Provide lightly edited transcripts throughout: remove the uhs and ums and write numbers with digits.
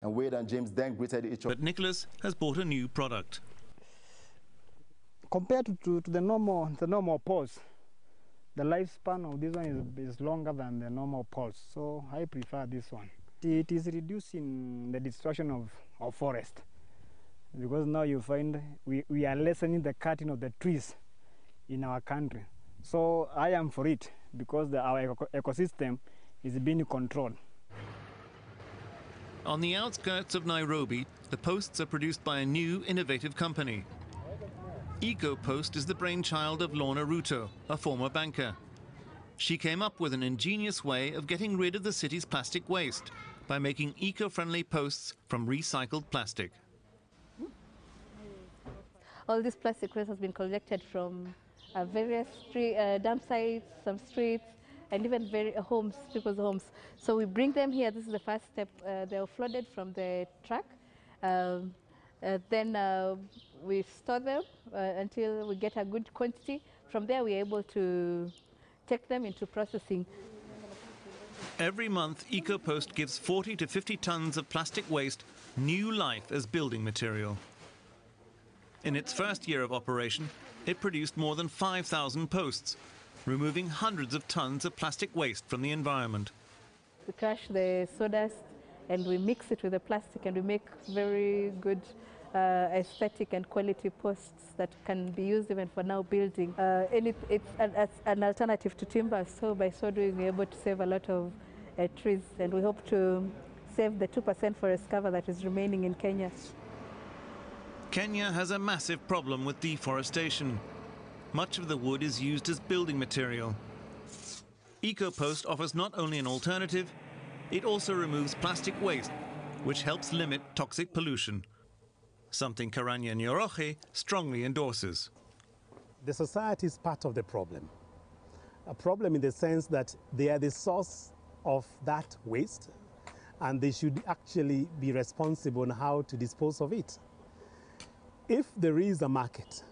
And Wade and James then greeted each other. But Nicholas has bought a new product. Compared to the normal poles, the lifespan of this one is longer than the normal poles, so I prefer this one. It is reducing the destruction of forest, because now you find we are lessening the cutting of the trees in our country. So I am for it, because our ecosystem is being controlled. On the outskirts of Nairobi, the posts are produced by a new, innovative company. EcoPost is the brainchild of Lorna Ruto, a former banker. She came up with an ingenious way of getting rid of the city's plastic waste by making eco-friendly posts from recycled plastic. All this plastic waste has been collected from various dump sites, some streets, and even homes, people's homes. So we bring them here. This is the first step. They are flooded from the truck. Then we store them until we get a good quantity. From there, we're able to take them into processing. Every month, EcoPost gives 40 to 50 tons of plastic waste new life as building material. In its first year of operation, it produced more than 5,000 posts, removing hundreds of tons of plastic waste from the environment. We crush the sawdust and we mix it with the plastic, and we make very good aesthetic and quality posts that can be used even for now building. And it's an alternative to timber, so by so doing we're able to save a lot of trees, and we hope to save the 2% forest cover that is remaining in Kenya. Kenya has a massive problem with deforestation. Much of the wood is used as building material. EcoPost offers not only an alternative, it also removes plastic waste, which helps limit toxic pollution, something Karanya Nyoroche strongly endorses. The society is part of the problem. A problem in the sense that they are the source of that waste, and they should actually be responsible on how to dispose of it. If there is a market,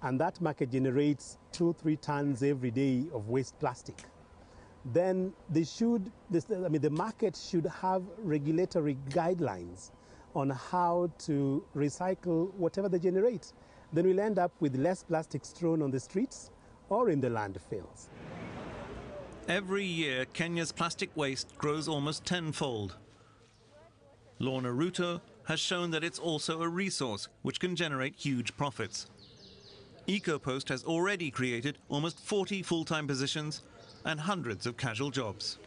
and that market generates 2-3 tons every day of waste plastic, then the market should have regulatory guidelines on how to recycle whatever they generate. Then we'll end up with less plastic strewn on the streets or in the landfills. Every year, Kenya's plastic waste grows almost tenfold. Lorna Ruto has shown that it's also a resource which can generate huge profits. EcoPost has already created almost 40 full-time positions and hundreds of casual jobs.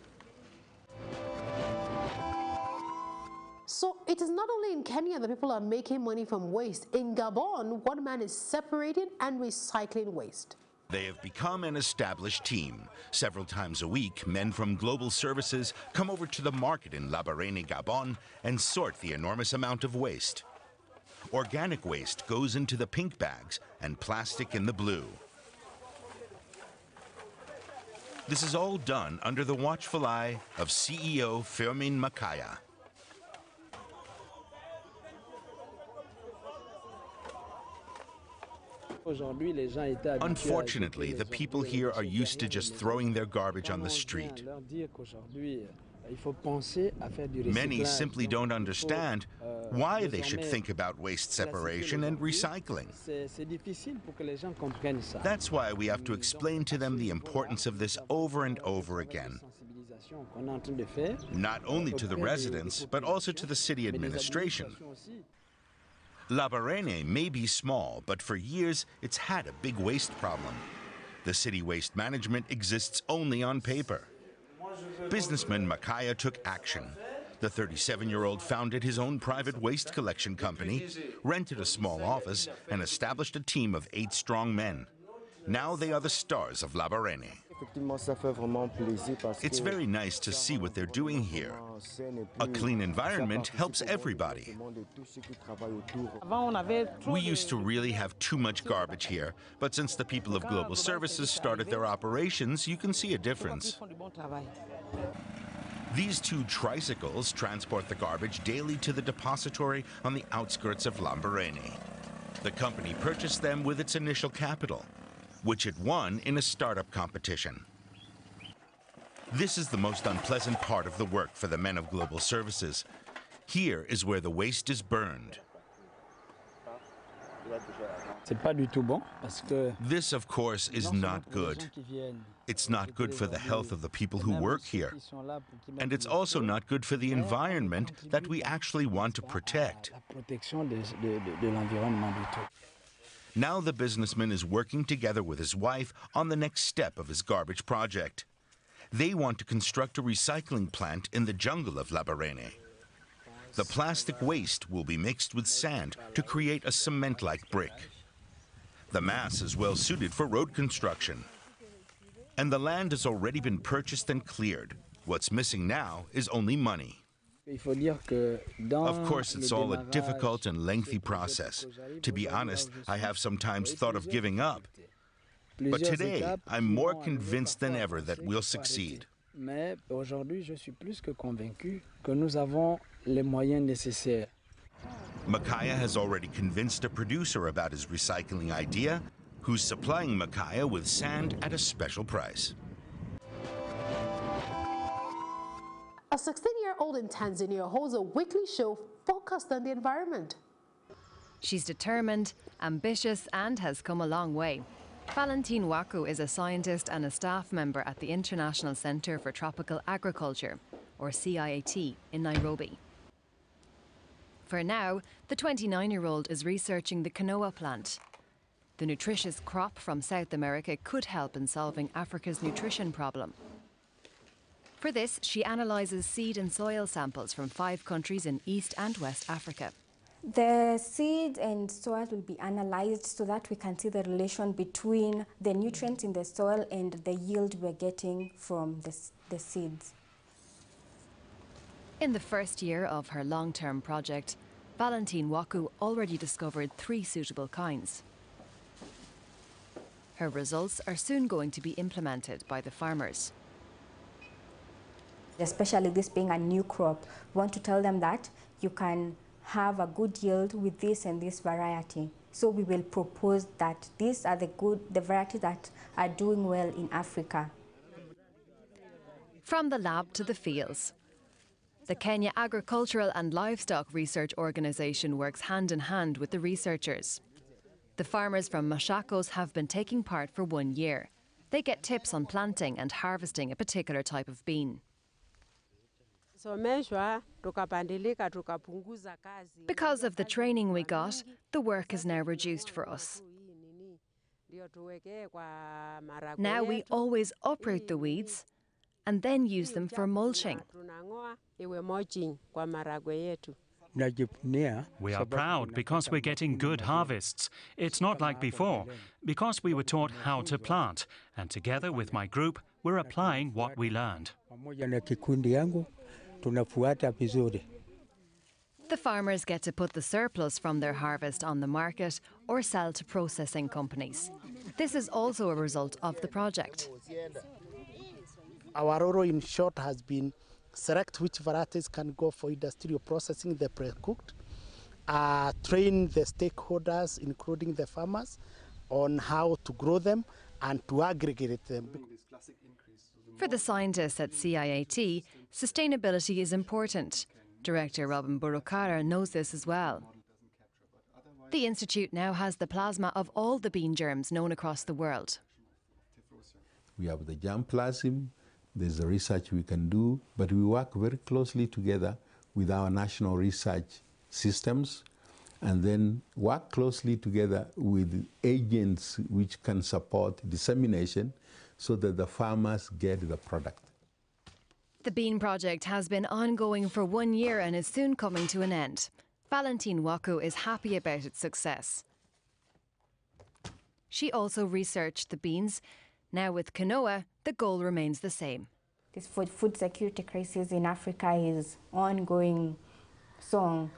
So it is not only in Kenya that people are making money from waste. In Gabon, one man is separating and recycling waste. They have become an established team. Several times a week, men from Global Services come over to the market in Labarene, Gabon, and sort the enormous amount of waste. Organic waste goes into the pink bags and plastic in the blue. This is all done under the watchful eye of CEO Firmin Makaya. Unfortunately, the people here are used to just throwing their garbage on the street. Many simply don't understand why they should think about waste separation and recycling. That's why we have to explain to them the importance of this over and over again. Not only to the residents, but also to the city administration. Labarene may be small, but for years it's had a big waste problem. The city waste management exists only on paper. Businessman Makaya took action. The 37-year-old founded his own private waste collection company, rented a small office, and established a team of 8 strong men. Now they are the stars of Labarene. It's very nice to see what they're doing here. A clean environment helps everybody. We used to really have too much garbage here, but since the people of Global Services started their operations, you can see a difference. These 2 tricycles transport the garbage daily to the depository on the outskirts of Lambarene. The company purchased them with its initial capital, which it won in a startup competition. This is the most unpleasant part of the work for the men of Global Services. Here is where the waste is burned. This, of course, is not good. It's not good for the health of the people who work here. And it's also not good for the environment that we actually want to protect. Now the businessman is working together with his wife on the next step of his garbage project. They want to construct a recycling plant in the jungle of Labarene. The plastic waste will be mixed with sand to create a cement-like brick. The mass is well suited for road construction. And the land has already been purchased and cleared. What's missing now is only money. Of course, it's all a difficult and lengthy process. To be honest, I have sometimes thought of giving up. But today, I'm more convinced than ever that we'll succeed. Makaya has already convinced a producer about his recycling idea, who's supplying Makaya with sand at a special price. A 16-year-old in Tanzania holds a weekly show focused on the environment. She's determined, ambitious, and has come a long way. Valentine Waku is a scientist and a staff member at the International Centre for Tropical Agriculture, or CIAT, in Nairobi. For now, the 29-year-old is researching the quinoa plant. The nutritious crop from South America could help in solving Africa's nutrition problem. For this, she analyses seed and soil samples from 5 countries in East and West Africa. The seed and soil will be analysed so that we can see the relation between the nutrients in the soil and the yield we're getting from the seeds. In the first year of her long-term project, Valentine Waku already discovered 3 suitable kinds. Her results are soon going to be implemented by the farmers. Especially this being a new crop, we want to tell them that you can have a good yield with this and this variety. So we will propose that these are the varieties that are doing well in Africa. From the lab to the fields. The Kenya Agricultural and Livestock Research Organisation works hand in hand with the researchers. The farmers from Machakos have been taking part for 1 year. They get tips on planting and harvesting a particular type of bean. Because of the training we got, the work is now reduced for us. Now we always uproot the weeds and then use them for mulching. We are proud because we're getting good harvests. It's not like before, because we were taught how to plant, and together with my group, we're applying what we learned. The farmers get to put the surplus from their harvest on the market or sell to processing companies. This is also a result of the project. Our role, in short, has been select which varieties can go for industrial processing, the pre-cooked, train the stakeholders, including the farmers, on how to grow them and to aggregate them. For the scientists at CIAT, sustainability is important. Director Robin Burukara knows this as well. The institute now has the plasma of all the bean germs known across the world. We have the germplasm. There's the research we can do, but we work very closely together with our national research systems and then work closely together with agents which can support dissemination so that the farmers get the product. The bean project has been ongoing for 1 year and is soon coming to an end. Valentine Waku is happy about its success. She also researched the beans. Now with quinoa, the goal remains the same. This food security crisis in Africa is ongoing. So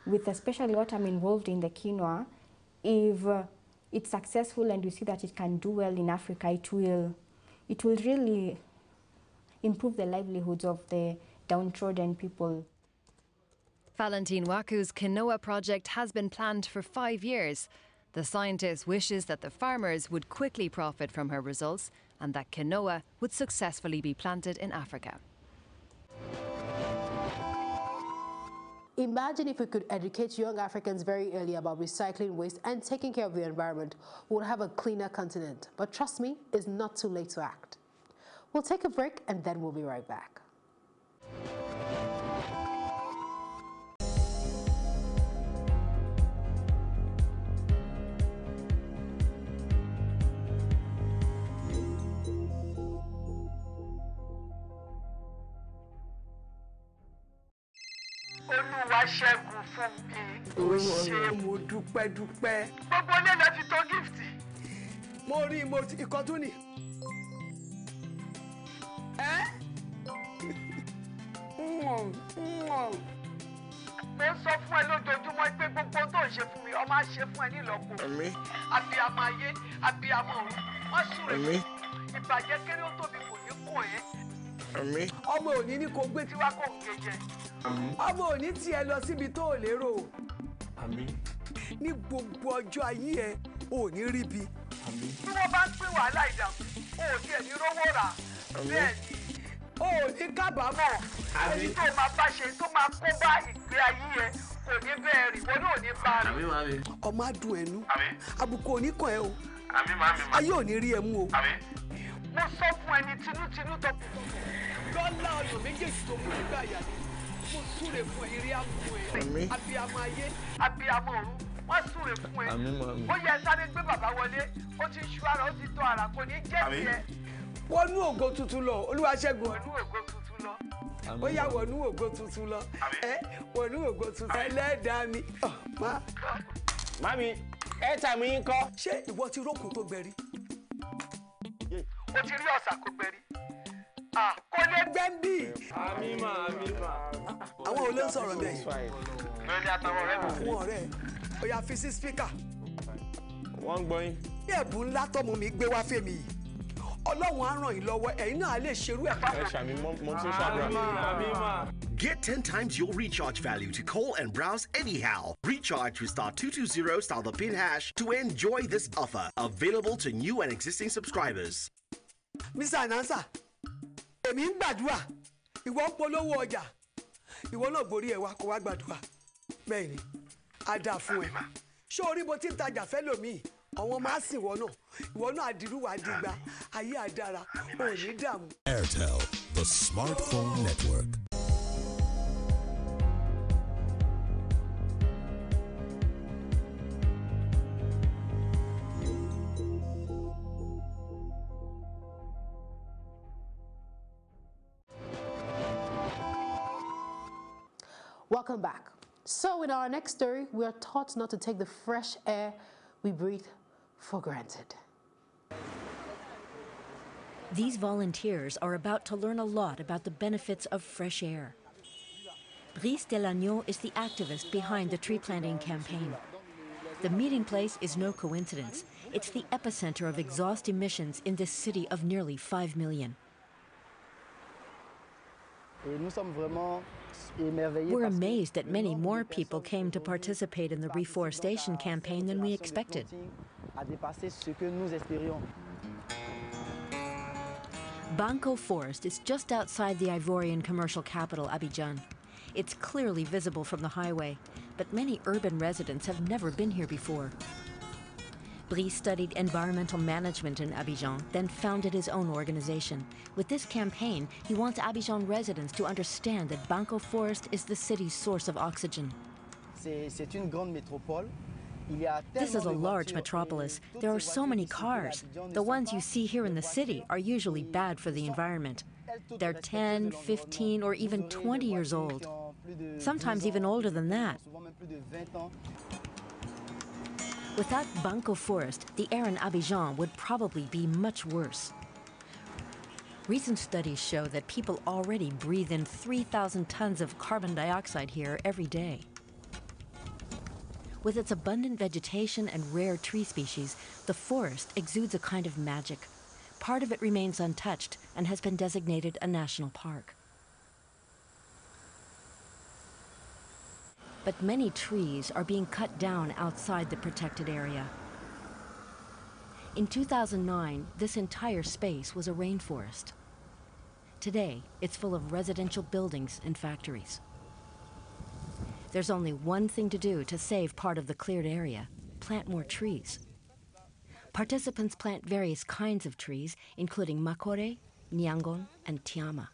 with especially what I'm involved in the quinoa, if it's successful and we see that it can do well in Africa, it will really improve the livelihoods of the downtrodden people. Valentine Waku's quinoa project has been planned for 5 years. The scientist wishes that the farmers would quickly profit from her results and that quinoa would successfully be planted in Africa. Imagine if we could educate young Africans very early about recycling waste and taking care of the environment, we would have a cleaner continent. But trust me, it's not too late to act. We'll take a break and then we'll be right back. Ṣẹ́gun fún mi. Ó ṣe mo dúpẹ́ dúpẹ́. Gbogbo ilé lẹ fi tó gift. Mo rí ikọ̀ tún ni. Mo sọ fún ẹ lójoojúmọ́ pé gbogbo tó ń ṣe fún mi, ọmọ á ṣe fún ẹ nílọ́po. Abiyamọ ayé, abiyamọ ọ̀run, wọ́n súre. Ìbàjẹ́ kéré ó tóbi kò ní kàn ẹ́. Ọmọ òní ní kò gbé tiwa kò ń gé jẹ. Ọmọ òní tí ẹ lọ síbi tó ò lérò. Ní gbogbo ọjọ́ ayé ẹ ò ní rí bi. Bí wọ́n bá ń pín wàhálà ìdààmú, o ò tiẹ̀ ní rówó rà. Bẹ́ẹ̀ ni, o ò ní kábàámọ̀. Èyí tó máa bá ṣe tó máa kó bá ìgbé ayé ẹ kò ní bẹ́ẹ̀ rìn, wọ́n náà ní bá rìn. Ọmọ adùn ẹnu, àbùkù ò ní kàn ẹ́ o. Ayé ò ní rí ẹ mú o. Mo sọ fún ẹni tinútinú tọkùtọkù. Lọ́lá ọyàn méjèèjì tó kú nígbà yà ni. Mo súre fún ẹ, eré àmú ẹ. Abiyamọ ayé, abiyamọ ọ̀run, wọ́n súre fún ẹ. Ó yẹ sáré gbé bàbá wọlé, ó ti ṣú ara, ó ti tọ́ ara, kò ní jẹ́ tiẹ̀. Wọnú ògo tuntun lọ, Olúwaṣẹ́gun. Wọnú ògo tuntun lọ. Ó yá wọnú ògo tuntun lọ. Wọnú ògo tuntun. Ẹlẹ́dàá mi. Mami, airtime yín kọ́. Ṣé ìwọ ti rókun tó gbẹ̀rí? O ti rí ọ̀sà kó gbẹ̀rí. Kò lè gbẹ́ ń bì. Àmímà. Àwọn ò lè ń sọ̀rọ̀ bẹ́ẹ̀. Lórí àtàwọn ọ̀rẹ́ mi. Àwọn ọ̀rẹ́ ẹ̀ ó yá fi sí spíkà. Wọ́n ń gbọ́ yín. Ní ẹ̀bùn ńlá tọ́mọ mi gbé wá fèmí yìí. Ọlọ́run á ràn yín lọ́wọ́, ẹ̀yin náà lè ṣerú ẹ̀ fáwọn. Ẹ ṣàmì mo tún ṣàdúrà. Get 10 times your recharge value to call and browse anyhow. Recharge with *220 * the PIN hash to enjoy this offer. Available to new and existing subscribers. Mr. Anansa, èmi ń gbàdúrà, ìwọ ń polówó ọjà, ìwọ náà borí ẹ̀ wá kó wá gbàdúrà. Bẹ́ẹ̀ ni, á dáa fún ẹ. Ṣé orí bó ti ń tajà fẹ́ lòmíì? Àwọn máa sìn ìwọ náà àdìrú wà dìgbà, ayé àdára, ò ní dààmú. Airtel, the smartphone network. Welcome back. So in our next story, we are taught not to take the fresh air we breathe for granted. These volunteers are about to learn a lot about the benefits of fresh air. Brice Delagneau is the activist behind the tree planting campaign. The meeting place is no coincidence. It's the epicenter of exhaust emissions in this city of nearly 5 million. We're amazed that many more people came to participate in the reforestation campaign than we expected. Banco Forest is just outside the Ivorian commercial capital, Abidjan. It's clearly visible from the highway, but many urban residents have never been here before. Brice studied environmental management in Abidjan, then founded his own organization. With this campaign, he wants Abidjan residents to understand that Banco Forest is the city's source of oxygen. This is a large metropolis. There are so many cars. The ones you see here in the city are usually bad for the environment. They're 10, 15, or even 20 years old. Sometimes even older than that. Without Banco Forest, the air in Abidjan would probably be much worse. Recent studies show that people already breathe in 3,000 tons of carbon dioxide here every day. With its abundant vegetation and rare tree species, the forest exudes a kind of magic. Part of it remains untouched and has been designated a national park. But many trees are being cut down outside the protected area. In 2009, this entire space was a rainforest. Today, it's full of residential buildings and factories. There's only one thing to do to save part of the cleared area: plant more trees. Participants plant various kinds of trees, including makore, nyangon, and tiama.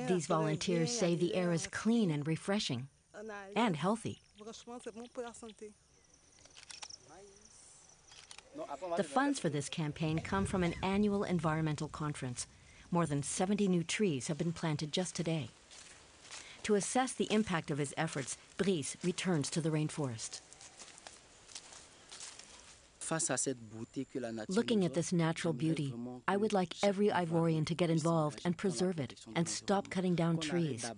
These volunteers say the air is clean and refreshing, and healthy. The funds for this campaign come from an annual environmental conference. More than 70 new trees have been planted just today. To assess the impact of his efforts, Brice returns to the rainforest. Looking at this natural beauty, I would like every Ivorian to get involved and preserve it and stop cutting down trees.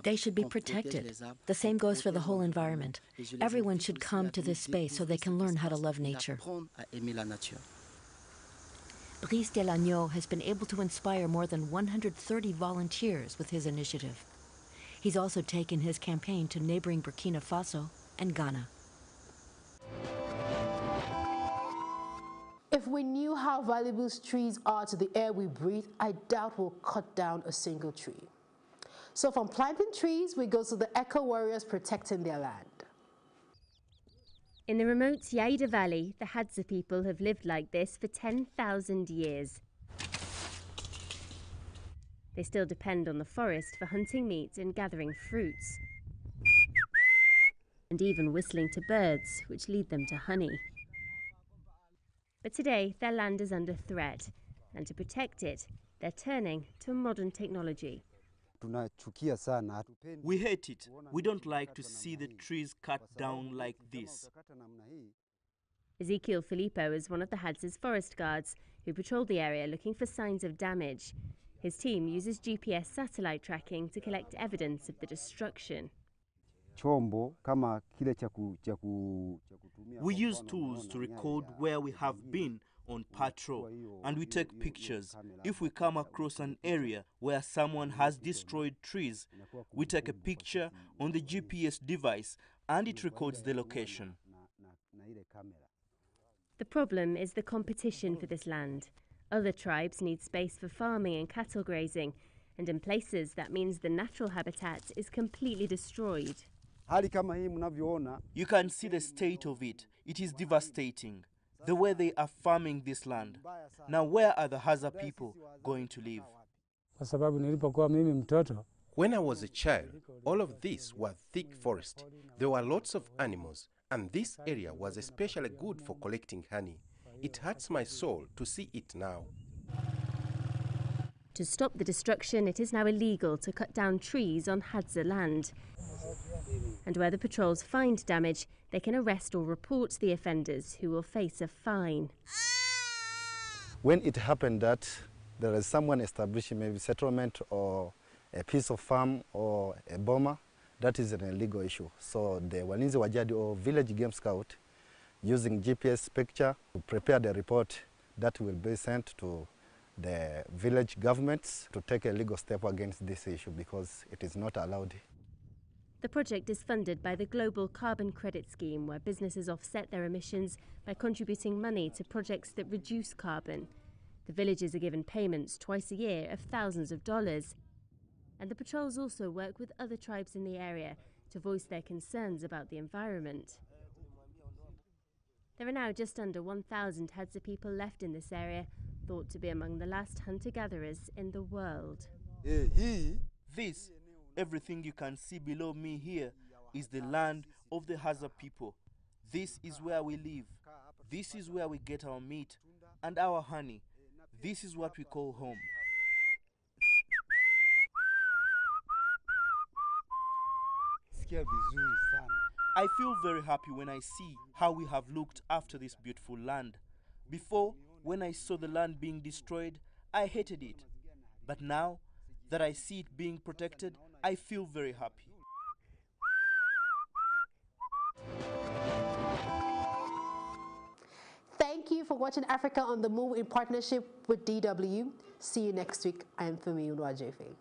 They should be protected. The same goes for the whole environment. Everyone should come to this space so they can learn how to love nature. Brice Delagneau has been able to inspire more than 130 volunteers with his initiative. He's also taken his campaign to neighboring Burkina Faso and Ghana. If we knew how valuable trees are to the air we breathe, I doubt we'll cut down a single tree. So from planting trees, we go to the eco-warriors protecting their land. In the remote Yaida Valley, the Hadza people have lived like this for 10,000 years. They still depend on the forest for hunting meat and gathering fruits, and even whistling to birds, which lead them to honey. But today, their land is under threat, and to protect it, they're turning to modern technology. We hate it. We don't like to see the trees cut down like this. Ezekiel Filippo is one of the Hadza's forest guards who patrol the area looking for signs of damage. His team uses GPS satellite tracking to collect evidence of the destruction. We use tools to record where we have been on patrol, and we take pictures. If we come across an area where someone has destroyed trees, we take a picture on the GPS device and it records the location. The problem is the competition for this land. Other tribes need space for farming and cattle grazing, and in places that means the natural habitat is completely destroyed. You can see the state of it. It is devastating, the way they are farming this land. Now where are the Hadza people going to live? When I was a child, all of this was thick forest. There were lots of animals, and this area was especially good for collecting honey. It hurts my soul to see it now. To stop the destruction, it is now illegal to cut down trees on Hadza land. And where the patrols find damage, they can arrest or report the offenders, who will face a fine. When it happened that there is someone establishing maybe settlement or a piece of farm or a boma, that is an illegal issue. So the Walinzi Wajadi or village game scout, using GPS picture to prepare the report that will be sent to the village governments to take a legal step against this issue, because it is not allowed. The project is funded by the Global Carbon Credit Scheme, where businesses offset their emissions by contributing money to projects that reduce carbon. The villages are given payments twice a year of thousands of dollars. And the patrols also work with other tribes in the area to voice their concerns about the environment. There are now just under 1,000 Hadza people left in this area, thought to be among the last hunter-gatherers in the world. This, everything you can see below me here, is the land of the Hadza people. This is where we live. This is where we get our meat and our honey. This is what we call home. I feel very happy when I see how we have looked after this beautiful land. Before, when I saw the land being destroyed, I hated it. But now that I see it being protected, I feel very happy. Thank you for watching Africa on the Move in partnership with DW. See you next week. I am Femi Unwajefe.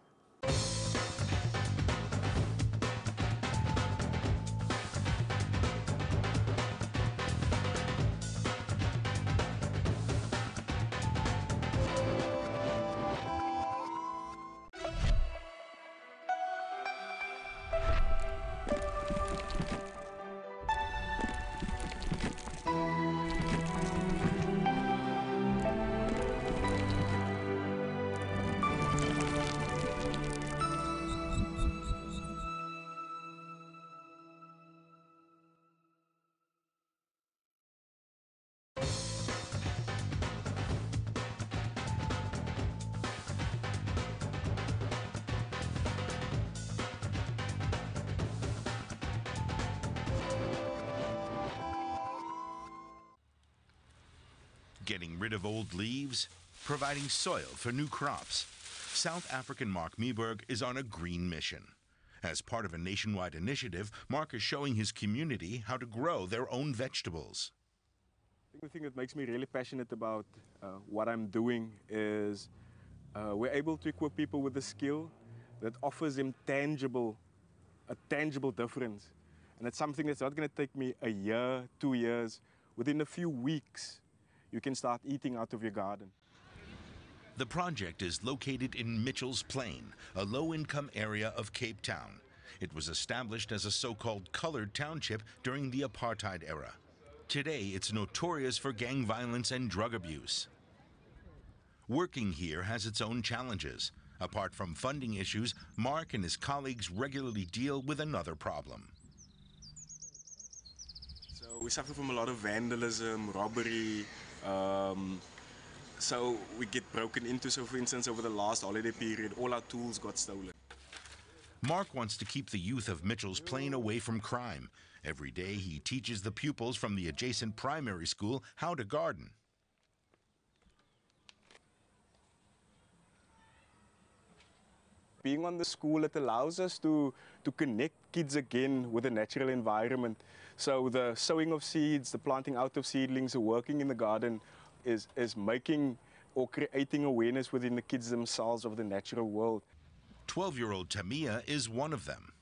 Getting rid of old leaves, providing soil for new crops. South African Mark Meeberg is on a green mission. As part of a nationwide initiative, Mark is showing his community how to grow their own vegetables. The thing that makes me really passionate about what I'm doing is we're able to equip people with a skill that offers them a tangible difference. And it's something that's not going to take me a year, 2 years. Within a few weeks, you can start eating out of your garden. The project is located in Mitchell's Plain, a low-income area of Cape Town. It was established as a so-called colored township during the apartheid era. Today, it's notorious for gang violence and drug abuse. Working here has its own challenges. Apart from funding issues, Mark and his colleagues regularly deal with another problem. So we suffer from a lot of vandalism, robbery, so we get broken into. So for instance, over the last holiday period, all our tools got stolen. Mark wants to keep the youth of Mitchell's Plain away from crime. Every day he teaches the pupils from the adjacent primary school how to garden. Being on the school, it allows us to connect kids again with the natural environment. So the sowing of seeds, the planting out of seedlings, the working in the garden is making or creating awareness within the kids themselves of the natural world. 12-year-old Tamia is one of them.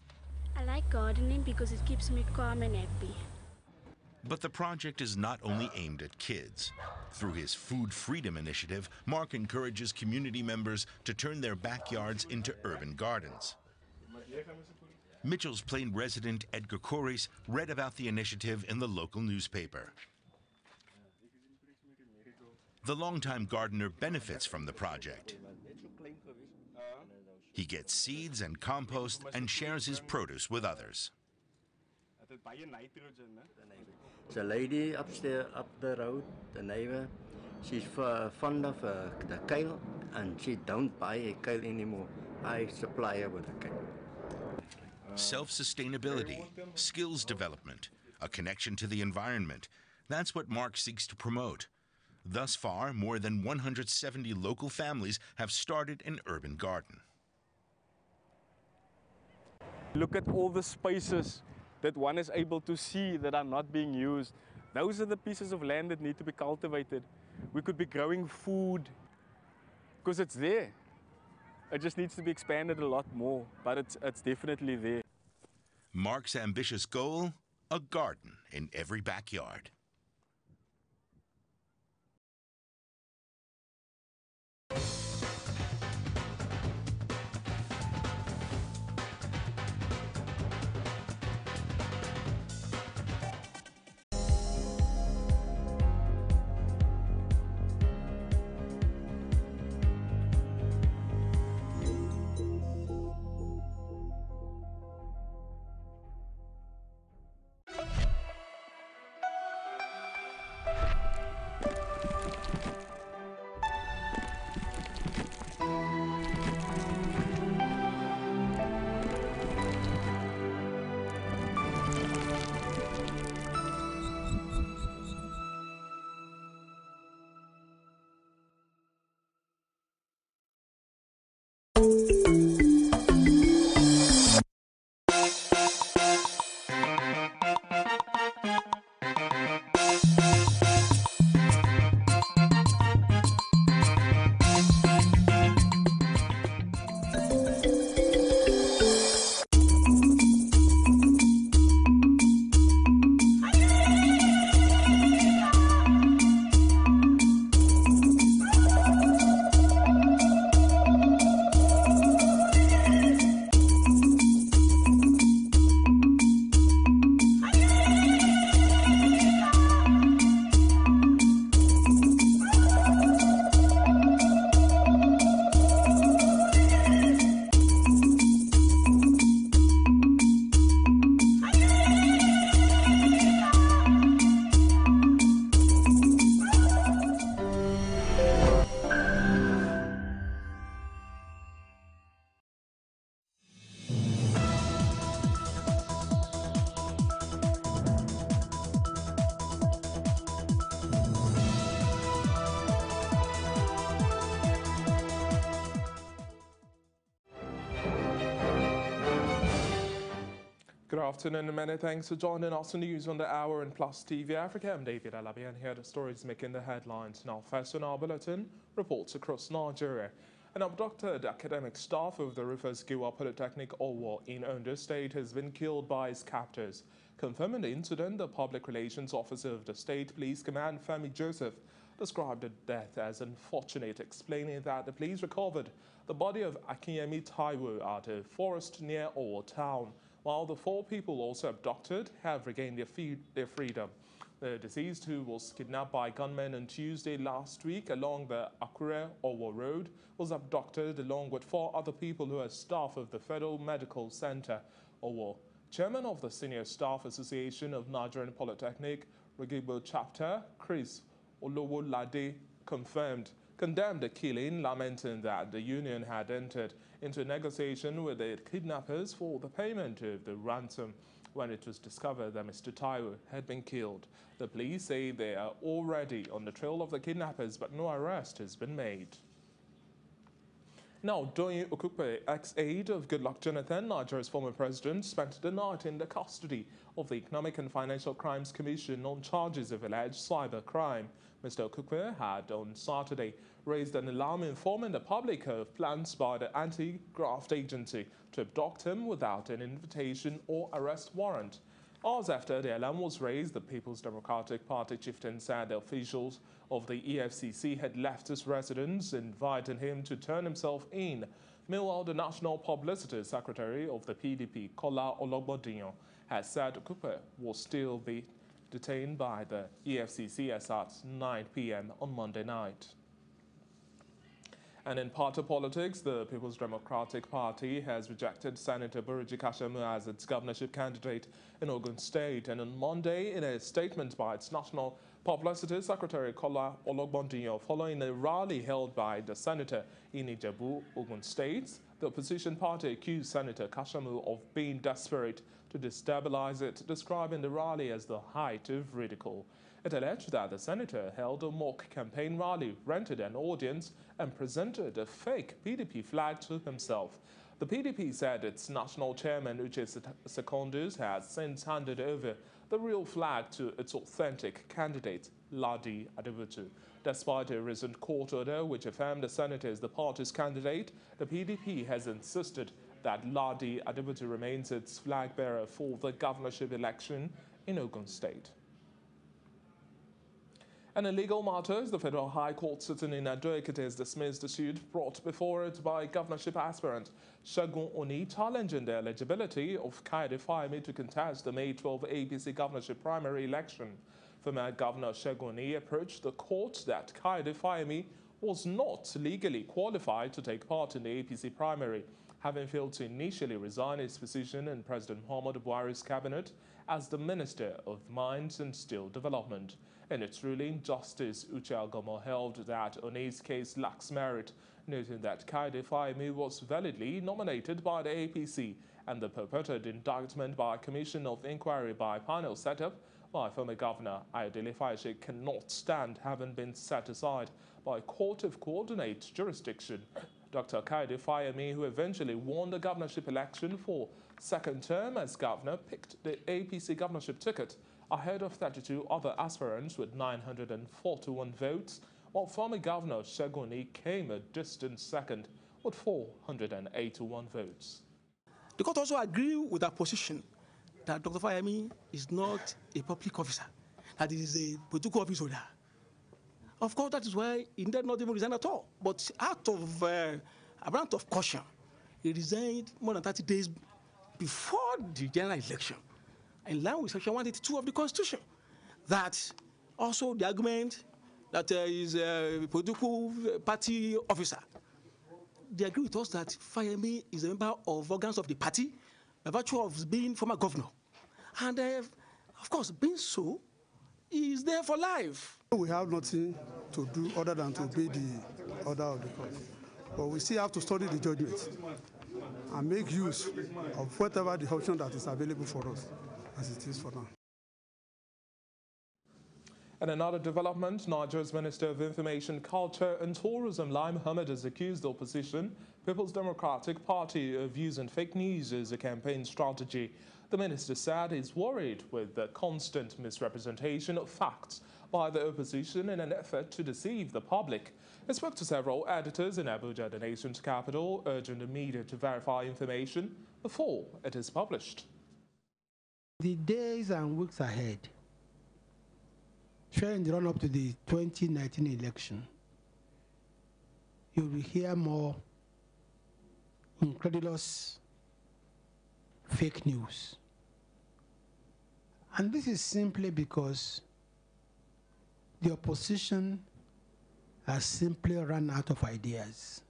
I like gardening because it keeps me calm and happy. But the project is not only aimed at kids. Through his Food Freedom Initiative, Mark encourages community members to turn their backyards into urban gardens. Mitchell's Plain resident Edgar Corries read about the initiative in the local newspaper. The longtime gardener benefits from the project. He gets seeds and compost and shares his produce with others. The lady upstairs, up the road, the neighbor, she's fond of the kale, and she don't buy a kale anymore. I supply her with a kale. Self-sustainability, skills development, a connection to the environment. That's what Mark seeks to promote. Thus far, more than 170 local families have started an urban garden. Look at all the spaces that one is able to see that are not being used. Those are the pieces of land that need to be cultivated. We could be growing food because it's there. It just needs to be expanded a lot more, but it's definitely there. Mark's ambitious goal, a garden in every backyard. afternoon and many thanks for joining us in the news on the hour in Plus TV Africa. I'm David Alabi and here are the stories making the headlines. Now, first on our bulletin, reports across Nigeria. An abducted academic staff of the Rufus Giwa Polytechnic Owo in Ondo State has been killed by his captors. Confirming the incident, the Public Relations Officer of the State Police Command, Femi Joseph, described the death as unfortunate, explaining that the police recovered the body of Akinyemi Taiwo at a forest near Owo town, while the 4 people also abducted have regained their freedom. The deceased, who was kidnapped by gunmen on Tuesday last week along the Akure-Owo Road, was abducted along with 4 other people who are staff of the Federal Medical Center, Owo. Chairman of the Senior Staff Association of Nigerian Polytechnic, Regigbo Chapter, Chris Olowolade, condemned the killing, lamenting that the union had entered into a negotiation with the kidnappers for the payment of the ransom when it was discovered that Mr. Taiwo had been killed. The police say they are already on the trail of the kidnappers, but no arrest has been made. Now, Doyin Okupe, ex-aide of Goodluck Jonathan, Nigeria's former president, spent the night in the custody of the Economic and Financial Crimes Commission on charges of alleged cybercrime. Mr. Okupe had on Saturday raised an alarm informing the public of plans by the anti-graft agency to abduct him without an invitation or arrest warrant. Hours after the alarm was raised, the People's Democratic Party chieftain said the officials of the EFCC had left his residence, inviting him to turn himself in. Meanwhile, the National Publicity Secretary of the PDP, Kola Ologbondiyan, has said Okupe will still be detained by the EFCC as at 9 p.m. on Monday night. And in party politics, the People's Democratic Party has rejected Senator Buruji Kashamu as its governorship candidate in Ogun State. And on Monday, in a statement by its National Publicity Secretary Kola Ologbondiyan, following a rally held by the senator in Ijebu, Ogun State, the opposition party accused Senator Kashamu of being desperate to destabilize it, describing the rally as the height of ridicule. It alleged that the senator held a mock campaign rally, rented an audience, and presented a fake PDP flag to himself. The PDP said its national chairman, Uche Secondus, has since handed over the real flag to its authentic candidate, Ladi Adebutu. Despite a recent court order which affirmed the senator is the party's candidate, the PDP has insisted that Ladi Adebutu remains its flag bearer for the governorship election in Ogun State. And in legal matters, the Federal High Court sitting in Ado-Ekiti has dismissed the suit brought before it by governorship aspirant Segun Oni, challenging the eligibility of Kayode Fayemi to contest the May 12 APC governorship primary election. Former Governor Segun Oni approached the court that Kayode Fayemi was not legally qualified to take part in the APC primary, having failed to initially resign his position in President Muhammadu Buhari's cabinet as the Minister of Mines and Steel Development. In its ruling, Justice Uche Agomo held that Oni's case lacks merit, noting that Kayode Fayemi was validly nominated by the APC and the purported indictment by a commission of inquiry by panel set up by former Governor Ayodele Fayose cannot stand, having been set aside by a court of coordinate jurisdiction. Dr. Kayode Fayemi, who eventually won the governorship election for second term as governor, picked the APC governorship ticket ahead of 32 other aspirants with 941 votes, while former Governor Segun Oni came a distant second with 481 votes. The court also agreed with our position that Dr. Fayemi is not a public officer, that he is a political office holder. Of course, that is why he did not even resign at all. But out of a amount of caution, he resigned more than 30 days before the general election, in line with Section 182 of the Constitution. That also the argument that he is a political party officer. They agree with us that Fayemi is a member of organs of the party by virtue of being former governor. And of course, being so, he is there for life. We have nothing to do other than to obey the order of the court. But we still have to study the judgment and make use of whatever the option that is available for us, as it is for now. And another development, Nigeria's Minister of Information, Culture and Tourism, Lai Mohammed, has accused the opposition, People's Democratic Party, of using fake news as a campaign strategy. The minister said he's worried with the constant misrepresentation of facts by the opposition in an effort to deceive the public. He spoke to several editors in Abuja, the nation's capital, urging the media to verify information before it is published. The days and weeks ahead, in the run-up to the 2019 election, you will hear more incredulous fake news. And this is simply because the opposition has simply run out of ideas.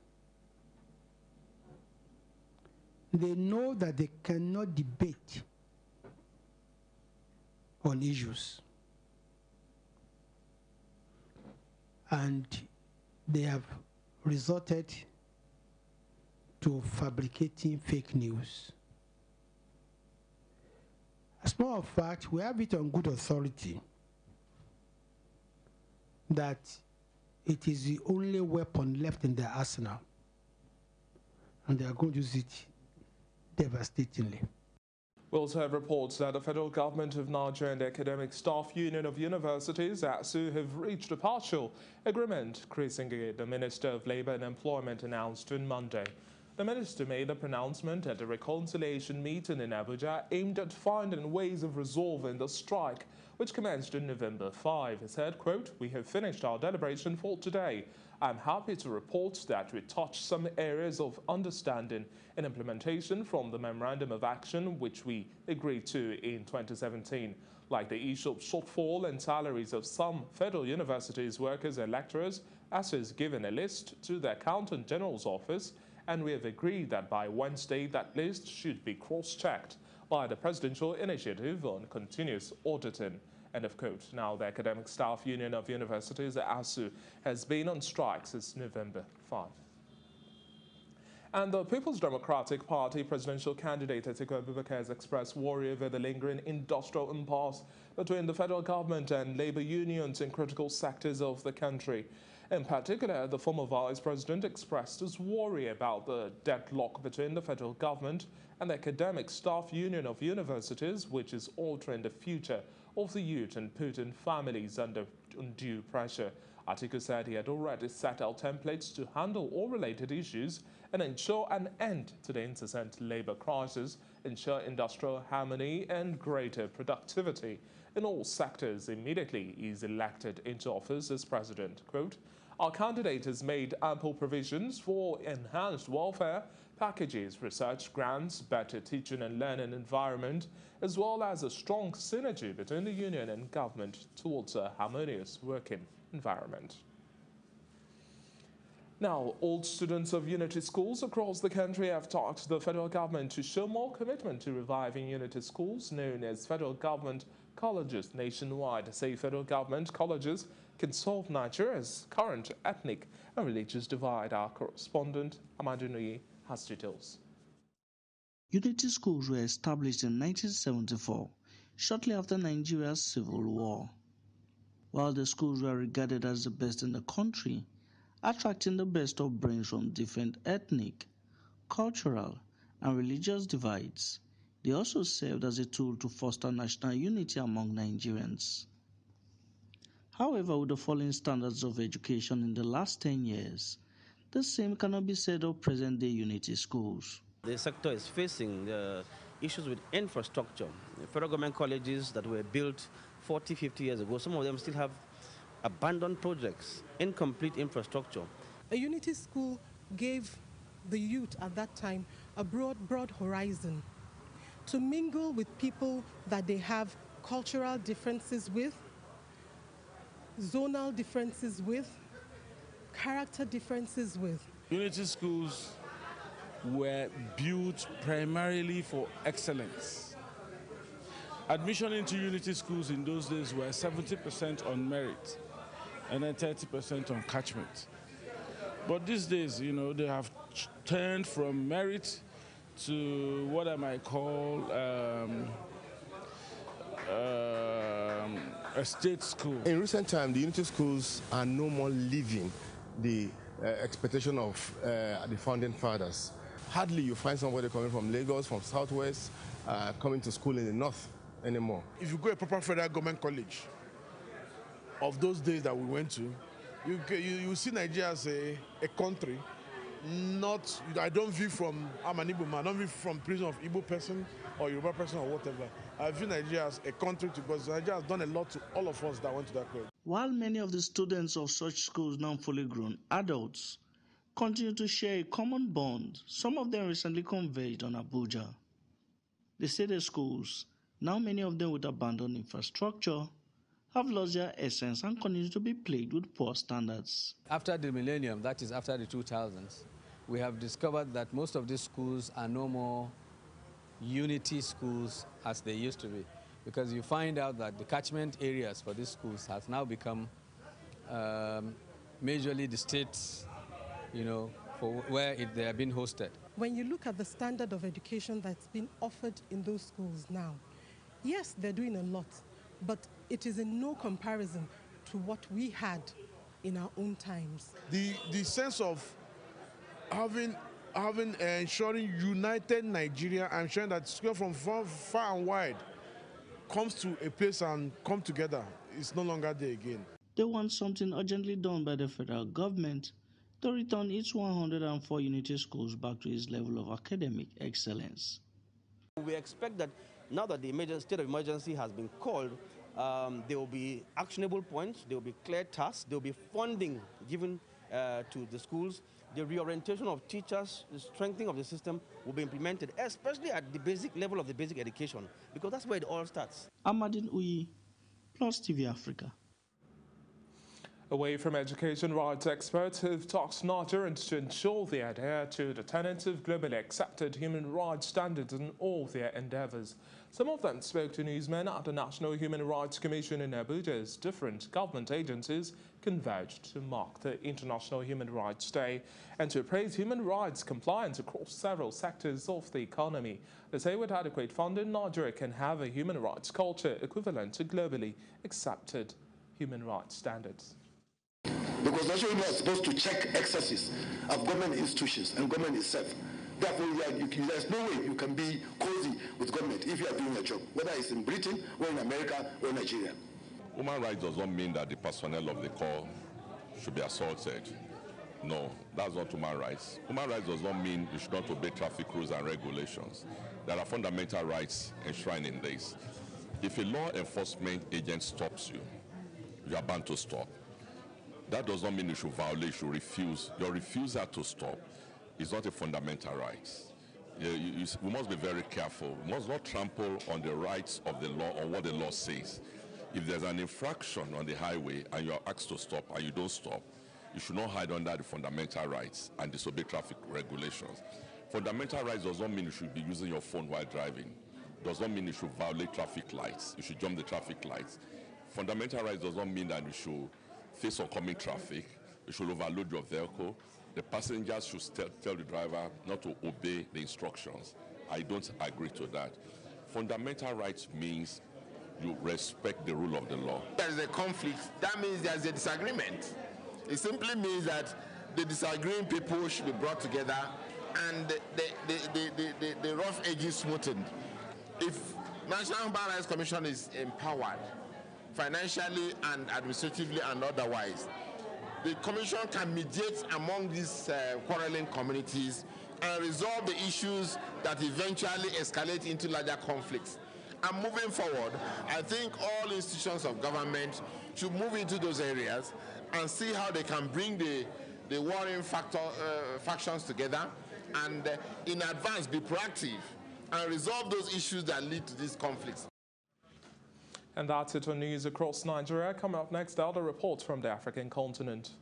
They know that they cannot debate on issues. And they have resorted to fabricating fake news. As a matter of fact, we have it on good authority that it is the only weapon left in their arsenal, and they are going to use it devastatingly. We also have reports that the federal government of Nigeria and the Academic Staff Union of Universities, ASU, have reached a partial agreement. Chris Ngige, the Minister of Labour and Employment, announced on Monday. The minister made the pronouncement at a reconciliation meeting in Abuja aimed at finding ways of resolving the strike, which commenced on November 5. He said, quote, "We have finished our deliberation for today. I'm happy to report that we touched some areas of understanding and implementation from the Memorandum of Action which we agreed to in 2017, like the issue of shortfall and salaries of some federal universities, workers and lecturers. ASU has given a list to the Accountant General's office, and we have agreed that by Wednesday that list should be cross-checked by the Presidential Initiative on Continuous Auditing." End of quote. Now, the Academic Staff Union of Universities, ASU, has been on strike since November 5. And the People's Democratic Party presidential candidate Atiku Abubakar has expressed worry over the lingering industrial impasse between the federal government and labor unions in critical sectors of the country. In particular, the former vice president expressed his worry about the deadlock between the federal government and the Academic Staff Union of Universities, which is altering the future of the youth and putting families under undue pressure. Atiku said he had already set out templates to handle all related issues and ensure an end to the incessant labor crisis, ensure industrial harmony and greater productivity in all sectors immediately he is elected into office as president. Quote, "Our candidate has made ample provisions for enhanced welfare packages, research grants, better teaching and learning environment, as well as a strong synergy between the union and government towards a harmonious working environment." Now, all students of Unity schools across the country have tasked the federal government to show more commitment to reviving Unity schools, known as federal government colleges nationwide. Say federal government colleges can solve Nigeria's current ethnic and religious divide. Our correspondent, Amadu Nuyi, has details. Unity schools were established in 1974, shortly after Nigeria's civil war. While the schools were regarded as the best in the country, attracting the best of brains from different ethnic, cultural, and religious divides, they also served as a tool to foster national unity among Nigerians. However, with the falling standards of education in the last 10 years, the same cannot be said of present-day Unity schools. The sector is facing issues with infrastructure. The federal government colleges that were built 40, 50 years ago, some of them still have abandoned projects, incomplete infrastructure. A Unity school gave the youth at that time a broad horizon to mingle with people that they have cultural differences with, zonal differences with, character differences with. Unity schools were built primarily for excellence. Admission into Unity schools in those days were 70% on merit and then 30% on catchment. But these days, they have turned from merit to what I might call a state school. In recent times, the Unity schools are no more living the expectation of the founding fathers. Hardly you find somebody coming from Lagos, from Southwest, coming to school in the north anymore. If you go to a proper federal government college of those days that we went to, you see Nigeria as a country. Not, I don't view from, I'm an Igbo man, I don't view from prison of Igbo person or Yoruba person or whatever. I view Nigeria as a country because Nigeria has done a lot to all of us that went to that college. While many of the students of such schools, now fully grown adults, continue to share a common bond, some of them recently converged on Abuja. They say the schools, now many of them with abandoned infrastructure, have lost their essence and continue to be plagued with poor standards. After the millennium, that is after the 2000s, we have discovered that most of these schools are no more unity schools as they used to be, because you find out that the catchment areas for these schools has now become majorly the states, for where they are being hosted. When you look at the standard of education that's been offered in those schools now, yes, they're doing a lot, but it is in no comparison to what we had in our own times. The sense of ensuring united Nigeria and ensuring that school from far and wide comes to a place and come together is no longer there again. They want something urgently done by the federal government to return its 104 unity schools back to its level of academic excellence. We expect that now that the state of emergency has been called, there will be actionable points, there will be clear tasks, there will be funding given to the schools. The reorientation of teachers, the strengthening of the system will be implemented, especially at the basic level of the basic education, because that's where it all starts. Amadine Uyi, Plus TV Africa. Away from education rights experts who've tasked Nigerians to ensure they adhere to the tenets of globally accepted human rights standards in all their endeavours. Some of them spoke to newsmen at the National Human Rights Commission in Abuja as different government agencies converged to mark the International Human Rights Day and to praise human rights compliance across several sectors of the economy. They say with adequate funding, Nigeria can have a human rights culture equivalent to globally accepted human rights standards. Because national union is supposed to check excesses of government institutions and government itself. Therefore, there's no way you can be cozy with government if you are doing your job, whether it's in Britain or in America or Nigeria. Human rights does not mean that the personnel of the corps should be assaulted. No, that's not human rights. Human rights does not mean you should not obey traffic rules and regulations. There are fundamental rights enshrined in this. If a law enforcement agent stops you, you are bound to stop. That does not mean you should violate, you should refuse. Your refusal to stop is not a fundamental right. We must be very careful. We must not trample on the rights of the law or what the law says. If there's an infraction on the highway and you are asked to stop and you don't stop, you should not hide under the fundamental rights and disobey traffic regulations. Fundamental rights does not mean you should be using your phone while driving. Does not mean you should violate traffic lights. You should jump the traffic lights. Fundamental rights does not mean that you should face oncoming traffic, you should overload your vehicle. The passengers should tell the driver not to obey the instructions. I don't agree to that. Fundamental rights means you respect the rule of the law. There is a conflict. That means there's a disagreement. It simply means that the disagreeing people should be brought together and the rough edges smoothened. If National Human Rights Commission is empowered, financially and administratively and otherwise, the Commission can mediate among these quarreling communities and resolve the issues that eventually escalate into larger conflicts. And moving forward, I think all institutions of government should move into those areas and see how they can bring the warring factions together and in advance be proactive and resolve those issues that lead to these conflicts. And that's it on news across Nigeria. Coming up next, other reports from the African continent.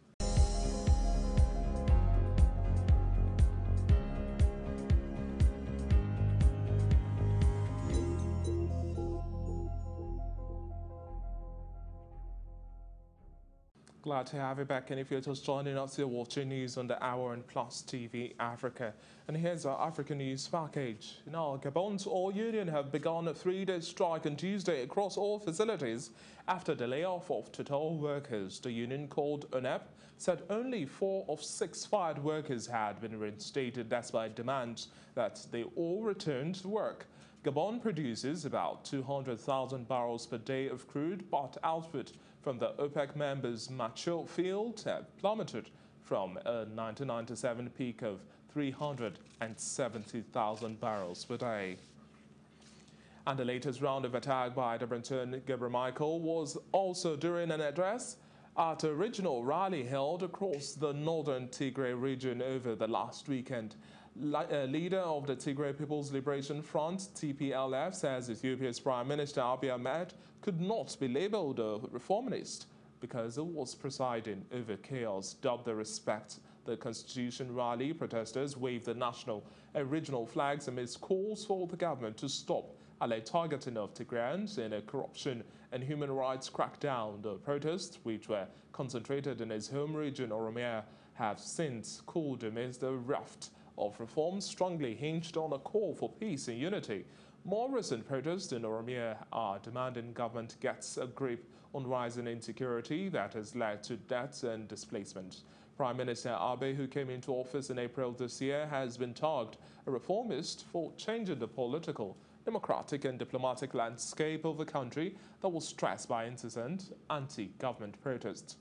Glad to have you back, and if you're just joining us, you're watching news on the Hour and Plus TV Africa. And here's our African news package. Now, Gabon's oil union have begun a 3-day strike on Tuesday across all facilities after the layoff of Total workers. The union, called UNEP, said only 4 of 6 fired workers had been reinstated despite demands that they all return to work. Gabon produces about 200,000 barrels per day of crude, but output from the OPEC members' mature fields have plummeted from a 1997 peak of 370,000 barrels per day. And the latest round of attack by Debretsion Gebremichael was also during an address at a regional rally held across the northern Tigray region over the last weekend. Leader of the Tigray People's Liberation Front, TPLF, says Ethiopia's Prime Minister Abiy Ahmed could not be labeled a reformist because it was presiding over chaos. Dubbed the Respect the Constitution rally, protesters waved the national and regional flags amidst calls for the government to stop alleged targeting of Tigrayans in a corruption and human rights crackdown. The protests, which were concentrated in his home region, Oromia, have since cooled amidst the raft of reforms strongly hinged on a call for peace and unity. More recent protests in Oromia are demanding government gets a grip on rising insecurity that has led to deaths and displacement. Prime Minister Abe, who came into office in April this year, has been tagged a reformist for changing the political, democratic and diplomatic landscape of the country that was stressed by incessant anti-government protests.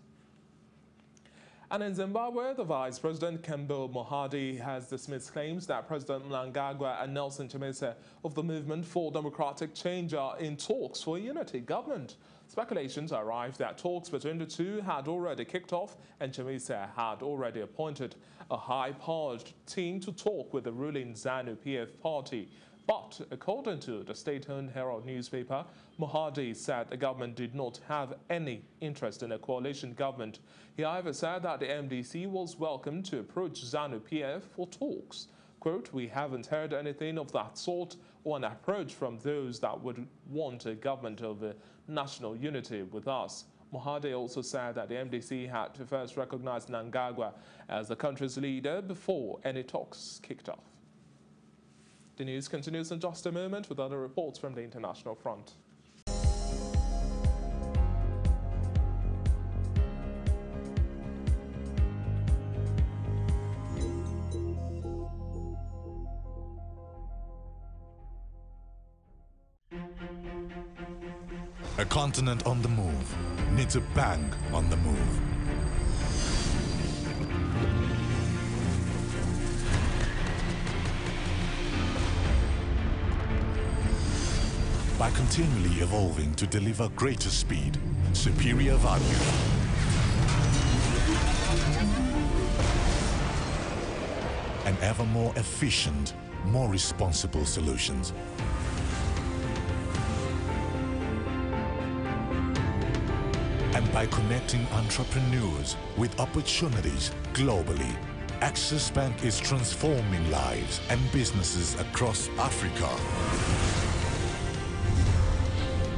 And in Zimbabwe, the Vice President Kembo Mohadi has dismissed claims that President Mnangagwa and Nelson Chamisa of the Movement for Democratic Change are in talks for a unity government. Speculations arrived that talks between the two had already kicked off and Chamisa had already appointed a high-powered team to talk with the ruling ZANU-PF party. But according to the state-owned Herald newspaper, Mohadi said the government did not have any interest in a coalition government. He however said that the MDC was welcome to approach ZANU-PF for talks. Quote, "We haven't heard anything of that sort or an approach from those that would want a government of national unity with us." Mohadi also said that the MDC had to first recognize Mnangagwa as the country's leader before any talks kicked off. The news continues in just a moment with other reports from the international front. A continent on the move needs a bank on the move. By continually evolving to deliver greater speed, superior value, and ever more efficient, more responsible solutions. And by connecting entrepreneurs with opportunities globally, Access Bank is transforming lives and businesses across Africa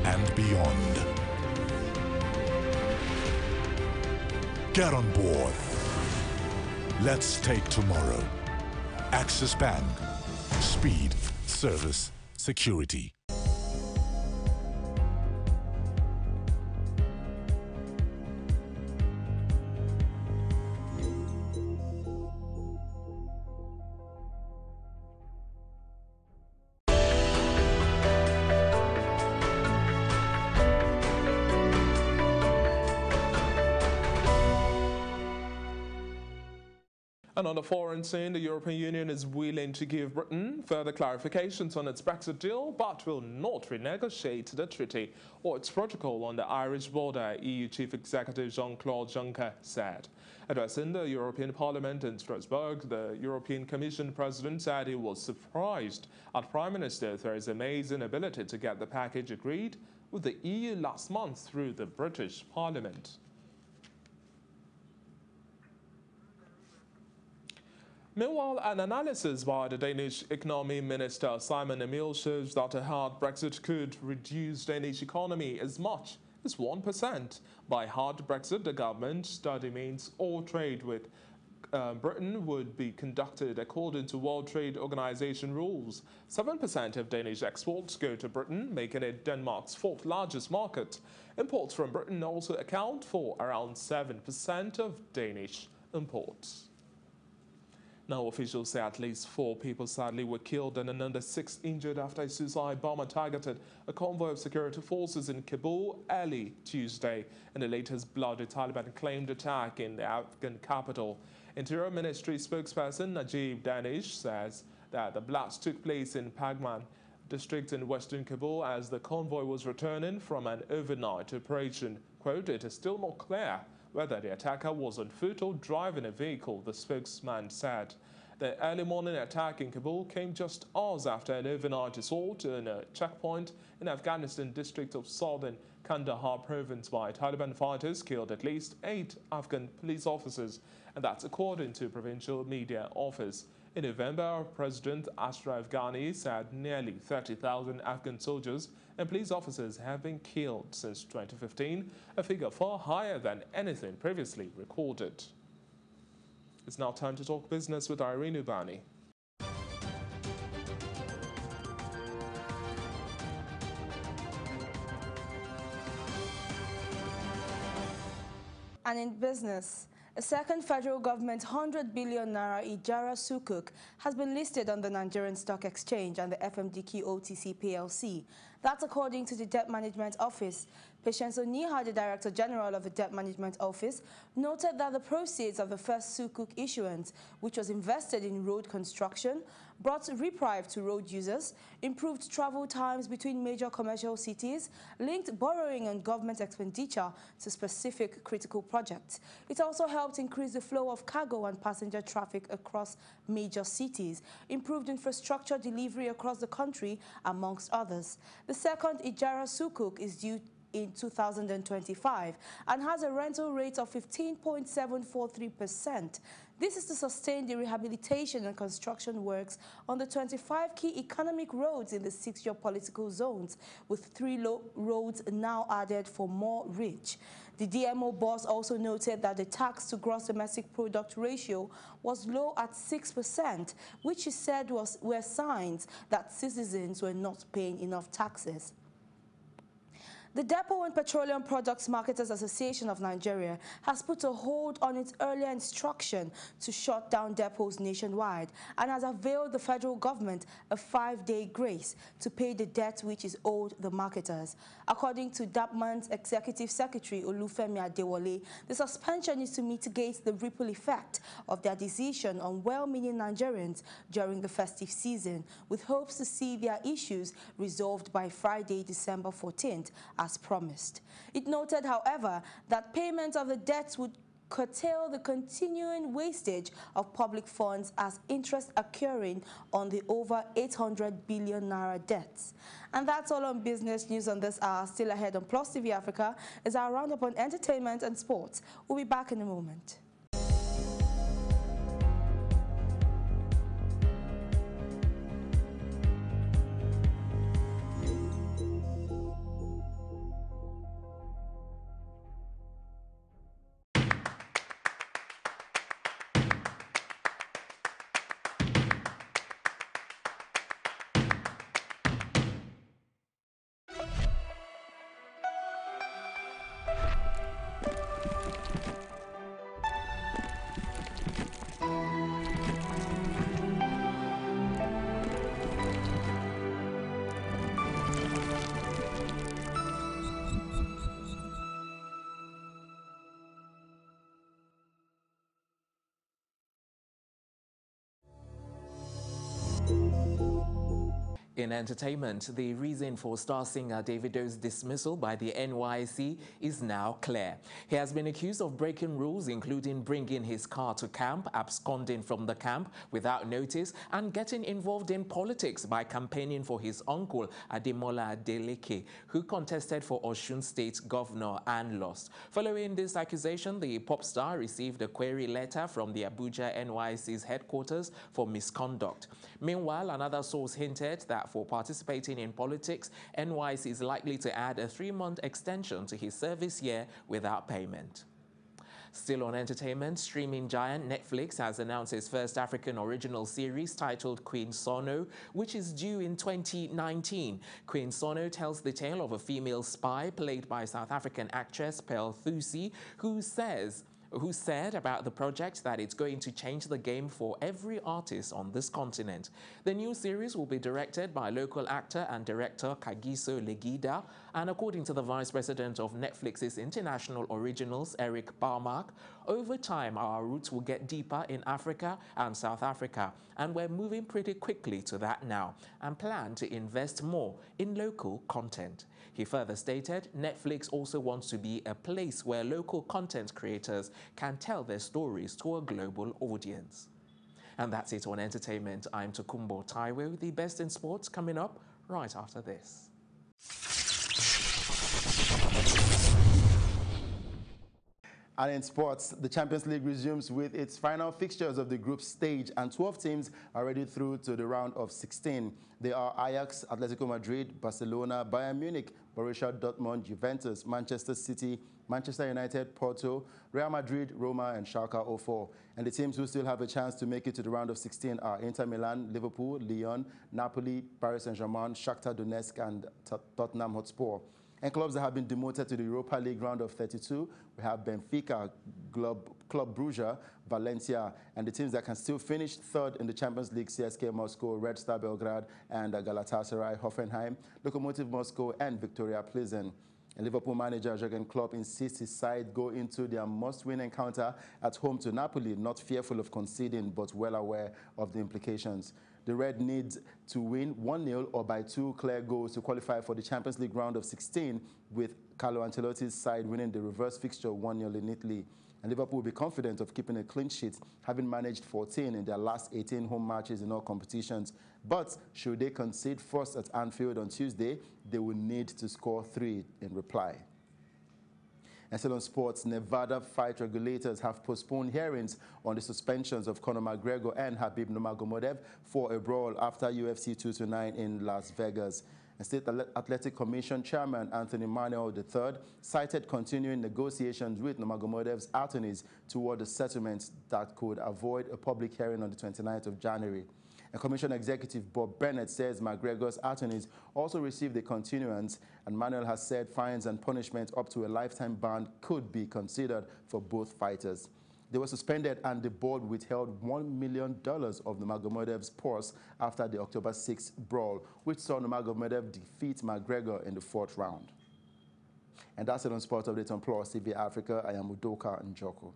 and beyond. Get on board. Let's take tomorrow. Access Bank. Speed, service, security. And on the foreign scene, the European Union is willing to give Britain further clarifications on its Brexit deal, but will not renegotiate the treaty or its protocol on the Irish border, EU Chief Executive Jean-Claude Juncker said. Addressing the European Parliament in Strasbourg, the European Commission President said he was surprised at Prime Minister Theresa May's inability to get the package agreed with the EU last month through the British Parliament. Meanwhile, an analysis by the Danish Economy Minister Simon Emil shows that a hard Brexit could reduce Danish economy as much as 1%. By hard Brexit, the government study means all trade with Britain would be conducted according to World Trade Organization rules. 7% of Danish exports go to Britain, making it Denmark's fourth largest market. Imports from Britain also account for around 7% of Danish imports. Now, officials say at least 4 people sadly were killed and another 6 injured after a suicide bomber targeted a convoy of security forces in Kabul early Tuesday in the latest bloody Taliban-claimed attack in the Afghan capital. Interior Ministry spokesperson Najib Danish says that the blast took place in Pagman district in western Kabul as the convoy was returning from an overnight operation. Quote, "It is still not clear whether the attacker was on foot or driving a vehicle," the spokesman said. The early morning attack in Kabul came just hours after an overnight assault on a checkpoint in Afghanistan district of southern Kandahar province by Taliban fighters killed at least 8 Afghan police officers, and that's according to provincial media office. In November, President Ashraf Ghani said nearly 30,000 Afghan soldiers and police officers have been killed since 2015, a figure far higher than anything previously recorded. It's now time to talk business with Irene Ubani. And in business, a second federal government 100 billion naira Ijara Sukuk has been listed on the Nigerian Stock Exchange and the FMDQ OTC PLC. That's according to the Debt Management Office. Patience Oniha, the Director General of the Debt Management Office, noted that the proceeds of the first Sukuk issuance, which was invested in road construction, brought reprieve to road users, improved travel times between major commercial cities, linked borrowing and government expenditure to specific critical projects. It also helped increase the flow of cargo and passenger traffic across major cities, improved infrastructure delivery across the country, amongst others. The second Ijara Sukuk is due in 2025 and has a rental rate of 15.743%. This is to sustain the rehabilitation and construction works on the 25 key economic roads in the 6 geopolitical zones, with 3 roads now added for more reach. The DMO boss also noted that the tax to gross domestic product ratio was low at 6%, which he said were signs that citizens were not paying enough taxes. The Depot and Petroleum Products Marketers Association of Nigeria has put a hold on its earlier instruction to shut down depots nationwide and has availed the federal government a 5-day grace to pay the debt which is owed the marketers. According to DAPMAN's Executive Secretary Olufemi Adewale, the suspension is to mitigate the ripple effect of their decision on well-meaning Nigerians during the festive season, with hopes to see their issues resolved by Friday, December 14th, as promised. It noted, however, that payment of the debts would curtail the continuing wastage of public funds as interest occurring on the over 800 billion naira debts. And that's all on business news on this hour. Still ahead on Plus TV Africa is our roundup on entertainment and sports. We'll be back in a moment. In entertainment, the reason for star singer Davido's dismissal by the NYSC is now clear. He has been accused of breaking rules, including bringing his car to camp, absconding from the camp without notice, and getting involved in politics by campaigning for his uncle, Ademola Adeleke, who contested for Osun State governor and lost. Following this accusation, the pop star received a query letter from the Abuja NYSC's headquarters for misconduct. Meanwhile, another source hinted that for participating in politics, NYSC is likely to add a 3-month extension to his service year without payment. Still on entertainment, streaming giant Netflix has announced its first African original series titled Queen Sono, which is due in 2019. Queen Sono tells the tale of a female spy played by South African actress Pearl Thusi, who says who said about the project that it's going to change the game for every artist on this continent. The new series will be directed by local actor and director Kagiso Legida, and according to the Vice President of Netflix's International Originals, Eric Barmark, over time our roots will get deeper in Africa and South Africa, and we're moving pretty quickly to that now and plan to invest more in local content. He further stated Netflix also wants to be a place where local content creators can tell their stories to a global audience. And that's it on entertainment. I'm Tokumbo Taiwo. The best in sports coming up right after this. And in sports, the Champions League resumes with its final fixtures of the group stage, and 12 teams are already through to the round of 16. They are Ajax, Atletico Madrid, Barcelona, Bayern Munich, Borussia Dortmund, Juventus, Manchester City, Manchester United, Porto, Real Madrid, Roma, and Schalke 04. And the teams who still have a chance to make it to the round of 16 are Inter Milan, Liverpool, Lyon, Napoli, Paris Saint-Germain, Shakhtar Donetsk, and Tottenham Hotspur. And clubs that have been demoted to the Europa League round of 32, we have Benfica, Club Brugge, Valencia, and the teams that can still finish third in the Champions League, CSKA Moscow, Red Star Belgrade, and Galatasaray, Hoffenheim, Lokomotiv Moscow, and Victoria Plzen. And Liverpool manager Jurgen Klopp insists his side go into their must-win encounter at home to Napoli, not fearful of conceding, but well aware of the implications. The Red needs to win 1-0 or by 2 clear goals to qualify for the Champions League round of 16, with Carlo Ancelotti's side winning the reverse fixture 1-0 in Italy. And Liverpool will be confident of keeping a clean sheet, having managed 14 in their last 18 home matches in all competitions. But should they concede first at Anfield on Tuesday, they will need to score 3 in reply. And still on sports, Nevada fight regulators have postponed hearings on the suspensions of Conor McGregor and Khabib Nurmagomedov for a brawl after UFC 229 in Las Vegas. And State Athletic Commission Chairman Anthony Manuel III cited continuing negotiations with Nurmagomedov's attorneys toward a settlement that could avoid a public hearing on the 29th of January. And Commission Executive Bob Bennett says McGregor's attorneys also received a continuance, and Manuel has said fines and punishment up to a lifetime ban could be considered for both fighters. They were suspended, and the board withheld $1 million of Nurmagomedov's purse after the October 6th brawl, which saw Nurmagomedov defeat McGregor in the 4th round. And that's it on Sports Update on Plus TV Africa. I am Udoka Njoko.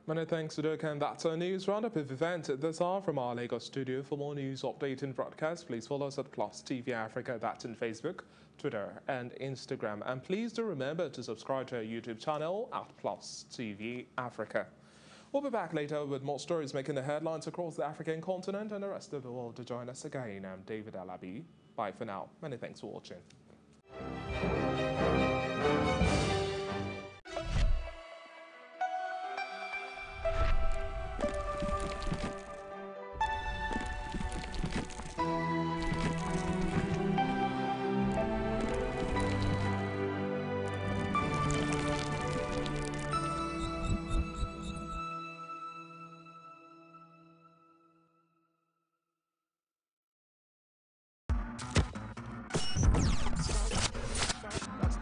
Many thanks, Udoka, and that's our news roundup of events at this hour from our Lagos studio. For more news, update and broadcast, please follow us at Plus TV Africa. That's on Facebook, Twitter, and Instagram. And please do remember to subscribe to our YouTube channel at Plus TV Africa. We'll be back later with more stories making the headlines across the African continent and the rest of the world. To join us again, I'm David Alabi. Bye for now. Many thanks for watching.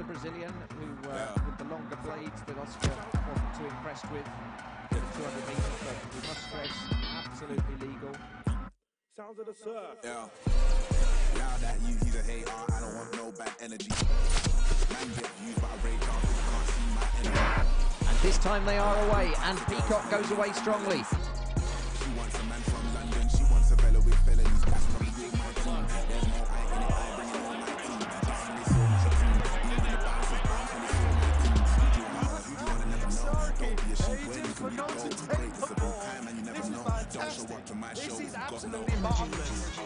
Brazilian who, with the longer blades that Oscar wasn't too impressed with, the 200 metres, but we must stress, absolutely legal. Sounds of the surf. Yeah. Loud at you, he's a hater. I don't want no bad energy. Man get used by a radar, but you can't see my enemy. And this time they are away, and Peacock goes away strongly. She wants a man from London. She wants a fellow with felonies. That's not me, my team. There's no I in it. I bring it on my team. Just when they saw my team. Even the bouncers bounce when they saw my team. Who do you wanna never know? Don't be a sheep when you can be the gold. Great, it's about time and you never know. Don't show up to my show. Got no energy.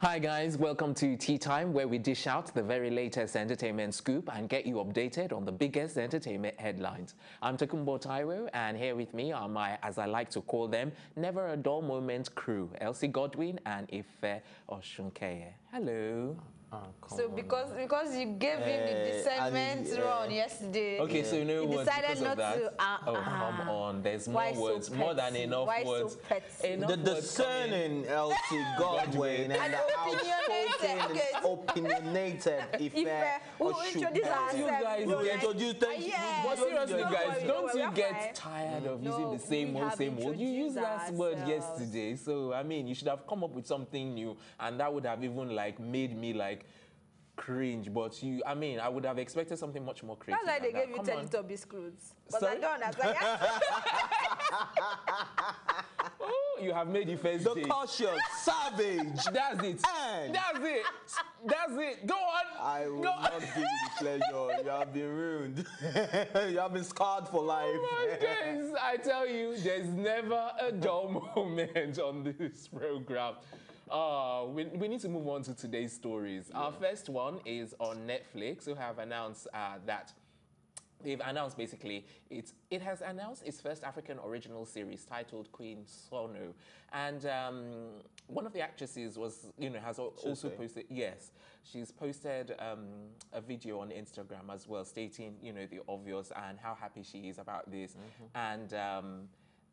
Hi guys, welcome to Tea Time, where we dish out the very latest entertainment scoop and get you updated on the biggest entertainment headlines. I'm Tokunbo Taiwo, and here with me are my, as I like to call them, never a dull moment crew, Elsie Godwin and Ife Oshunkeye. Hello. So because you gave him the discernment run yesterday, okay, so you know he what? decided Because not of that. to. Come on, there's more words, so more than enough Why words. So The discerning Elsie Godwin and the outspoken, opinionated Ife Oshunkeye. You guys introduce them. But seriously, guys, don't you get tired of using the same old? You used that word yesterday, so I mean, you should have come up with something new, and that would have even like made me like cringe. But I mean, I would have expected something much more creative. That's why they gave you Teletubbies clothes. But Sorry? I don't understand. Oh, you have made Ife's The day. cautious, savage. That's it. And That's it. That's it. Go on. I will not give you the pleasure. You have been ruined. You have been scarred for life. Oh my days. I tell you, there's never a dull moment on this program. We need to move on to today's stories. Our first one is on Netflix, who have announced that they've announced basically it has announced its first African original series titled Queen Sono, and one of the actresses has also posted. Yes, she's posted a video on Instagram as well, stating the obvious and how happy she is about this, and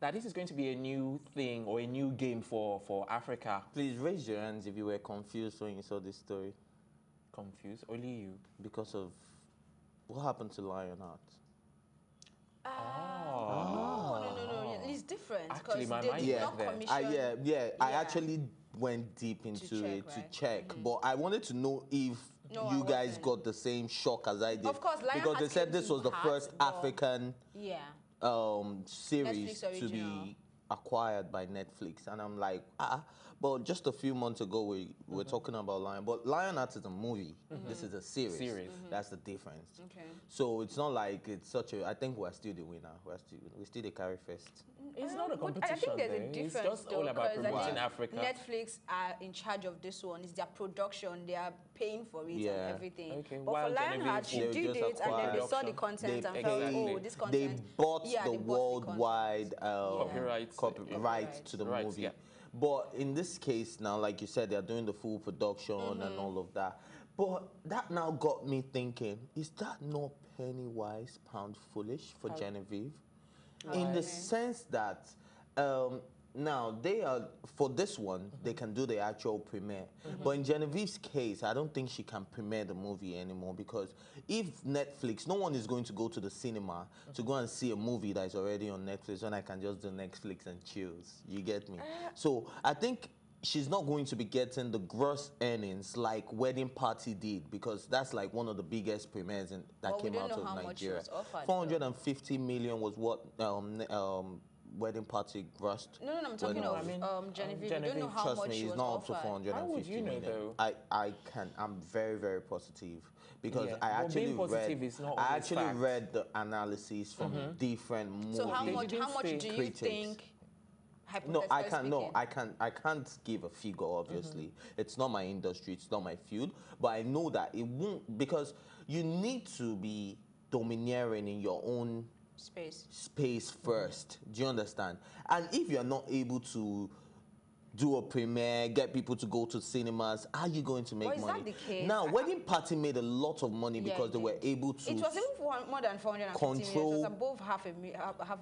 that this is going to be a new thing or a new game for Africa. Please raise your hands if you were confused when you saw this story. Confused? Only you? Because of what happened to Lionheart. No. It's different. Actually, my mind did not commission. I actually went deep into it to check, but I wanted to know if you guys got the same shock as I did. Of course, because they said this was the first African series Netflix to be acquired by Netflix, and I'm like, but just a few months ago we were talking about Lion, but Lionheart is a movie. This is a series. That's the difference. Okay. So it's not like it's such a. I think we're still the winner. We still the carry first. It's not a competition. I think there's a difference. It's just all about promoting Africa. Netflix are in charge of this one. It's their production. They are paying for it and everything. Okay. But for Lionheart, she did it, and then they saw the content and felt, oh, this content. They bought the worldwide copyright to the movie. Yeah. But in this case now, like you said, they're doing the full production and all of that. But that now got me thinking, is that not penny wise, pound foolish for Genevieve? In the sense that now they are, for this one, they can do the actual premiere. But in Genevieve's case, I don't think she can premiere the movie anymore, because if Netflix, no one is going to go to the cinema to go and see a movie that is already on Netflix when I can just do Netflix and chills. You get me? So I think she's not going to be getting the gross earnings like Wedding Party did, because that's like one of the biggest premieres that came out of Nigeria. 450 million was what Wedding Party grossed. No, I'm talking of Genevieve. I don't know how trust much me, she it's was not up to offered. 450 How would you know, million. though? I'm very, very positive, because Yeah. I Well, actually being positive is not I always actually fact. read the analysis from different movie So how much do you critics. think? No, I can't. No, I can't give a figure. Obviously, it's not my industry. It's not my field. But I know that it won't, because you need to be domineering in your own space first. Do you understand? And if you're not able to do a premiere, get people to go to cinemas, how are you going to make money? Is that the case? Now, Wedding Party made a lot of money because they were able to It was even more than 450 million. It was above half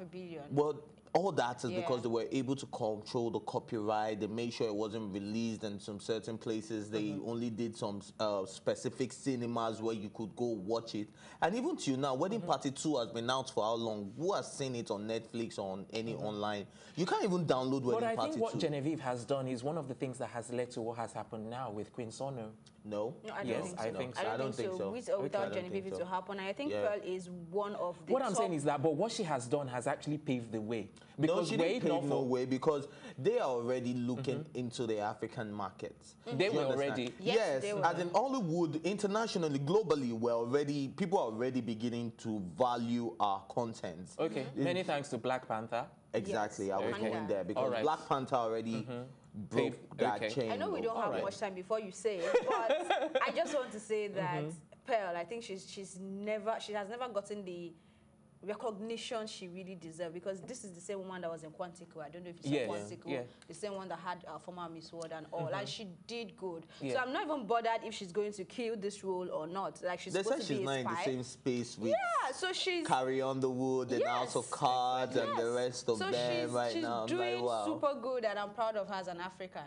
a billion. Well, all that is because they were able to control the copyright. They made sure it wasn't released in some certain places. They only did some specific cinemas where you could go watch it. And even till now, Wedding Party 2 has been out for how long? Who has seen it on Netflix or on any online? You can't even download Wedding Party 2. But I think what Genevieve has done is one of the things that has led to what has happened now with Queen Sono. No? I don't think so. With or without Genevieve it will happen. I think Pearl is one of the What I'm saying is that, but what she has done has actually paved the way. Because no, she didn't pave no way, because they are already looking into the African markets. They were already. Yes, as in Hollywood, internationally, globally, people are already beginning to value our content. Okay, many thanks to Black Panther. Exactly, I was going there, because Black Panther already broke that chain. I know we don't have much time before you say it, but I just want to say that Pearl, I think she has never gotten the recognition she really deserves, because this is the same woman that was in Quantico. I don't know if you saw Quantico, the same one that had former Miss World and all. Like, she did good. So I'm not even bothered if she's going to kill this role or not. Like, she's supposed to be a spy. She's not in the same space with so she's Carry On the Wood and House of Cards and the rest of them right now. She's doing super good, and I'm proud of her as an African.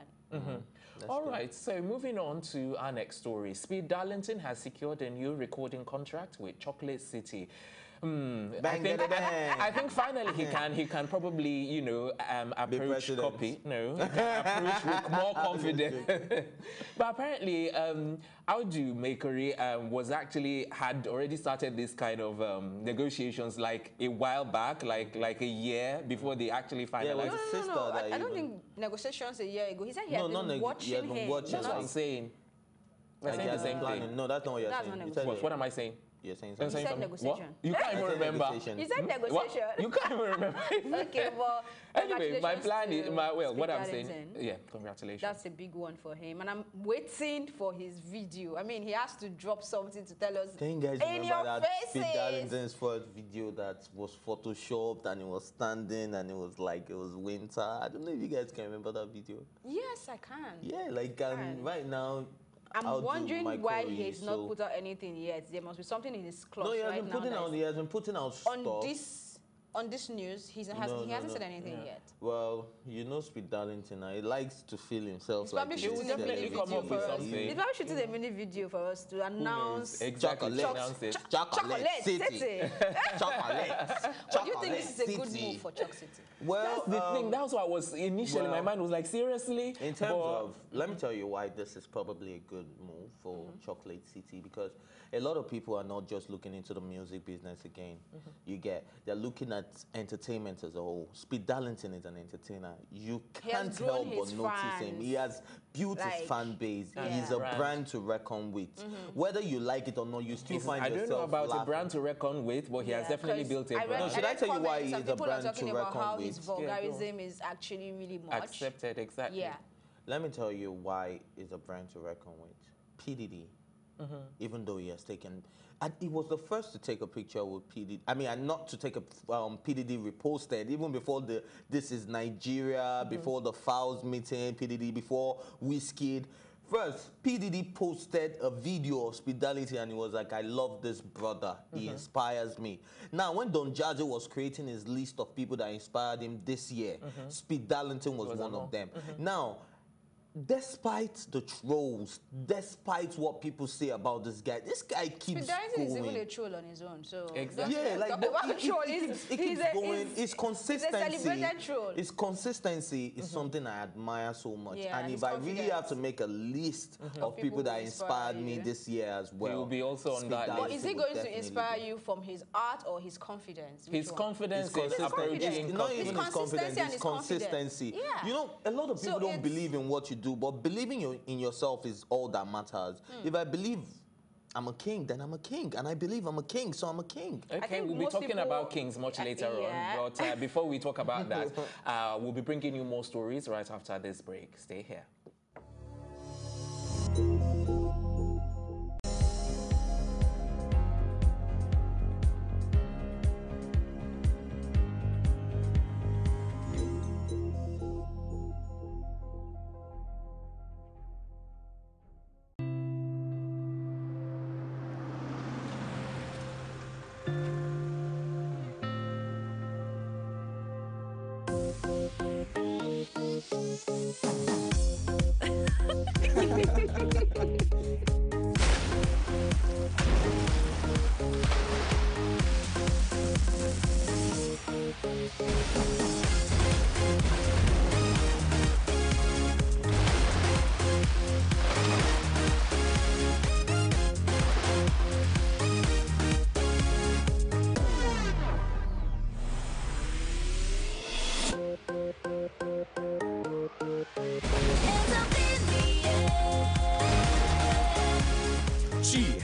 All right, so moving on to our next story. Speed Darlington has secured a new recording contract with Chocolate City. I think finally he can probably, you know, approach Copy. No, he can approach with more confidence. But apparently, Audu Makori had already started this kind of negotiations like a while back, like a year before they actually finalized. No. I don't think negotiations a year ago. He said he had been watching him. That's what I'm saying. We're saying the same thing. No, that's not what you're saying. What am I saying? You're saying something. You said negotiation. What? You can't even remember. You said negotiation. What? You can't even remember. Okay, well, anyway, my plan is, what I'm saying, congratulations. That's a big one for him, and I'm waiting for his video. I mean, he has to drop something to tell us. Can you guys remember that Speed Darlington's first video that was photoshopped and it was standing and it was like it was winter? I don't know if you guys can remember that video. Yes, I can. Yeah, like right now. I'm wondering why he's not put out anything yet. There must be something in his closet he has been putting out stuff. On this news, he hasn't said anything yet. Well, you know Speed Darlington, he likes to feel himself. He's probably shooting a mini video for us. He's probably shooting a mini video for us to announce Chocolate City. Chocolate City. Do you think this is a good move for Choc City? Well, that's the thing. That's what I was initially. My mind was like, seriously. In terms of, let me tell you why this is probably a good move for Chocolate City, because a lot of people are not just looking into the music business again. They're looking at entertainment as a whole. Speed Darlington is an entertainer. You can't help but notice him. He has built his fan base. He's a brand to reckon with. Whether you like it or not, you still find yourself. I don't know about a brand to reckon with, but he has definitely built a brand. No, should I tell you why he's a brand to reckon with? His vulgarism is actually really much accepted. Exactly. Yeah. Let me tell you why it's a brand to reckon with. PDD, even though he has taken, and he was the first to take a picture with PDD. I mean, and not to take a PDD reposted even before the This Is Nigeria, before the Fowls meeting, PDD before Wizkid. First, PDD posted a video of Speed Darlington and he was like, I love this brother. He inspires me. Now, when Don Jazzy was creating his list of people that inspired him this year, Speed Darlington was one of them. Now, despite the trolls, despite what people say about this guy keeps going. Is even a troll on his own, so exactly. He keeps going. His consistency. He's a celebrated troll. His consistency is something I admire so much. And if I really have to make a list of people that inspired me this year as well, he will be also on that list. But is he going to inspire you from his art or his confidence? His confidence is approaching. Not even his confidence, his consistency. You know, a lot of people don't believe in what you do, but believing in yourself is all that matters. If I believe I'm a king, then I'm a king, and I believe I'm a king, so I'm a king. Okay, we'll be talking about kings much later on, but before we talk about that, we'll be bringing you more stories right after this break. Stay here.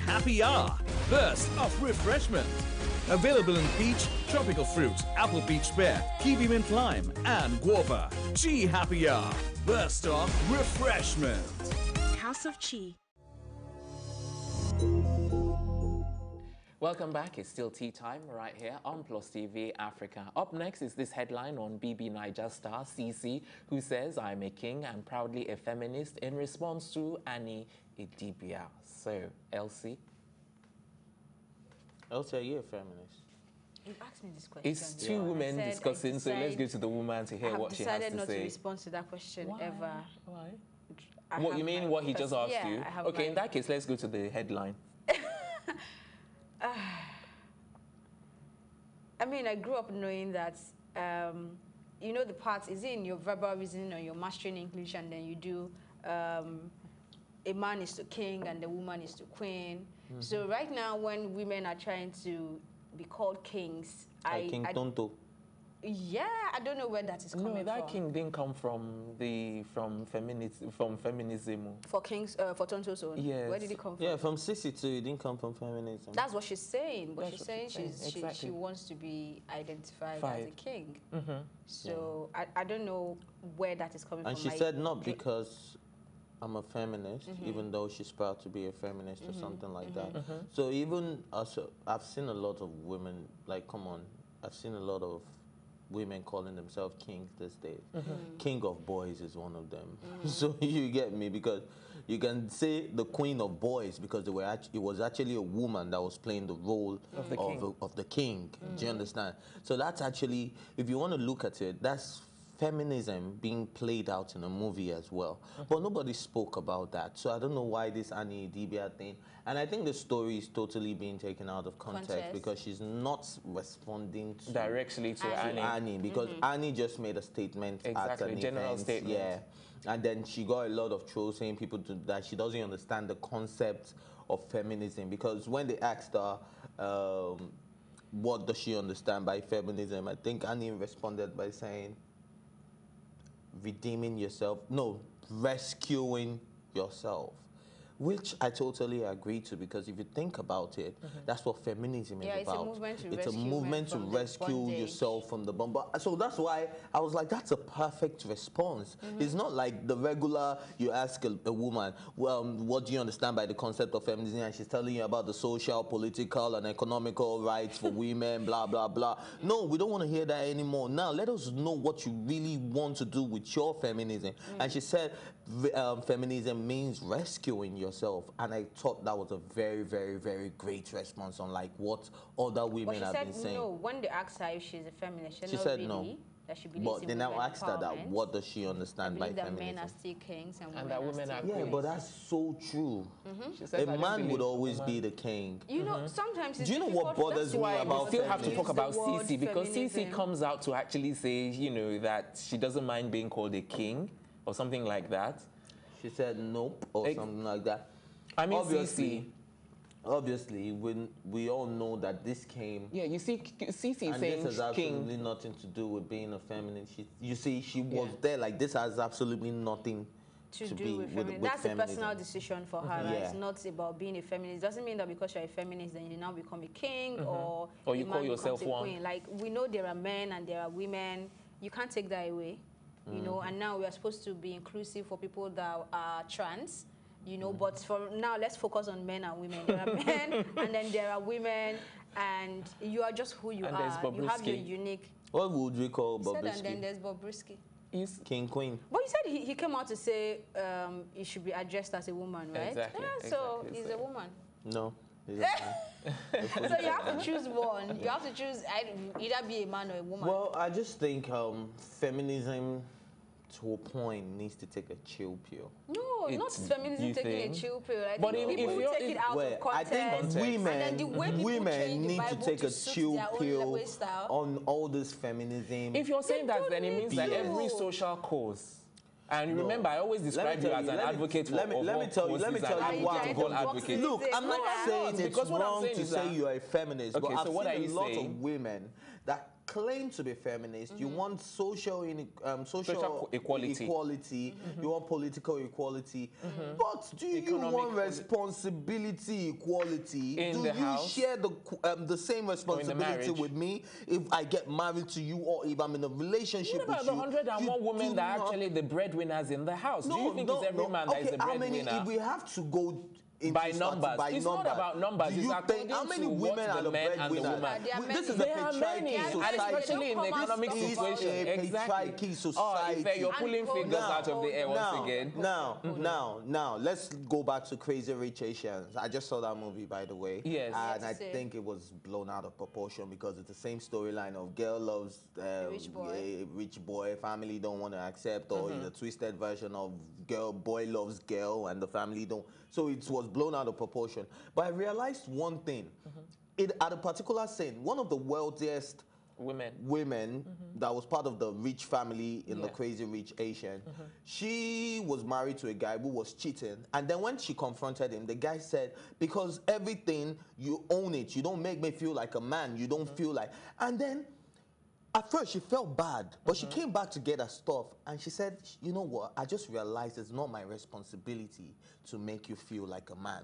Happy Hour, burst of refreshment. Available in peach, tropical fruit, apple peach pear, kiwi mint lime, and guava. Chi Happy Hour. Burst off refreshment. House of Chi. Welcome back. It's still tea time right here on Plus TV Africa. Up next is this headline on BB Niger star CC, who says, "I'm a king and proudly a feminist," in response to Annie Idibia. So, Elsie? Elsie, are you a feminist? You asked me this question. It's two women discussing, so let's go to the woman to hear what she has to say. I've decided not to respond to that question ever. Why? What you mean? What he just asked you? Okay, in that case, let's go to the headline. I mean, I grew up knowing that, you know, the parts, is it in your verbal reasoning or your mastering English, and then you do a man is to king and the woman is to queen. Mm-hmm. So right now, when women are trying to be called kings, King Tonto. Yeah, I don't know where that is coming from. No, that king didn't come from feminism. For kings, for Tonto's own. Yes. Where did it come from? Yeah, from Sisi too. It didn't come from feminism. That's what she's saying. But she's saying exactly. she wants to be identified as a king. Mm-hmm. So yeah. I don't know where that is coming from. And she said not because I'm a feminist, even though she's proud to be a feminist or something like that. So even I've seen a lot of women, like, come on, I've seen a lot of women calling themselves kings these days. King of boys is one of them. So you get me, because you can say the queen of boys because it was actually a woman that was playing the role of the king. Do you understand? So that's actually, if you want to look at it, that's feminism being played out in a movie as well. But nobody spoke about that. So I don't know why this Annie Idibia thing. And I think the story is totally being taken out of context because she's not responding directly to Annie because Annie just made a statement at an general event. statement. Yeah. And then she got a lot of trolls saying that she doesn't understand the concept of feminism, because when they asked her what does she understand by feminism, I think Annie responded by saying, redeeming yourself, no, rescuing yourself, which I totally agree to, because if you think about it, that's what feminism is about. It's a movement to rescue yourself from the bomb. So that's why I was like, that's a perfect response. It's not like the regular, you ask a woman, well, what do you understand by the concept of feminism? And she's telling you about the social, political, and economical rights for women, blah, blah, blah. No, we don't want to hear that anymore. Now, let us know what you really want to do with your feminism. And she said, feminism means rescuing yourself, and I thought that was a very, very, very great response on like what other women have been saying. No, when they asked her if she's a feminist, she said no. That she believes but they now asked her that what does she understand by feminism? That men are still kings and that women are queens. Yeah, but that's so true. A man would always be the king. You know, sometimes it's do you know what bothers me about we still have to talk about Cici, because Cici comes out to actually say, you know, that she doesn't mind being called a king or something like that. She said nope or something like that. I mean, obviously, when we all know that this came. Yeah, you see, Cici saying this has absolutely nothing to do with being a feminist. You see, she was there. Like, this has absolutely nothing to do with feminism. That's a personal decision for her. Right? It's not about being a feminist. It doesn't mean that because you're a feminist, then you now become a king or you call yourself one. Queen. Like, we know there are men and there are women. You can't take that away. You know, and now we are supposed to be inclusive for people that are trans, you know, but for now, let's focus on men and women. There are men, and then there are women, and you are just who you are. You have your unique... What would we call Bobrisky? And then there's Bobrisky. King, queen. But you said he came out to say he should be addressed as a woman, right? Exactly. Yeah, so he's a woman. No. So you have to choose one. You have to choose either be a man or a woman. Well, I just think feminism, to a point, needs to take a chill pill. No, not feminism taking a chill pill. Like, but people take it out of context. I think women need to take a chill pill on all this feminism. If you're saying that, then it means that every social cause. And remember, I always describe you as an advocate let me tell you why. Look, I'm not saying it's wrong to say you're a feminist, but I've seen a lot of women that claim to be feminist, you want social equality, you want political equality, but do you want responsibility equality? Do you share the same responsibility with me if I get married to you or if I'm in a relationship with you? What about the 101 women that are actually the breadwinners in the house? Do you think it's every man that is the breadwinner? If we have to go by numbers. It's not about numbers. It's according how many to women are the men and the women. This is a patriarchy society. And especially in the economic situation. Exactly. Society. Oh, you're pulling figures out of the air once again. Now, let's go back to Crazy Rich Asians. I just saw that movie, by the way. Yes. And I think it was blown out of proportion because it's the same storyline of girl loves rich boy, family don't want to accept, or it's a twisted version of boy loves girl, and the family don't. So it was blown out of proportion. But I realized one thing. At a particular scene, one of the wealthiest women that was part of the rich family in the Crazy Rich Asian, she was married to a guy who was cheating. And then when she confronted him, the guy said, because everything, you own it. You don't make me feel like a man. You don't feel like... And then at first, she felt bad, but she came back to get her stuff, and she said, you know what, I just realized it's not my responsibility to make you feel like a man.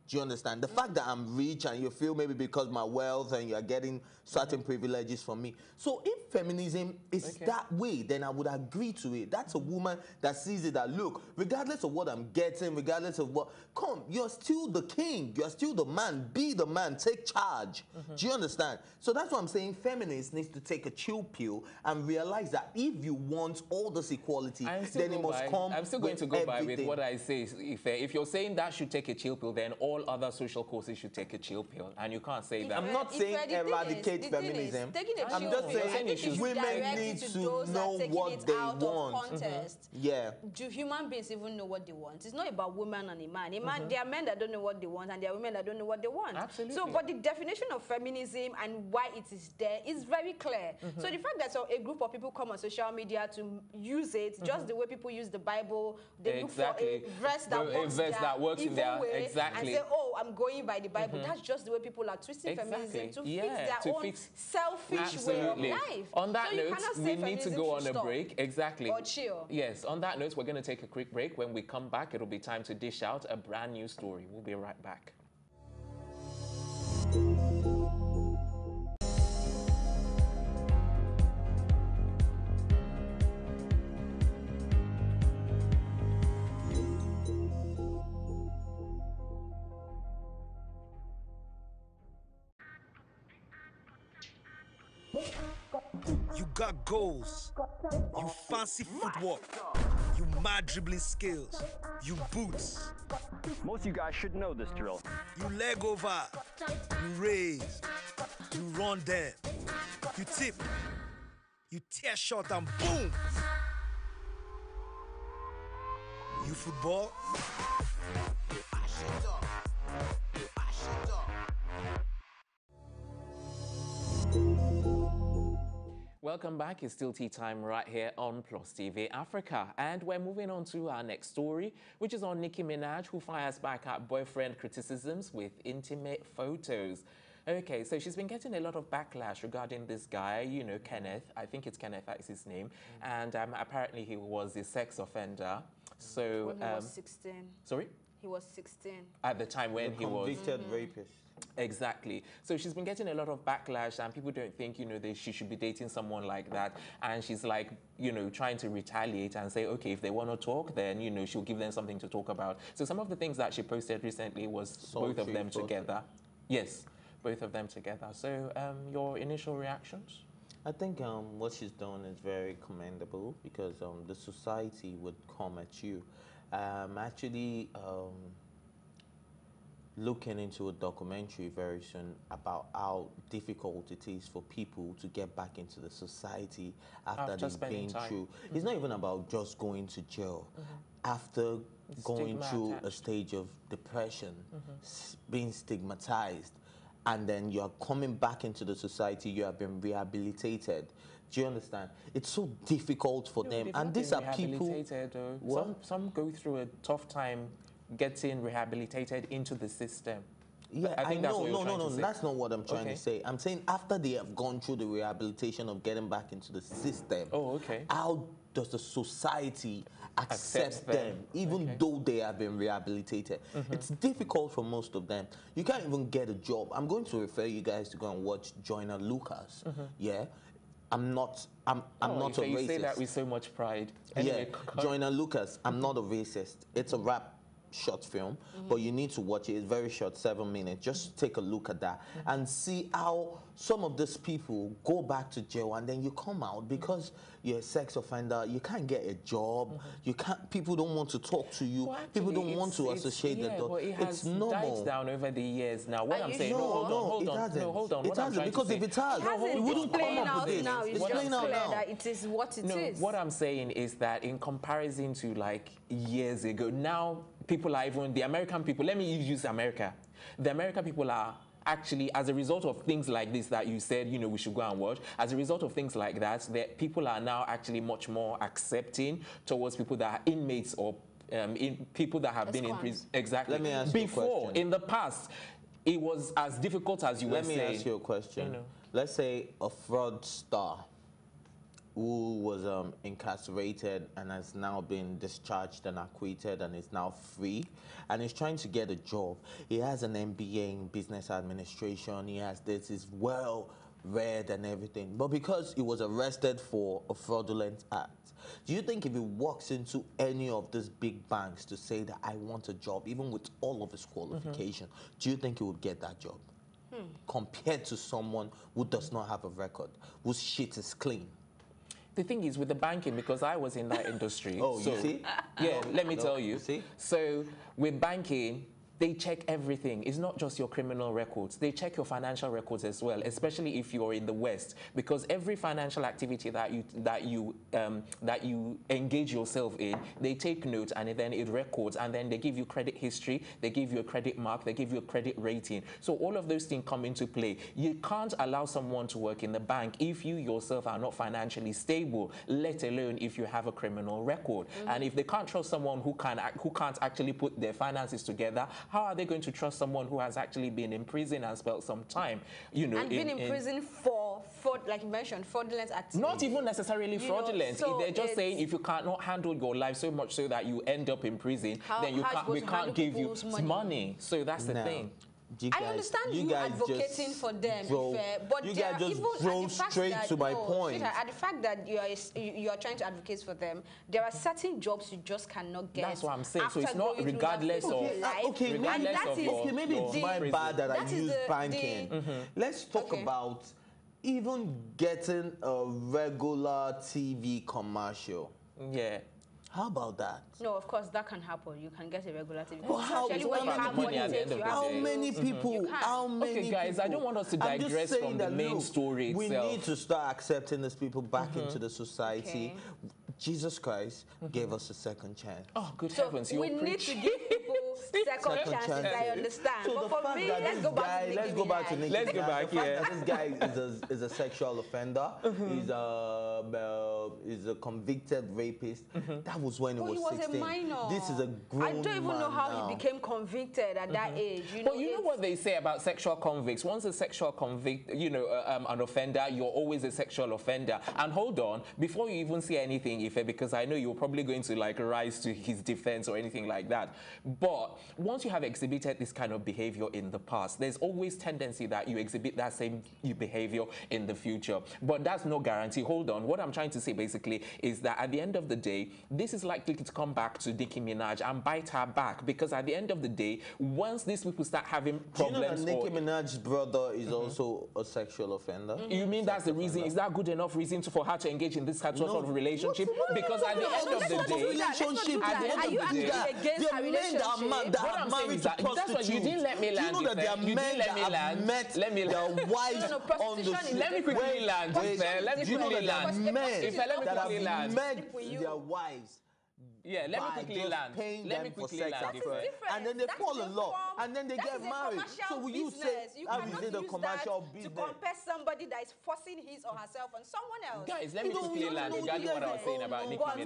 Do you understand? The fact that I'm rich and you feel maybe because my wealth and you're getting certain privileges from me. So if feminism is that way, then I would agree to it. That's a woman that sees it that, look, regardless of what I'm getting, regardless of what, come, you're still the king. You're still the man. Be the man. Take charge. Do you understand? So that's what I'm saying. Feminists need to take a chill pill and realize that if you want all this equality, then it must come. I'm still going to go by with what I say. If you're saying that should take a chill pill, then all other social causes should take a chill pill. And you can't say that. I'm not saying eradicate feminism. I'm just saying women need to know what they want. Do human beings even know what they want? It's not about woman and a man. There are men that don't know what they want, and there are women that don't know what they want. Absolutely. So, but the definition of feminism and why it is there is very clear. So the fact that a group of people come on social media to use it, just the way people use the Bible, they look for a verse that works in their way and say, oh, I'm going by the Bible. That's just the way people are twisting feminism to fix their own selfish way of life. On that note, we need to go on a break. Or chill. Yes, on that note, we're going to take a quick break. When we come back, it'll be time to dish out a brand new story. We'll be right back. You got goals, you fancy footwork, you mad dribbling skills, you boots. Most of you guys should know this drill. You leg over, you raise, you run them, you tip, you tear shot and boom. You football. Welcome back. It's still tea time right here on Plus TV Africa. And we're moving on to our next story, which is on Nicki Minaj, who fires back at boyfriend criticisms with intimate photos. Okay, so she's been getting a lot of backlash regarding this guy, you know, Kenneth. I think it's Kenneth, that's his name. And apparently he was a sex offender. So when he was 16. Sorry? He was 16. At the time when he was... Convicted rapist. Exactly. So she's been getting a lot of backlash, and people don't think, you know, she should be dating someone like that. And she's like, you know, trying to retaliate and say, okay, if they want to talk, then, you know, she'll give them something to talk about. So some of the things that she posted recently was both of them together. Yes, both of them together. So your initial reactions? I think what she's done is very commendable because the society would come at you. Looking into a documentary very soon about how difficult it is for people to get back into the society after they've been through. It's not even about just going to jail. After going through a stage of depression, being stigmatized, and then you're coming back into the society, you have been rehabilitated. Do you understand? It's so difficult for them. And these are people... Some go through a tough time getting rehabilitated into the system. Yeah, I think that's what you're trying to say. That's not what I'm trying to say. I'm saying after they have gone through the rehabilitation of getting back into the system, how does the society accept them, even though they have been rehabilitated? It's difficult for most of them. You can't even get a job. I'm going to refer you guys to go and watch Joyner Lucas. Yeah. I'm not a racist. You say that with so much pride. Anyway, Joyner Lucas, I'm not a racist. It's a rap short film, but you need to watch it. It's very short, 7 minutes. Just take a look at that and see how some of these people go back to jail and then you come out because you're a sex offender. You can't get a job. You can't. People don't want to talk to you. Well, people don't want to associate yeah, them. but it has died down over the years now. What I'm saying, hold on. It hasn't, because if it has, it wouldn't come up with this. It's playing out now. That it is what it is. What I'm saying is that in comparison to like years ago, now people are even, the American people, let me use America. The American people are actually, as a result of things like this that you said, you know, we should go and watch, as a result of things like that, people are now actually much more accepting towards people that are inmates or people that have been in prison. Exactly. Let me ask you a question. In the past, it was as difficult as you were saying. Let me ask you a question. You know. Let's say a fraudster who was incarcerated and has now been discharged and acquitted and is now free and is trying to get a job. He has an MBA in business administration. He has this, is well read and everything. But because he was arrested for a fraudulent act, do you think if he walks into any of these big banks to say that I want a job, even with all of his qualification, do you think he would get that job? Compared to someone who does not have a record, whose shit is clean? The thing is with the banking, because I was in that industry. You see? Yeah, let me tell you. See? So with banking, they check everything. It's not just your criminal records. They check your financial records as well, especially if you're in the West, because every financial activity that you engage yourself in, they take note and then it records, and then they give you credit history, they give you a credit mark, they give you a credit rating. So all of those things come into play. You can't allow someone to work in the bank if you yourself are not financially stable, let alone if you have a criminal record. And if they can't trust someone who can't actually put their finances together, how are they going to trust someone who has actually been in prison and spent some time, you know, and been in prison for like you mentioned, fraudulent activity? Not even necessarily fraudulent. So they're just saying if you cannot handle your life so much so that you end up in prison, then we can't give you money. So that's the thing. I understand you advocating for them, but you guys just drove straight to my point. At the fact that you are trying to advocate for them, there are certain jobs you just cannot get. That's what I'm saying. So it's not regardless of maybe it's my bad that I use banking. Let's talk about even getting a regular TV commercial. Yeah. How about that? No, of course, that can happen. You can get a regular TV. Well, how many people? How many Okay, guys, people? I don't want us to digress from the main story itself. We need to start accepting these people back into the society. Jesus Christ gave us a second chance. Oh, good heavens. We need to give people second chances, I understand. So but for me, let's go back to Nicki Minaj. Let's go back, yeah. This guy is a sexual offender. He's a convicted rapist. That was when he was 16. A minor. This is a grown man. I don't even know how he became convicted at that age. But you know what they say about sexual convicts? Once a sexual convict, an offender, you're always a sexual offender. And hold on, before you even say anything, Ife, because I know you're probably going to like rise to his defense or anything like that. But once you have exhibited this kind of behavior in the past, there's always tendency that you exhibit that same behavior in the future. But that's no guarantee. Hold on. What I'm trying to say basically is that at the end of the day, this is likely to come back to Nicki Minaj and bite her back, because at the end of the day, once these people start having problems... Do you know that Nicki Minaj's brother is also a sexual offender? You mean that's the reason? Is that good enough reason for her to engage in this sort of relationship? Because at the end of the day... There are men that are married to prostitutes. You didn't let me land. Do you know that there are men that have met their wives on the street? Let me quickly land. Let me quickly land. Men that have met their wives Yeah, let me by quickly just land. paying Let them me for quickly sex land. at first, and then they fall in love, and then they get married. So will you say how is it a commercial business? To compare somebody that is forcing his or herself on someone else. Guys, let me quickly land regarding what I was saying about Nicki Minaj.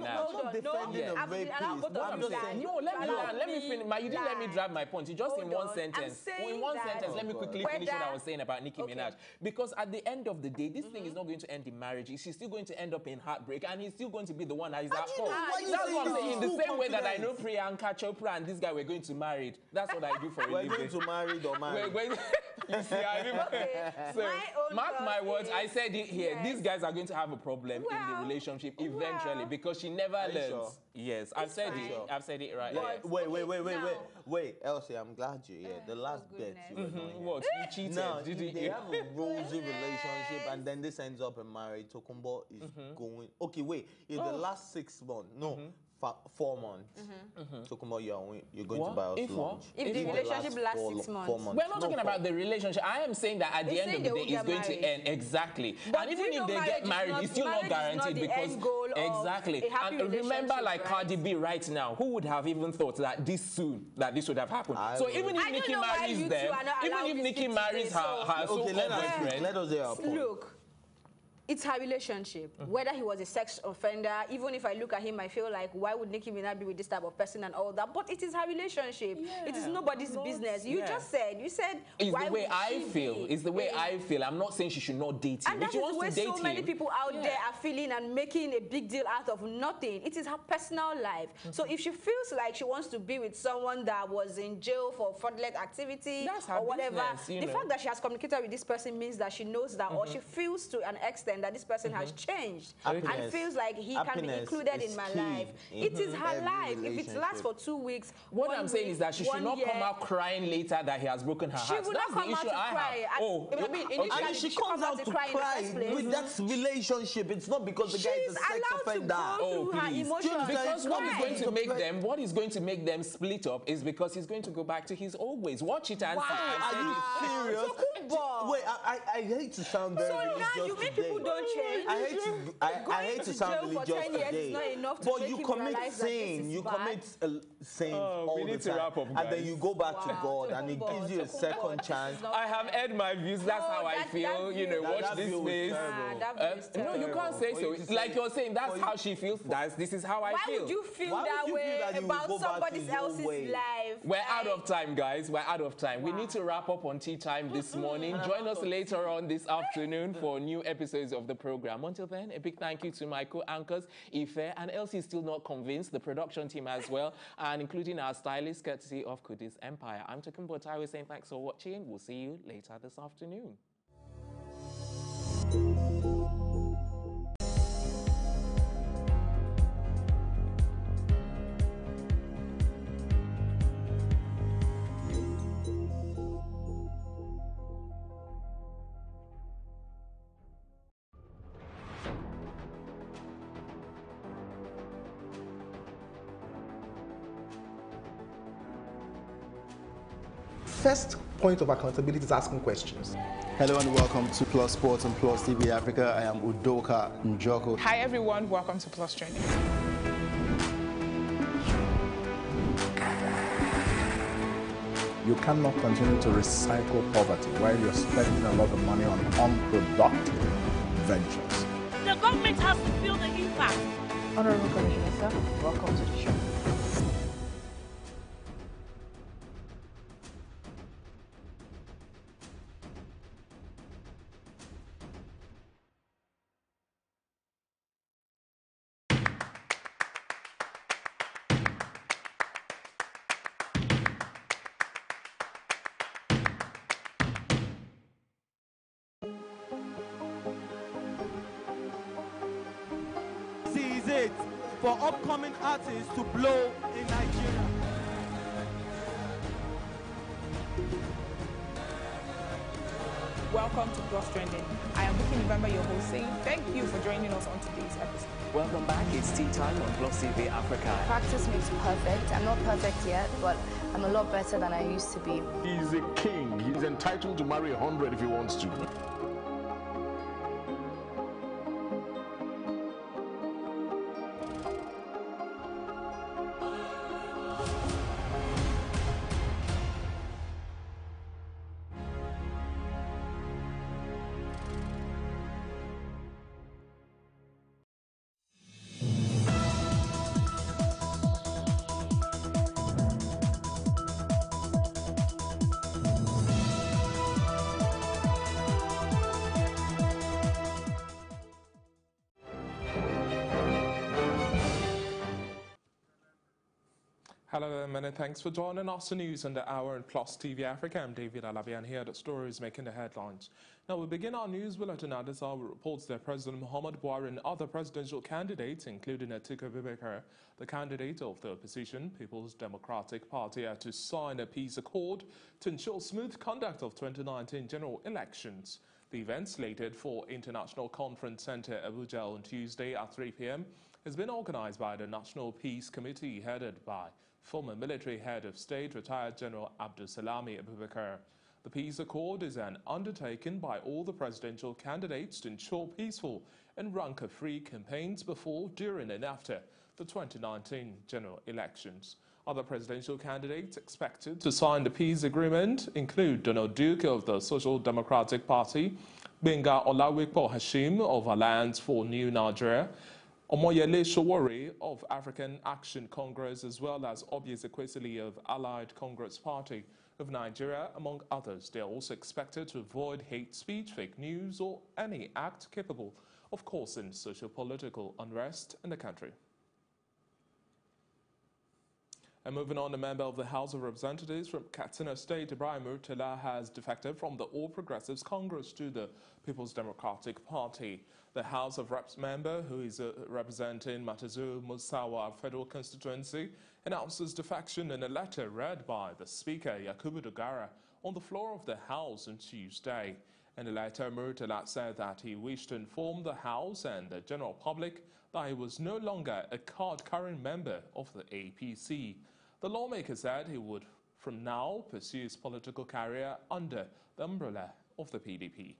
I'm saying, no, let me land. Let me finish. You didn't let me drive my point. You just in one sentence. In one sentence, let me quickly finish what I was saying about Nicki Minaj. Because at the end of the day, this thing is not going to end in marriage. She's still going to end up in heartbreak, and he's still going to be the one that is at fault. That's what I'm saying. In the same way that I know Priyanka Chopra and this guy were going to marry. That's what I do for a living. We're going to marry or marry. You see, I remember. So, mark my words, I said it here. Yes. These guys are going to have a problem in the relationship eventually because she never learns. Sure? Yes, I've said it. I've said it right. Wait, Elsie, I'm glad you're here. The last bet you were doing. What? You cheated? No, they have a rosy relationship and then this ends up in marriage. Tokumbo is going. Okay, wait. In the last 6 months, 4 months. Tokumbo, you're going to buy us lunch. If the relationship lasts 6 months. We're not talking about the relationship. I am saying that at the end of the day, it's going to end. Exactly. And even if they get married, it's still not guaranteed because exactly. And remember, like Cardi B right now, who would have even thought that this soon that this would have happened? So even if Nicki marries them, even if Nicki marries her so-called boyfriend, let us hear our point. Look. It's her relationship. Whether he was a sex offender, even if I look at him, I feel like, why would Nicki Minaj be with this type of person and all that? But it is her relationship. It is nobody's business. You just said, it's the way I feel. It's the way I feel. I'm not saying she should not date him. And that is where so many people out there are feeling and making a big deal out of nothing. It is her personal life. So if she feels like she wants to be with someone that was in jail for fraudulent activity or whatever, the fact that she has communicated with this person means that she knows that or she feels to an extent that this person has changed and feels like he can be included in my life. It is her life. If it lasts for 2 weeks, what I'm saying is that she should not come out crying later that he has broken her heart. She would not come out to cry. And she comes out to cry with that relationship. It's not because the guy is a sex offender. Because what is going to make them split up is because he's going to go back to his old ways. Watch it and see. Are you serious? Wait, I hate to sound very religious today. Don't change. I hate to sound religious today, but you commit sin. You commit sins all the time, and then you go back to God, and He gives you a second chance. I have aired my views. That's how I feel. Watch this space. No, you can't say so. Like you're saying, that's how she feels. This is how I feel. Why would you feel that way about somebody else's life? We're out of time, guys. We're out of time. We need to wrap up on tea time this morning. Join us later on this afternoon for new episodes of the program. Until then, a big thank you to my co-anchors, Ife, and Elsie is still not convinced, the production team as well, and including our stylist, courtesy of Kudis Empire. I'm Tokumbo Taiwo saying thanks for watching. We'll see you later this afternoon. First point of accountability is asking questions. Hello and welcome to Plus Sports and Plus TV Africa. I am Udoka Njoko. Hi everyone, welcome to Plus Training. You cannot continue to recycle poverty while you're spending a lot of money on unproductive ventures. The government has to feel the impact. Honorable Commissioner, sir, welcome to the show. It for upcoming artists to blow in Nigeria. Welcome to Plus Trending. I am Vicky November, your host, saying thank you for joining us on today's episode. Welcome back. It's tea time on Plus TV Africa. Practice makes perfect. I'm not perfect yet, but I'm a lot better than I used to be. He's a king. He's entitled to marry 100 if he wants to. Hello and many thanks for joining us in News Under Hour and Plus TV Africa. I'm David Alabian here. The stories making the headlines. Now we begin our news bulletin at this hour with reports that President Muhammad Buhari and other presidential candidates, including Atiku Abubakar, the candidate of the opposition People's Democratic Party, are to sign a peace accord to ensure smooth conduct of 2019 general elections. The event, slated for International Conference Center Abuja on Tuesday at 3 p.m., has been organized by the National Peace Committee headed by former military head of state, retired General Abdulsalami Abubakar. The peace accord is an undertaking by all the presidential candidates to ensure peaceful and rancor-free campaigns before, during and after the 2019 general elections. Other presidential candidates expected to sign the peace agreement include Donald Duke of the Social Democratic Party, Benga Olawipo Hashim of Alliance for New Nigeria, Omoyele Sowore of African Action Congress, as well as Obi Ezekwesili of Allied Congress Party of Nigeria, among others. They are also expected to avoid hate speech, fake news, or any act capable of causing socio-political unrest in the country. And moving on, a member of the House of Representatives from Katsina State, Ibrahim Murtala, has defected from the All Progressives Congress to the People's Democratic Party. The House of Reps member, who is representing Matazu Musawa Federal Constituency, announced his defection in a letter read by the Speaker, Yakubu Dogara, on the floor of the House on Tuesday. In the letter, Murtala said that he wished to inform the House and the general public that he was no longer a card-carrying member of the APC. The lawmaker said he would, from now, pursue his political career under the umbrella of the PDP.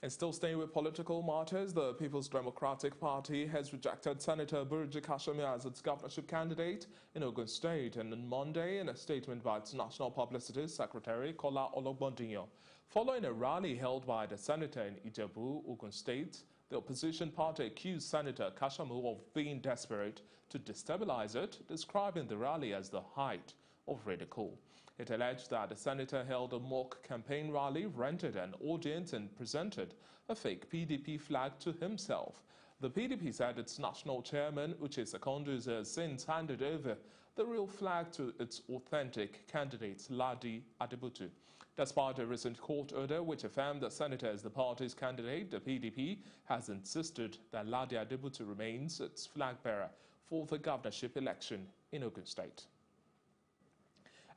And still staying with political matters, the People's Democratic Party has rejected Senator Burji Kashami as its governorship candidate in Ogun State. And on Monday, in a statement by its National Publicity Secretary, Kola Ologbondinyo, following a rally held by the senator in Ijebu, Ogun State, the opposition party accused Senator Kashamu of being desperate to destabilize it, describing the rally as the height of ridicule. It alleged that the senator held a mock campaign rally, rented an audience, and presented a fake PDP flag to himself. The PDP said its national chairman, Uche Secondus, has since handed over the real flag to its authentic candidate, Ladi Adibutu. Despite a recent court order which affirmed the senator as the party's candidate, the PDP has insisted that Ladi Adibutu remains its flag bearer for the governorship election in Ogun State.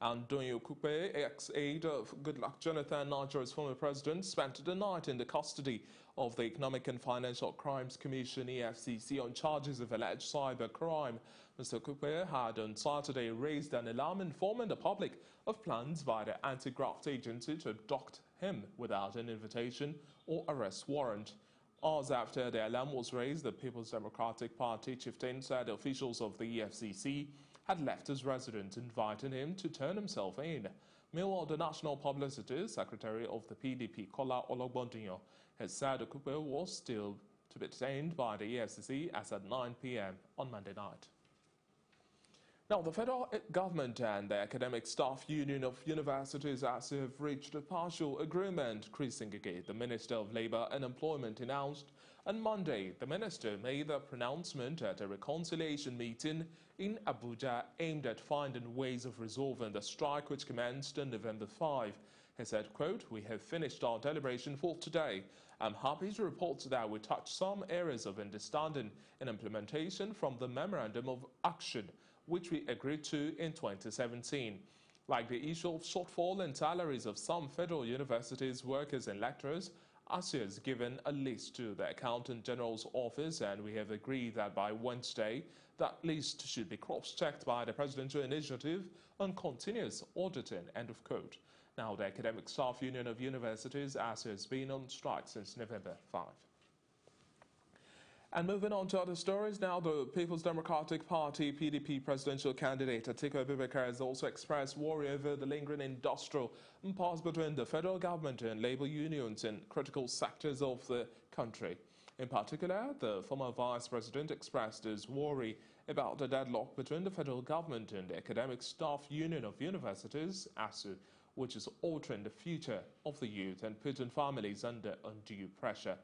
And Donyo Kupe, ex-aide of Goodluck Jonathan, Nigeria's former president, spent the night in the custody of the Economic and Financial Crimes Commission, EFCC, on charges of alleged cyber crime. Mr. Kupe had on Saturday raised an alarm informing the public of plans by the anti-graft agency to abduct him without an invitation or arrest warrant. Hours after the alarm was raised, the People's Democratic Party chieftain said officials of the EFCC had left his residence, inviting him to turn himself in. Meanwhile, the National Publicity Secretary of the PDP, Kola Ologbondinyo, has said Okupe was still to be detained by the EFCC as at 9 p.m. on Monday night. Now, the federal government and the Academic Staff Union of Universities ASU have reached a partial agreement. Chris Ngige, the Minister of Labour and Employment, announced on Monday the minister made the pronouncement at a reconciliation meeting in Abuja aimed at finding ways of resolving the strike which commenced on November 5. He said, quote, "We have finished our deliberation for today. I'm happy to report that we touched some areas of understanding and implementation from the Memorandum of Action which we agreed to in 2017. Like the issue of shortfall in salaries of some federal universities, workers and lecturers, ASU has given a list to the Accountant General's office, and we have agreed that by Wednesday, that list should be cross-checked by the Presidential Initiative on Continuous Auditing," end of quote. Now, the Academic Staff Union of Universities, ASU, has been on strike since November 5. And moving on to other stories now, the People's Democratic Party PDP presidential candidate Atiku Abubakar has also expressed worry over the lingering industrial impasse between the federal government and labor unions in critical sectors of the country. In particular, the former vice president expressed his worry about the deadlock between the federal government and the Academic Staff Union of Universities, ASU, which is altering the future of the youth and putting families under undue pressure.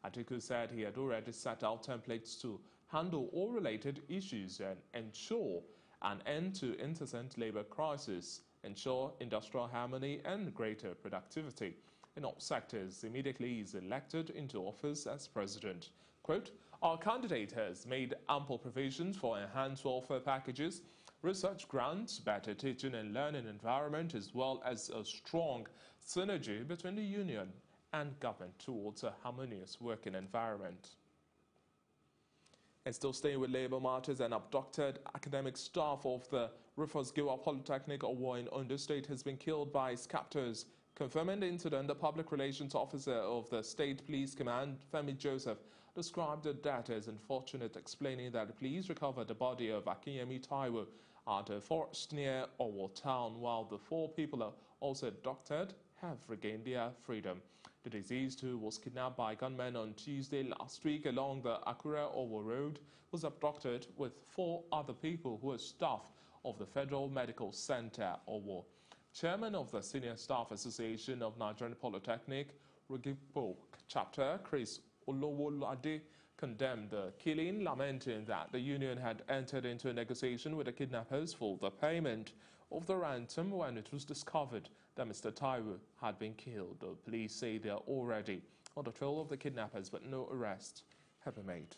Atiku said he had already set out templates to handle all related issues and ensure an end to incessant labor crisis, ensure industrial harmony and greater productivity in all sectors immediately he is elected into office as president. Quote, our candidate has made ample provisions for enhanced welfare packages, research grants, better teaching and learning environment, as well as a strong synergy between the union and government towards a harmonious working environment. And still staying with labor matters, an abducted academic staff of the Rufus Giwa Polytechnic Owo in Ondo State has been killed by its captors. Confirming the incident, the public relations officer of the State Police Command, Femi Joseph, described the death as unfortunate, explaining that the police recovered the body of Akinyemi Taiwo at a forest near Owo town, while the 4 people also abducted have regained their freedom. The deceased, who was kidnapped by gunmen on Tuesday last week along the Akure-Owo Road, was abducted with 4 other people who were staff of the Federal Medical Center, Owo. Chairman of the Senior Staff Association of Nigerian Polytechnic, Rugipo Chapter, Chris Olowolade, condemned the killing, lamenting that the union had entered into a negotiation with the kidnappers for the payment of the ransom when it was discovered that Mr. Taiwo had been killed. The police say they are already on the trail of the kidnappers, but no arrests have been made.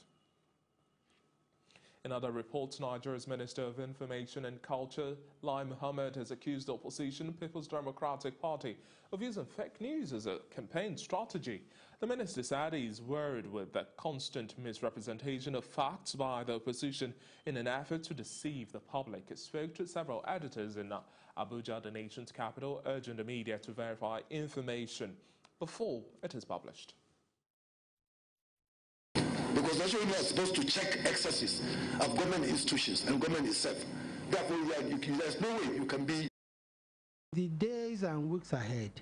In other reports, Nigeria's Minister of Information and Culture, Lai Mohammed, has accused the opposition People's Democratic Party of using fake news as a campaign strategy. The minister said he is worried with the constant misrepresentation of facts by the opposition in an effort to deceive the public. He spoke to several editors in Abuja, the nation's capital, urging the media to verify information before it is published. Because national media is supposed to check excesses of government institutions and government itself. Therefore, there's no way you can be. The days and weeks ahead,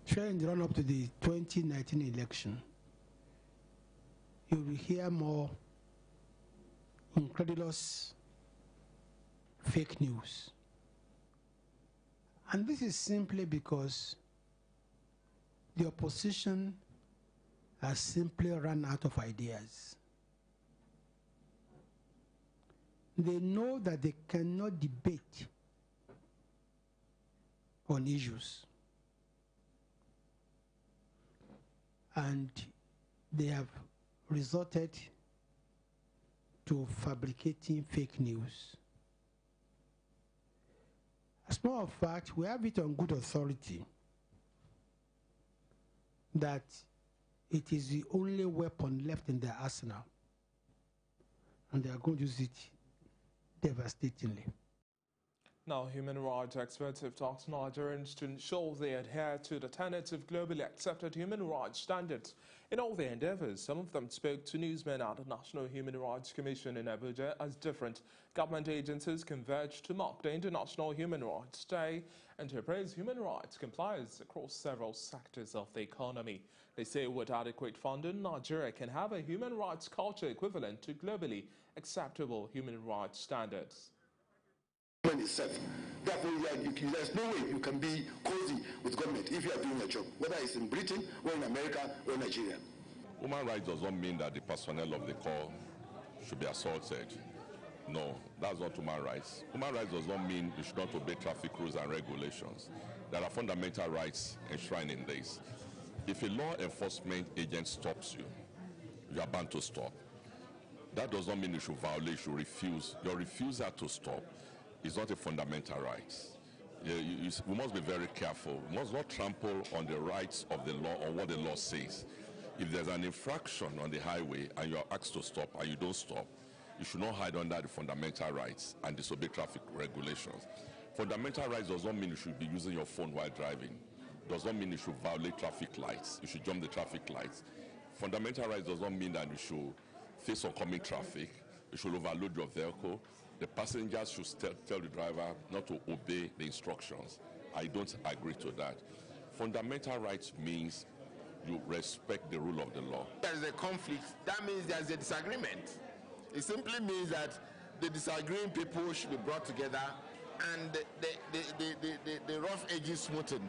during the run-up to the 2019 election, you will hear more incredulous fake news. And this is simply because the opposition has simply run out of ideas. They know that they cannot debate on issues. And they have resorted to fabricating fake news. As a matter of fact, we have it on good authority that it is the only weapon left in their arsenal, and they are going to use it devastatingly. Now, human rights experts have tasked Nigerians to ensure they adhere to the tenets of globally accepted human rights standards in all their endeavors. Some of them spoke to newsmen at the National Human Rights Commission in Abuja as different government agencies converged to mark the International Human Rights Day and to appraise human rights compliance across several sectors of the economy. They say with adequate funding, Nigeria can have a human rights culture equivalent to globally acceptable human rights standards. Itself. Therefore, there's no way you can be cozy with government if you are doing your job, whether it's in Britain or in America or Nigeria. Human rights does not mean that the personnel of the corps should be assaulted. No, that's not human rights. Human rights does not mean you should not obey traffic rules and regulations. There are fundamental rights enshrined in this. If a law enforcement agent stops you, you are bound to stop. That does not mean you should violate, you should refuse. Your refusal to stop is not a fundamental right. We must be very careful. We must not trample on the rights of the law or what the law says. If there's an infraction on the highway and you are asked to stop and you don't stop, you should not hide under the fundamental rights and disobey traffic regulations. Fundamental rights does not mean you should be using your phone while driving. Does not mean you should violate traffic lights. You should jump the traffic lights. Fundamental rights does not mean that you should face oncoming traffic. You should overload your vehicle. The passengers should tell the driver not to obey the instructions. I don't agree to that. Fundamental rights means you respect the rule of the law. There is a conflict. That means there's a disagreement. It simply means that the disagreeing people should be brought together and the rough edges smoothened.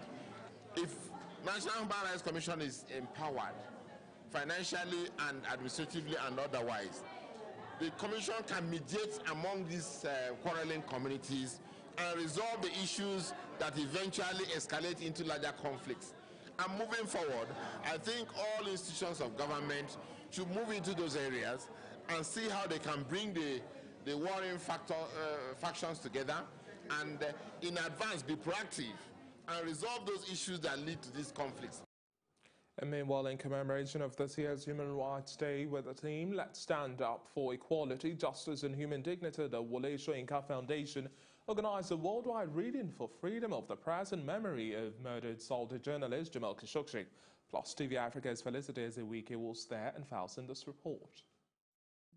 If National Human Rights Commission is empowered financially and administratively and otherwise, the Commission can mediate among these quarreling communities and resolve the issues that eventually escalate into larger conflicts. And moving forward, I think all institutions of government should move into those areas and see how they can bring the warring factions together and in advance be proactive and resolve those issues that lead to these conflicts. And meanwhile, in commemoration of this year's Human Rights Day with the theme Let's Stand Up for Equality, Justice and Human Dignity, the Wole Soyinka Foundation organized a worldwide reading for freedom of the press in memory of murdered Saudi journalist Jamal Khashoggi. Plus, TV Africa's Felicity Ezewieke was there and files in this report.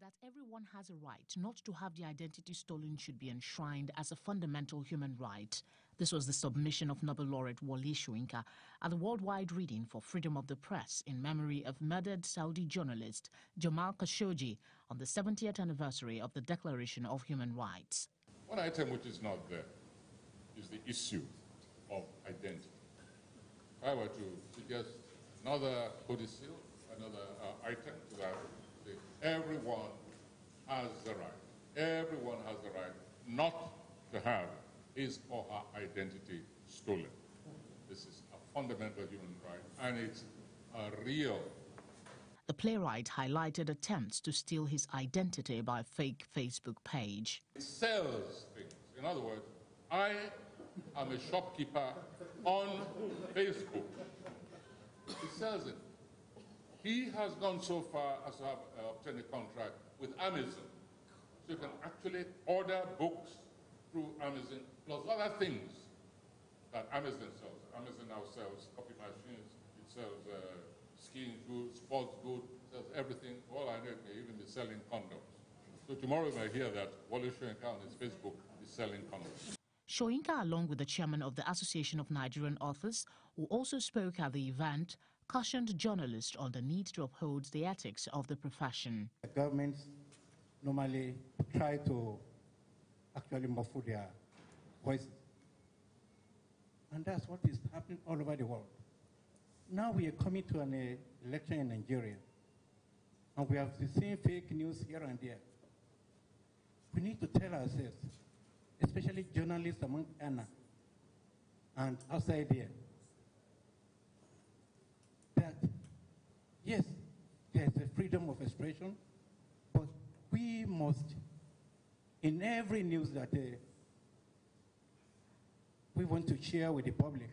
That everyone has a right not to have their identity stolen should be enshrined as a fundamental human right. This was the submission of Nobel laureate Wole Soyinka at the worldwide reading for freedom of the press in memory of murdered Saudi journalist Jamal Khashoggi on the 70th anniversary of the Declaration of Human Rights. One item which is not there is the issue of identity. If I were to suggest another codicil, another item to that, everyone has the right. Everyone has the right not to have his or her identity stolen. This is a fundamental human right, and it's a real. The playwright highlighted attempts to steal his identity by a fake Facebook page. It sells things. In other words, I am a shopkeeper on Facebook. It sells it. He has gone so far as to have obtained a contract with Amazon. So you can actually order books through Amazon, plus other things that Amazon sells. Amazon now sells coffee machines, it sells skiing goods, sports goods, it sells everything. All I know, it may even be selling condoms. So tomorrow you may hear that Wole Soyinka on his Facebook is selling condoms. Soyinka, along with the chairman of the Association of Nigerian Authors, who also spoke at the event, cautioned journalists on the need to uphold the ethics of the profession. The governments normally try to actually muffle their voices. And that's what is happening all over the world. Now we are coming to an election in Nigeria, and we have seen fake news here and there. We need to tell ourselves, especially journalists among Ghana and outside here, that yes, there's a freedom of expression, but we must, in every news that we want to share with the public,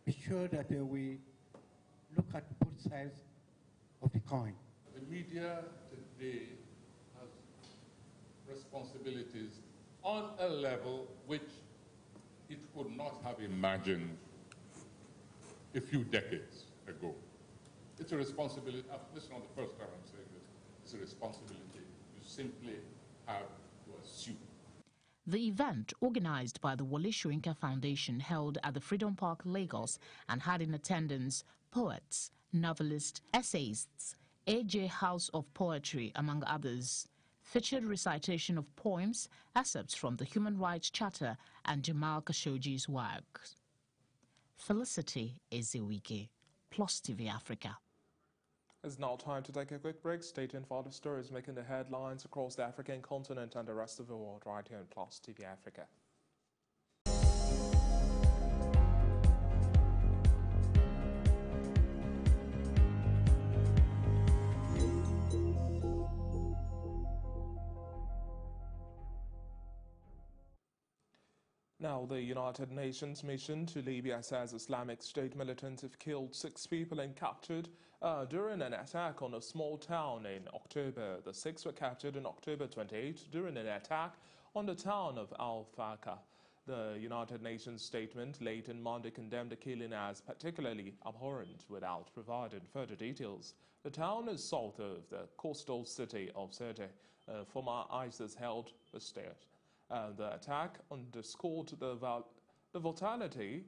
be sure that we look at both sides of the coin. The media today has responsibilities on a level which it could not have imagined a few decades ago. It's a responsibility. This is not the first time I'm saying this. It's a responsibility you simply have to assume. The event, organized by the Wole Soyinka Foundation, held at the Freedom Park, Lagos, and had in attendance poets, novelists, essayists, A.J. House of Poetry, among others, featured recitation of poems, excerpts from the Human Rights Charter, and Jamal Khashoggi's work. Felicity Ezewieke, Plus TV Africa. It's now time to take a quick break. Stay tuned for other stories making the headlines across the African continent and the rest of the world right here on Plus TV Africa. Now, the United Nations mission to Libya says Islamic State militants have killed 6 people and captured during an attack on a small town in October. The 6 were captured in October 28 during an attack on the town of Al-Faqqa. The United Nations statement late on Monday condemned the killing as particularly abhorrent without providing further details. The town is south of the coastal city of Sirte, former ISIS-held state. The attack underscored the vitality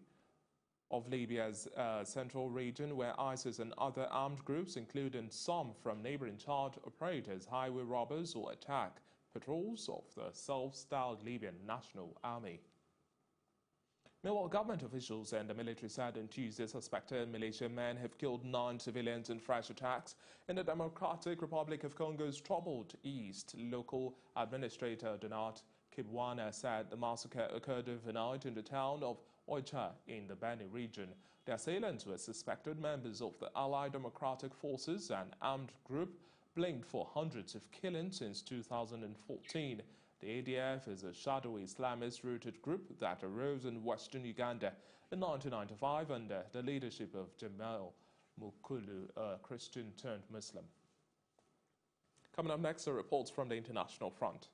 of Libya's central region, where ISIS and other armed groups, including some from neighboring Chad, operate as highway robbers or attack patrols of the self-styled Libyan National Army. Meanwhile, government officials and the military said on Tuesday suspected militiamen men have killed 9 civilians in fresh attacks in the Democratic Republic of Congo's troubled east. Local administrator Donat Kibwana said the massacre occurred overnight in the town of Oicha in the Beni region. The assailants were suspected members of the Allied Democratic Forces, an armed group blamed for hundreds of killings since 2014. The ADF is a shadowy Islamist-rooted group that arose in western Uganda in 1995 under the leadership of Jamal Mukulu, a Christian-turned-Muslim. Coming up next are reports from the international front.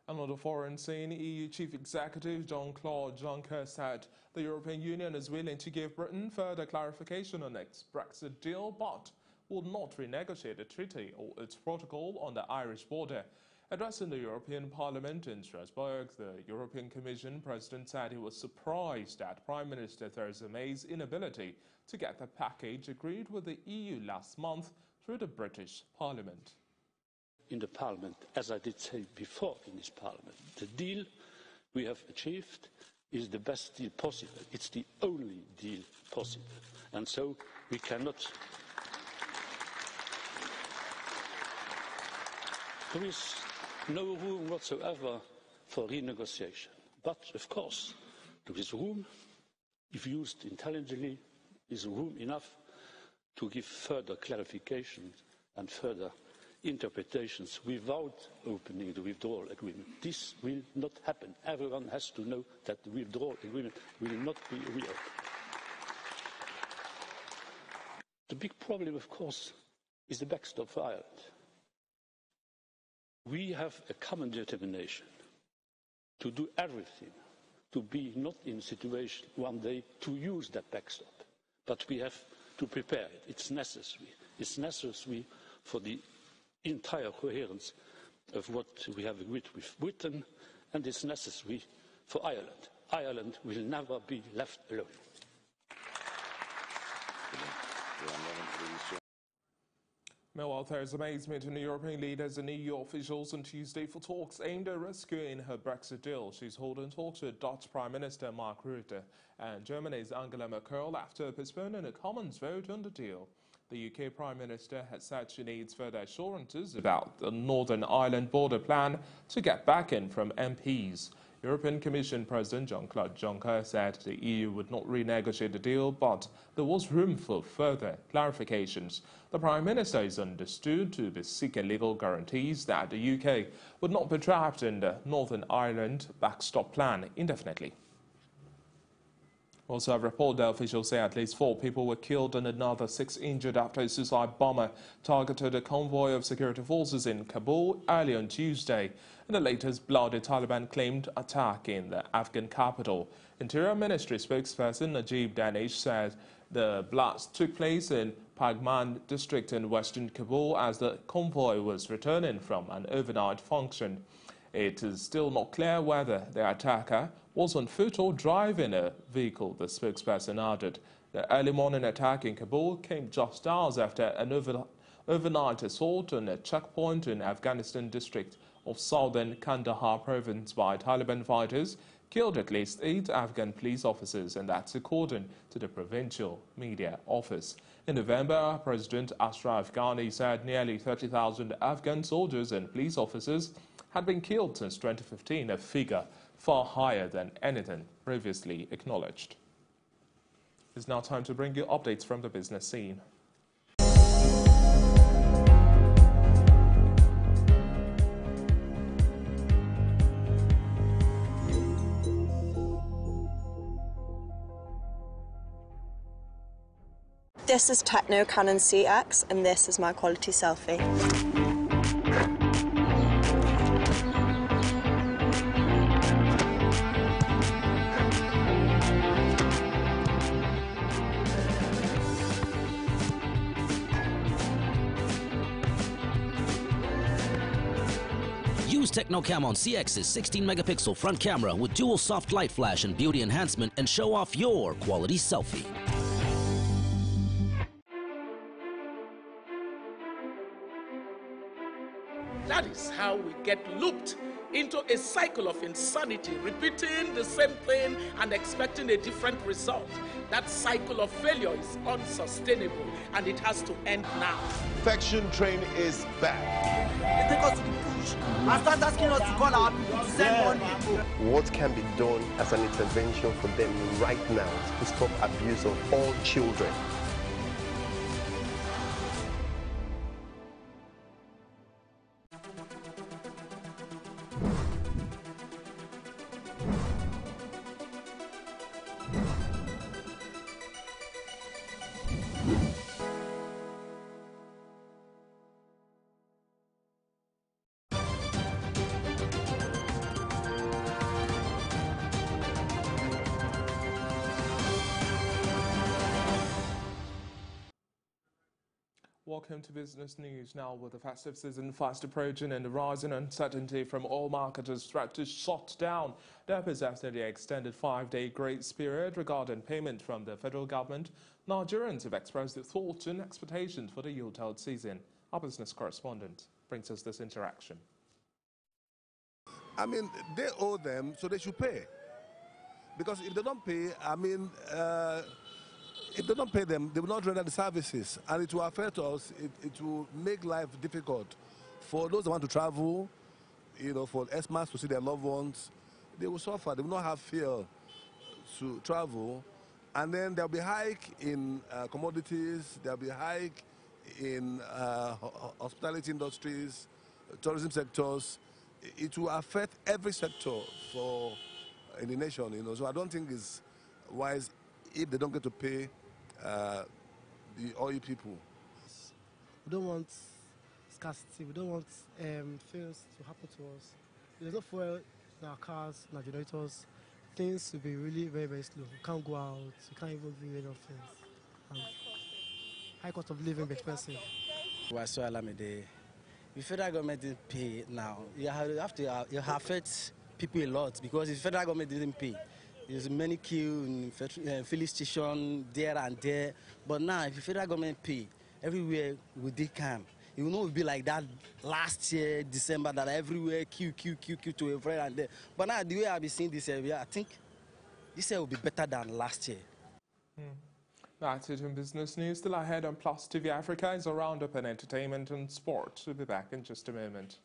On the foreign scene, EU Chief Executive Jean-Claude Juncker said the European Union is willing to give Britain further clarification on its Brexit deal, but will not renegotiate the treaty or its protocol on the Irish border. Addressing the European Parliament in Strasbourg, the European Commission President said he was surprised at Prime Minister Theresa May's inability to get the package agreed with the EU last month through the British Parliament. In the Parliament, as I did say before in this Parliament, the deal we have achieved is the best deal possible. It's the only deal possible. And so we cannot... There is no room whatsoever for renegotiation. But, of course, there is room, if used intelligently, is room enough to give further clarification and further interpretations without opening the withdrawal agreement. This will not happen. Everyone has to know that the withdrawal agreement will not be reopened. The big problem, of course, is the backstop for Ireland. We have a common determination to do everything to be not in a situation one day to use that backstop, but we have to prepare it. It's necessary. It's necessary for the entire coherence of what we have agreed with Britain, and it's necessary for Ireland. Ireland will never be left alone. Meanwhile, Theresa May's meeting European leaders and EU officials on Tuesday for talks aimed at rescuing her Brexit deal. She's holding talks with Dutch Prime Minister Mark Rutte and Germany's Angela Merkel after postponing a Commons vote on the deal. The UK Prime Minister has said she needs further assurances about the Northern Ireland border plan to get backing from MPs. European Commission President Jean-Claude Juncker said the EU would not renegotiate the deal, but there was room for further clarifications. The Prime Minister is understood to be seeking legal guarantees that the UK would not be trapped in the Northern Ireland backstop plan indefinitely. Also, a report that officials say at least 4 people were killed and another 6 injured after a suicide bomber targeted a convoy of security forces in Kabul early on Tuesday, in the latest bloody Taliban-claimed attack in the Afghan capital. Interior Ministry spokesperson Najib Danish said the blast took place in Pagman district in western Kabul as the convoy was returning from an overnight function. It is still not clear whether the attacker was on foot or driving a vehicle, the spokesperson added. The early morning attack in Kabul came just hours after an overnight assault on a checkpoint in Afghanistan district of southern Kandahar province by Taliban fighters killed at least 8 Afghan police officers, and that's according to the provincial media office. In November, President Ashraf Ghani said nearly 30,000 Afghan soldiers and police officers had been killed since 2015, a figure far higher than anything previously acknowledged. It's now time to bring you updates from the business scene. This is Techno Canon CX, and this is my quality selfie. Use Technocam on CX's 16-megapixel front camera with dual soft light flash and beauty enhancement and show off your quality selfie. That is how we get looped into a cycle of insanity, repeating the same thing and expecting a different result. That cycle of failure is unsustainable, and it has to end now. Perfection Train is back. They take us to the bush and start asking us to call our people to send money. What can be done as an intervention for them right now to stop abuse of all children? Welcome to Business News now. With the festive season fast approaching and the rising uncertainty from oil marketers threat to shut down, there possessed the extended 5-day grace period regarding payment from the federal government. Nigerians have expressed their thoughts and expectations for the yield-held season. Our business correspondent brings us this interaction. I mean, they owe them, so they should pay. Because if they don't pay, if they don't pay them, they will not render the services, and it will affect us. It will make life difficult for those who want to travel, for Xmas to see their loved ones. They will suffer. They will not have fuel to travel, and then there will be hike in commodities. There will be hike in hospitality industries, tourism sectors. It will affect every sector in the nation. So I don't think it's wise if they don't get to pay the oil people. We don't want scarcity. We don't want things to happen to us. There's no fuel in our cars, in our generators. Things will be really very, very slow. We can't go out. We can't even do any of things. High cost of living, expensive. So Alamede, the federal government didn't pay now. You affect people a lot, because if the federal government didn't pay, there's many queue in filling station there and there. But now, if the federal government pay, everywhere will be calm. It will not be like that last year, December, that everywhere queue to everywhere and there. But now, the way I've been seeing this year, I think this year will be better than last year. That's it in Business News. Still ahead on Plus TV Africa is a roundup in entertainment and sports. We'll be back in just a moment.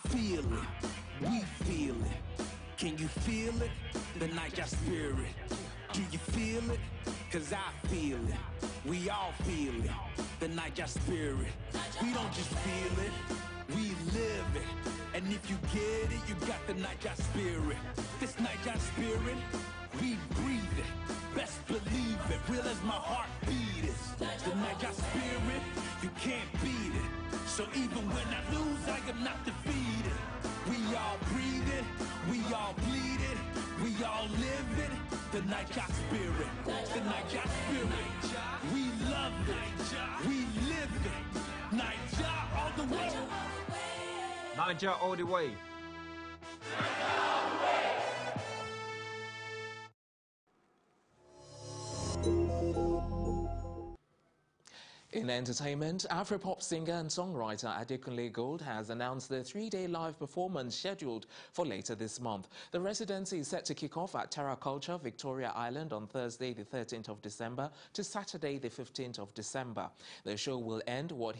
Feel it, we feel it. Can you feel it? The Niger spirit. Do you feel it? Cause I feel it. We all feel it. The Niger spirit. We don't just feel it, we live it. And if you get it, you got the Niger spirit. This Niger spirit, we breathe it. Best believe it, real as my heart beat is. The Niger spirit, you can't beat it. So even when I lose, I am not defeated. We all breathe it, we all bleed it, we all live it. The Niger spirit, the Niger spirit. We love it, we live it. Niger all the way. Niger all the way. In entertainment, Afropop singer and songwriter Adekunle Gold has announced the 3-day live performance scheduled for later this month. The residency is set to kick off at Terra Culture, Victoria Island on Thursday, the 13th of December to Saturday, the 15th of December. The show will end what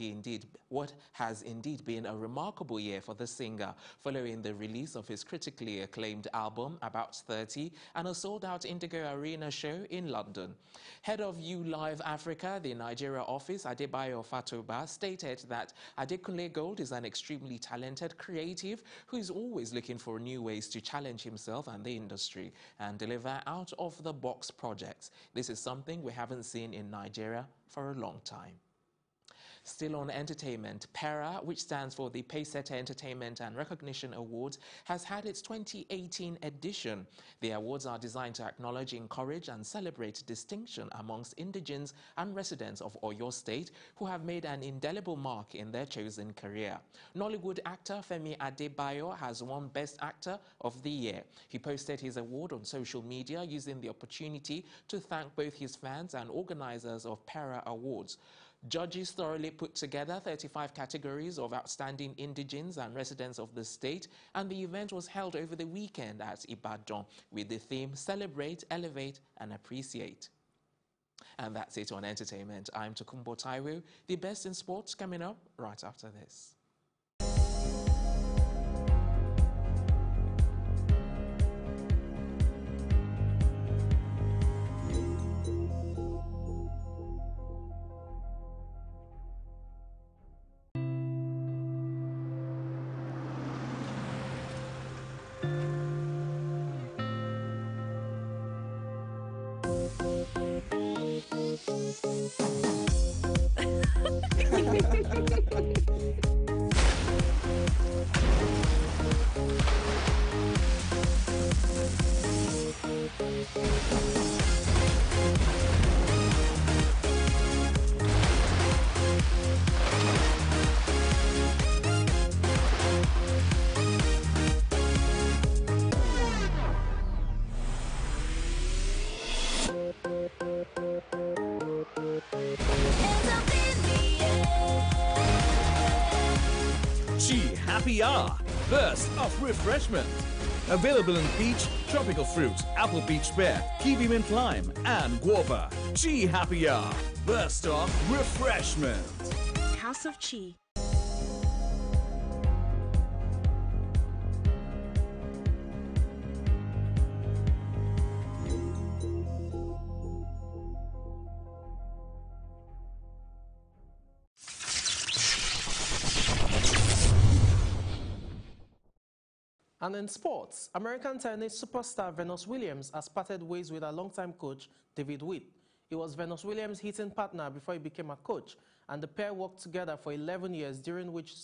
has indeed been a remarkable year for the singer, following the release of his critically acclaimed album, About 30, and a sold-out Indigo Arena show in London. Head of ULive Africa, the Nigeria office, Adebayo Fatoba, stated that Adekunle Gold is an extremely talented creative who is always looking for new ways to challenge himself and the industry and deliver out-of-the-box projects. This is something we haven't seen in Nigeria for a long time. Still on entertainment, PERA, which stands for the Paysetter Entertainment and Recognition Awards, has had its 2018 edition. The awards are designed to acknowledge, encourage and celebrate distinction amongst indigenes and residents of Oyo State who have made an indelible mark in their chosen career. Nollywood actor Femi Adebayo has won Best Actor of the Year. He posted his award on social media using the opportunity to thank both his fans and organizers of PERA Awards. Judges thoroughly put together 35 categories of outstanding indigenes and residents of the state, and the event was held over the weekend at Ibadan with the theme Celebrate, Elevate and Appreciate. And that's it on entertainment. I'm Tokumbo Taiwo. The best in sports coming up right after this. Chi Happy Hour, burst of refreshment. Available in peach, tropical fruit, apple peach pear, kiwi mint lime, and guava. Chi Happy Hour, burst of refreshment. House of Chi. And in sports, American tennis superstar Venus Williams has parted ways with her longtime coach, David Witt. He was Venus Williams' hitting partner before he became a coach, and the pair worked together for 11 years, during which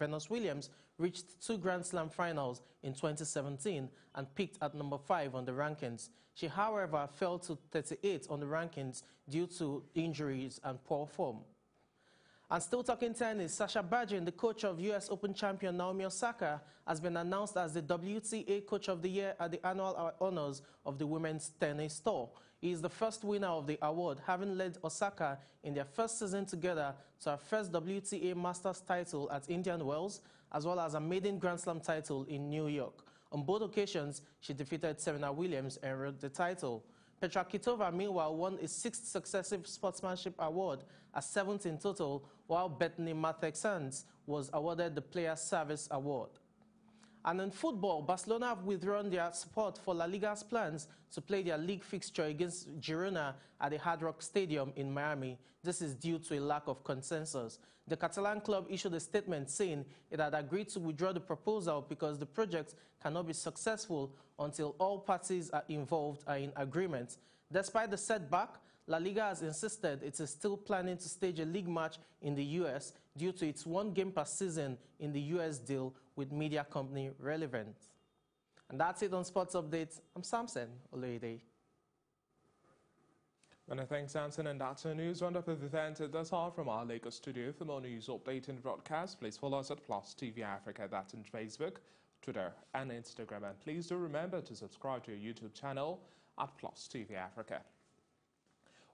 Venus Williams reached 2 Grand Slam finals in 2017 and peaked at number 5 on the rankings. She, however, fell to 38 on the rankings due to injuries and poor form. And still talking tennis, Sasha Bajin, the coach of US Open champion Naomi Osaka, has been announced as the WTA Coach of the Year at the annual honors of the Women's Tennis Tour. He is the first winner of the award, having led Osaka in their first season together to her first WTA Masters title at Indian Wells, as well as a maiden Grand Slam title in New York. On both occasions, she defeated Serena Williams and earned the title. Petra Kvitova, meanwhile, won a 6th successive sportsmanship award, a 7th in total, while Bethany Mattek-Sands was awarded the Players' Service Award. And in football, Barcelona have withdrawn their support for La Liga's plans to play their league fixture against Girona at the Hard Rock Stadium in Miami. This is due to a lack of consensus. The Catalan club issued a statement saying it had agreed to withdraw the proposal because the project cannot be successful until all parties involved are in agreement. Despite the setback, La Liga has insisted it is still planning to stage a league match in the U.S. due to its 1 game per season in the U.S. deal with media company Relevant. And that's it on Sports Updates. I'm Samson Oloyede. Many thanks, Samson, and that's our news roundup of events at this hour from our Lagos studio. For more news update and broadcast, please follow us at Plus TV Africa. That's on Facebook, Twitter, and Instagram. And please do remember to subscribe to our YouTube channel at Plus TV Africa.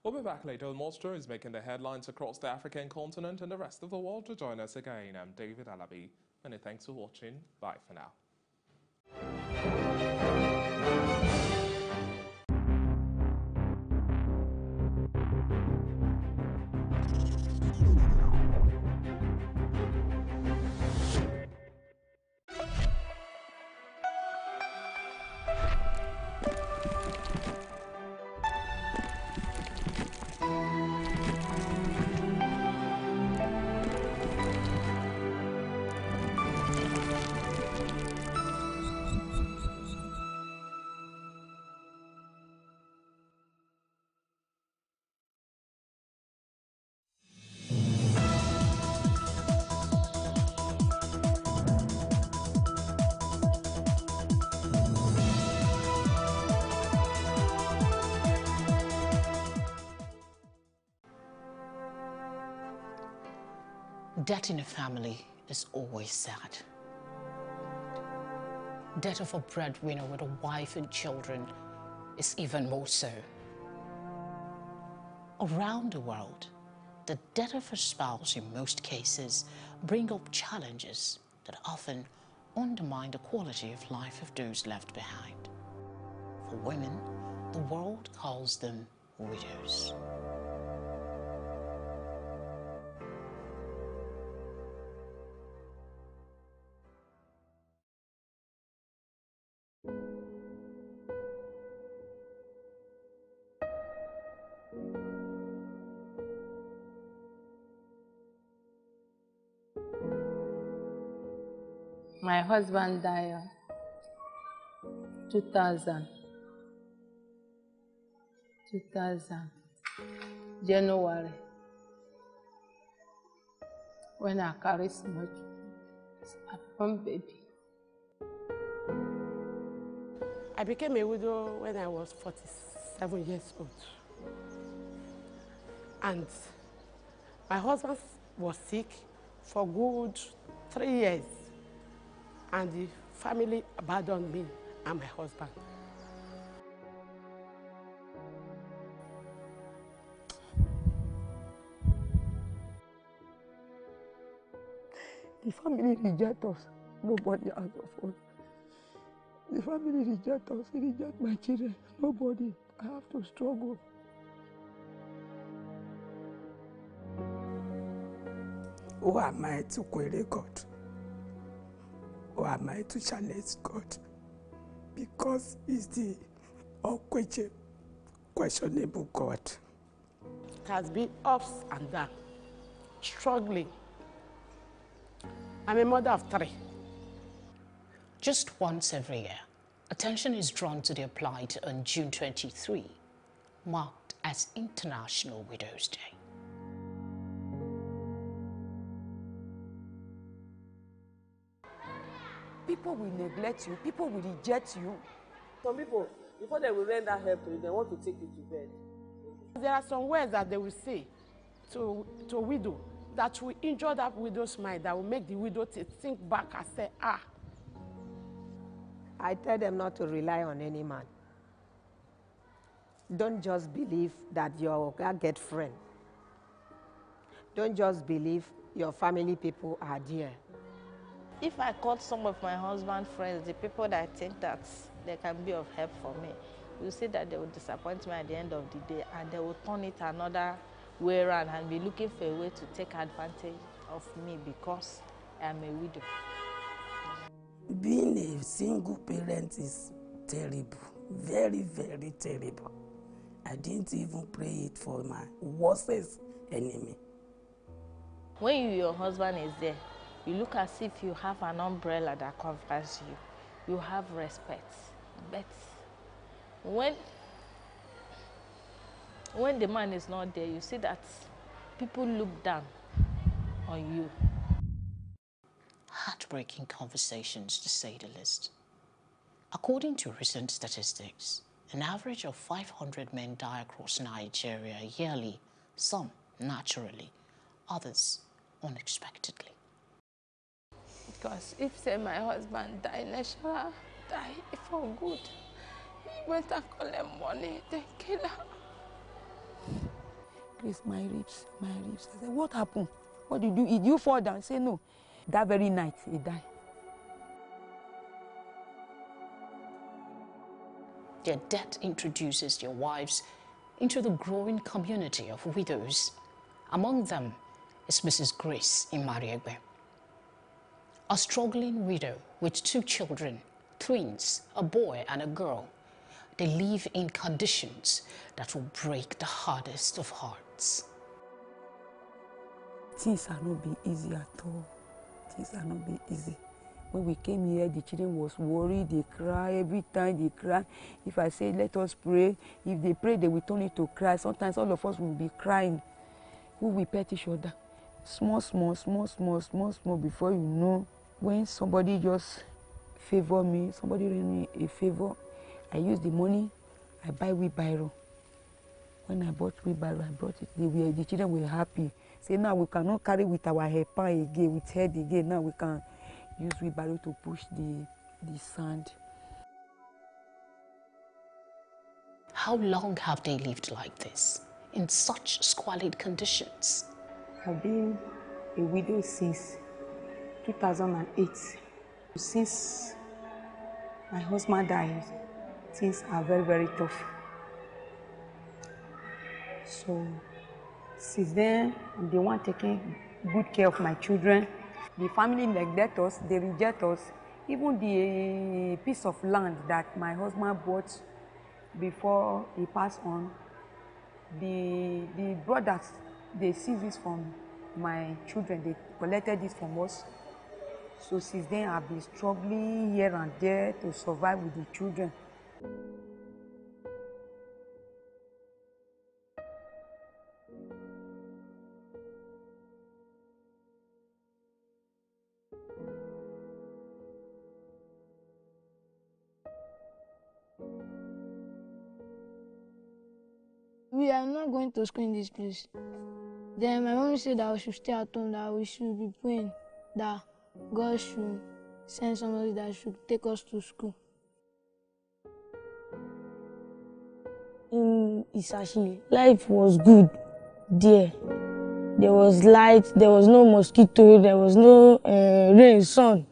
We'll be back later with more stories making the headlines across the African continent and the rest of the world. To join us again, I'm David Alabi. Many thanks for watching. Bye for now. Death in a family is always sad. Death of a breadwinner with a wife and children is even more so. Around the world, the death of a spouse in most cases bring up challenges that often undermine the quality of life of those left behind. For women, the world calls them widows. My husband died 2000 January, when I carried small one baby. I became a widow when I was 47 years old. And my husband was sick for good 3 years. And the family abandoned me and my husband. The family reject us. Nobody out of us. The family reject us. They reject my children. Nobody. I have to struggle. Who am I to query God? Who am I to challenge God? Because He's the questionable God. It has been ups and downs, struggling. I'm a mother of 3. Just once every year, attention is drawn to the Plight on June 23, marked as International Widows' Day. People will neglect you, people will reject you. Some people, before they will render help to you, they want to take you to bed. There are some words that they will say to a widow that will injure that widow's mind, that will make the widow to think back and say, ah. I tell them not to rely on any man. Don't just believe that you'll get friend. Don't just believe your family people are there. If I call some of my husband's friends, the people that I think that they can be of help for me, you see that they will disappoint me at the end of the day, and they will turn it another way around and be looking for a way to take advantage of me because I'm a widow. Being a single parent is terrible, very, very terrible. I didn't even pray it for my worstest enemy. When your husband is there, you look as if you have an umbrella that covers you. You have respect. But when the man is not there, you see that people look down on you. Heartbreaking conversations, to say the least. According to recent statistics, an average of 500 men die across Nigeria yearly, some naturally, others unexpectedly. Because if, say, my husband died, Nashara died for good. He went and collect money, then kill her. Grace, my ribs. I said, what happened? What did you do? Did you fall down? Say no. That very night, he died. Their death introduces their wives into the growing community of widows. Among them is Mrs. Grace Imariegbe, a struggling widow with 2 children, twins, a boy and a girl. They live in conditions that will break the hardest of hearts. Things are not be easy at all. Things are not be easy. When we came here, the children was worried, they cry, every time they cry. If I say, let us pray, if they pray, they will turn it to cry. Sometimes all of us will be crying. We will pet each other. Small, before you know, when somebody just favor me, somebody rend me a favor, I use the money, I buy wheelbarrow. When I bought wheelbarrow, I brought it. The children were happy. Say now we cannot carry with our hair pan again, with head again. Now we can use wheelbarrow to push the sand. How long have they lived like this, in such squalid conditions? I've been a widow since 2008. Since my husband died, things are very, very tough. So since then, I'm the one taking good care of my children. The family neglect us, they reject us. Even the piece of land that my husband bought before he passed on, the brothers, they seized this from my children, they collected this from us. So since then, I've been struggling here and there to survive with the children. We are not going to school in this place. Then my mom said that we should stay at home, that we should be praying, that God should send somebody that should take us to school. In Isashi, life was good there. There was light, there was no mosquito, there was no rain, sun.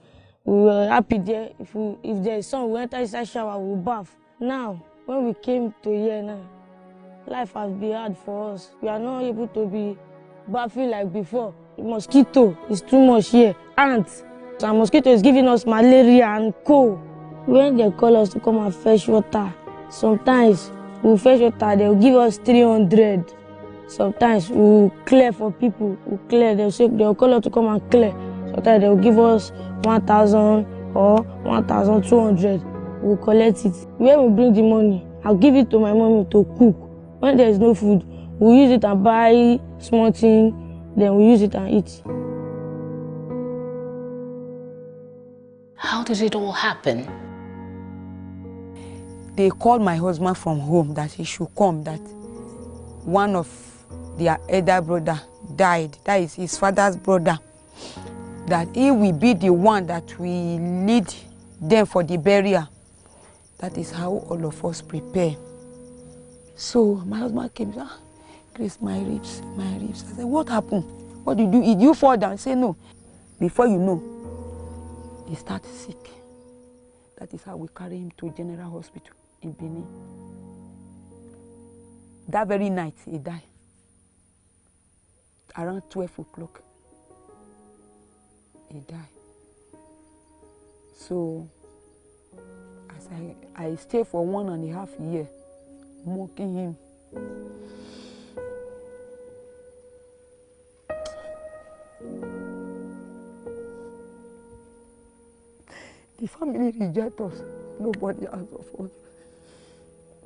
We were happy there. If there is sun, we enter inside shower, we bath. Now, when we came to here now, life has been hard for us. We are not able to be bathing like before. The mosquito is too much here. Ants. And mosquito is giving us malaria and cold. When they call us to come and fetch water, sometimes we fetch water, they'll give us 300. Sometimes we clear for people. We clear, they'll call us to come and clear. Sometimes they'll give us 1,000 or 1,200. We'll collect it. When we bring the money, I'll give it to my mommy to cook. When there is no food, we use it and buy small thing, then we use it and eat. How did it all happen? They called my husband from home that he should come, that one of their elder brother died, that is his father's brother, that he will be the one that will lead them for the burial. That is how all of us prepare. So my husband came, Grace, my ribs. I said, what happened? What did you do? Did you fall down? Say no. Before you know, he started sick. That is how we carry him to General Hospital in Benin. That very night, he died. Around 12 o'clock, he died. So, as I stayed for 1.5 years, mocking him. The family reject us. Nobody has of us.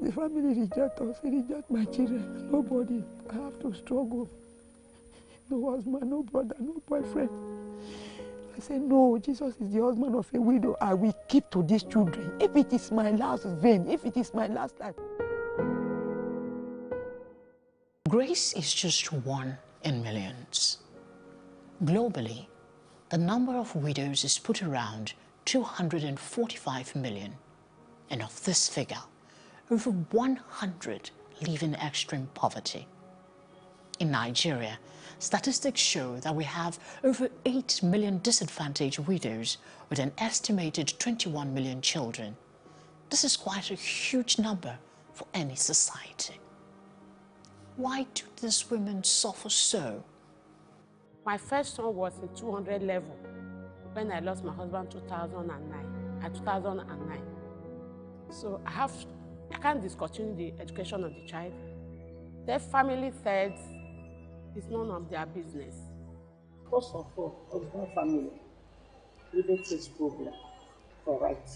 The family reject us. They reject my children. Nobody. I have to struggle. No husband, no brother, no boyfriend. I said, no, Jesus is the husband of a widow. I will keep to these children. If it is my last vein, if it is my last life. Grace is just one in millions. Globally, the number of widows is put around 245 million. And of this figure, over 100 live in extreme poverty. In Nigeria, statistics show that we have over 8 million disadvantaged widows with an estimated 21 million children. This is quite a huge number for any society. Why do these women suffer so? My first son was in 200 level when I lost my husband in 2009. So I can't discontinue the education of the child. Their family said it's none of their business. First of all, husband family really face problem for right,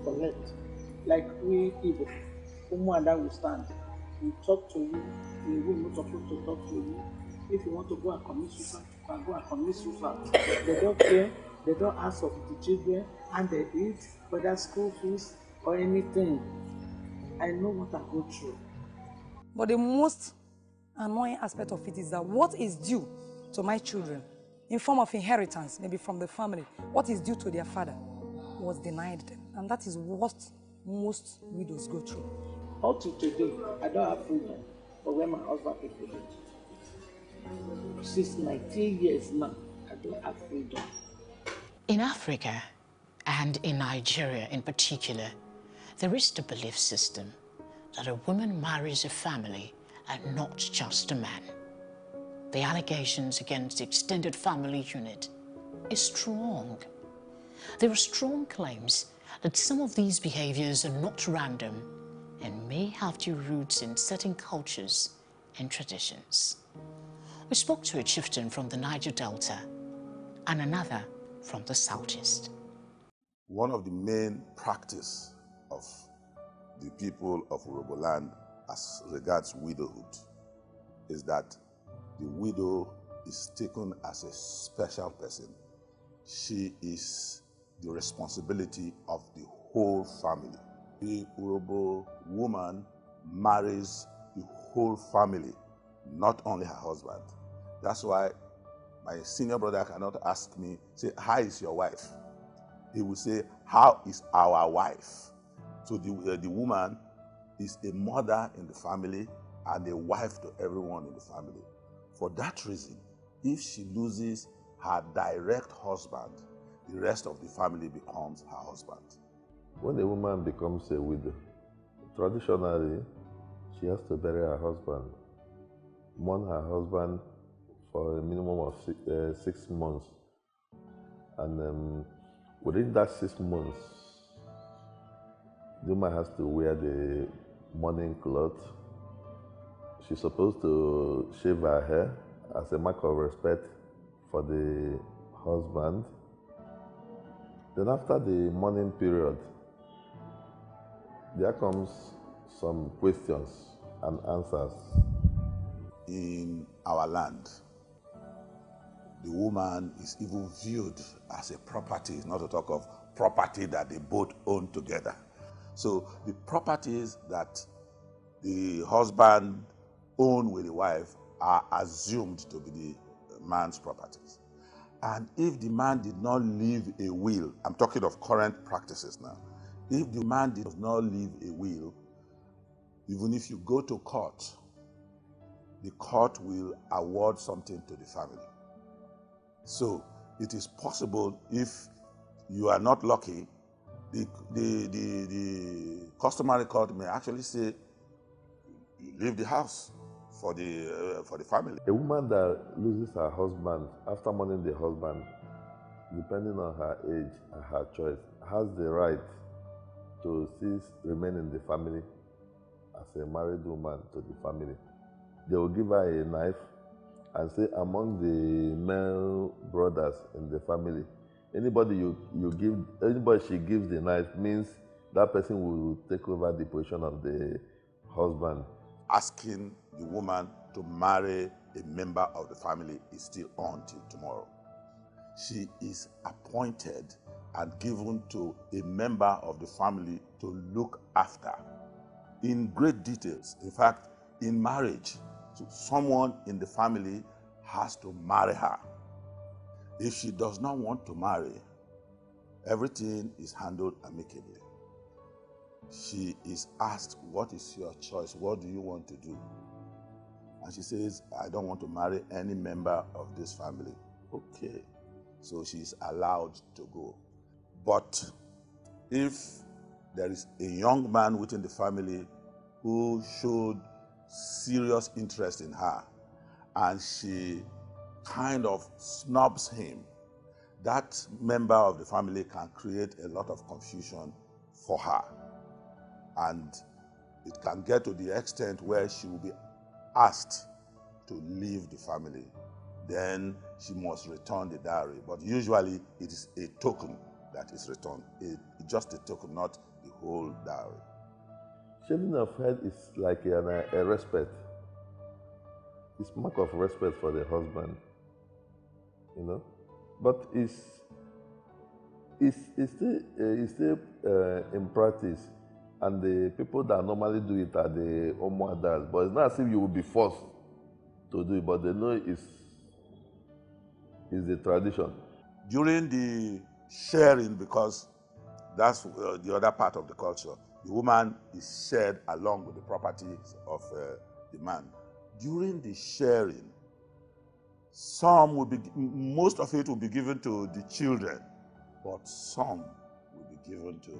for left. Like we Igbo, Umuada will stand. We talk to you, we will not supposed to talk to you. If you want to go and commit suicide, you can go and commit suicide. They don't care, they don't ask of the children, and they eat, whether school fees or anything. I know what I go through. But the most annoying aspect of it is that what is due to my children in form of inheritance, maybe from the family, what is due to their father was denied them. And that is what most widows go through. Up to today, I don't have freedom for when my husband is freedom. Since 19 years now, I don't have freedom. In Africa, and in Nigeria in particular, there is the belief system that a woman marries a family and not just a man. The allegations against the extended family unit is strong. There are strong claims that some of these behaviors are not random and may have their roots in certain cultures and traditions. We spoke to a chieftain from the Niger Delta and another from the Southeast. One of the main practice of the people of Urhobo land as regards widowhood is that the widow is taken as a special person. She is the responsibility of the whole family. The Urhobo woman marries the whole family, not only her husband. That's why my senior brother cannot ask me, say, how is your wife? He will say, how is our wife? So the woman is a mother in the family and a wife to everyone in the family. For that reason, if she loses her direct husband, the rest of the family becomes her husband. When a woman becomes a widow, traditionally, she has to bury her husband, mourn her husband for a minimum of 6 months. And within that 6 months, the woman has to wear the mourning cloth. She's supposed to shave her hair as a mark of respect for the husband. Then after the mourning period, there comes some questions and answers. In our land, the woman is even viewed as a property, not to talk of property that they both own together. So the properties that the husband owns with the wife are assumed to be the man's properties. And if the man did not leave a will, I'm talking of current practices now, if the man did not leave a will, even if you go to court, the court will award something to the family. So it is possible, if you are not lucky, the customary court may actually say, you leave the house for the family. A woman that loses her husband after mourning the husband, depending on her age and her choice, has the right to cease remain in the family as a married woman to the family. They will give her a knife and say, among the male brothers in the family, anybody she gives the knife means that person will take over the position of the husband. Asking the woman to marry a member of the family is still on till tomorrow. She is appointed and given to a member of the family to look after in great details. In fact, in marriage, so someone in the family has to marry her. If she does not want to marry, everything is handled amicably. She is asked, what is your choice? What do you want to do? And she says, I don't want to marry any member of this family. Okay. So she is allowed to go. But if there is a young man within the family who showed serious interest in her and she kind of snubs him, that member of the family can create a lot of confusion for her. And it can get to the extent where she will be asked to leave the family. Then she must return the dowry. But usually it is a token that is returned. Just a token, not the whole dowry. Shaving of head is like a respect. It's mark of respect for the husband, you know. But it's still in practice, and the people that normally do it are the Omo adults. But it's not as if you will be forced to do it, but they know it's It's the tradition. During the sharing, because that's the other part of the culture, the woman is shared along with the properties of the man. During the sharing, most of it will be given to the children, but some will be given to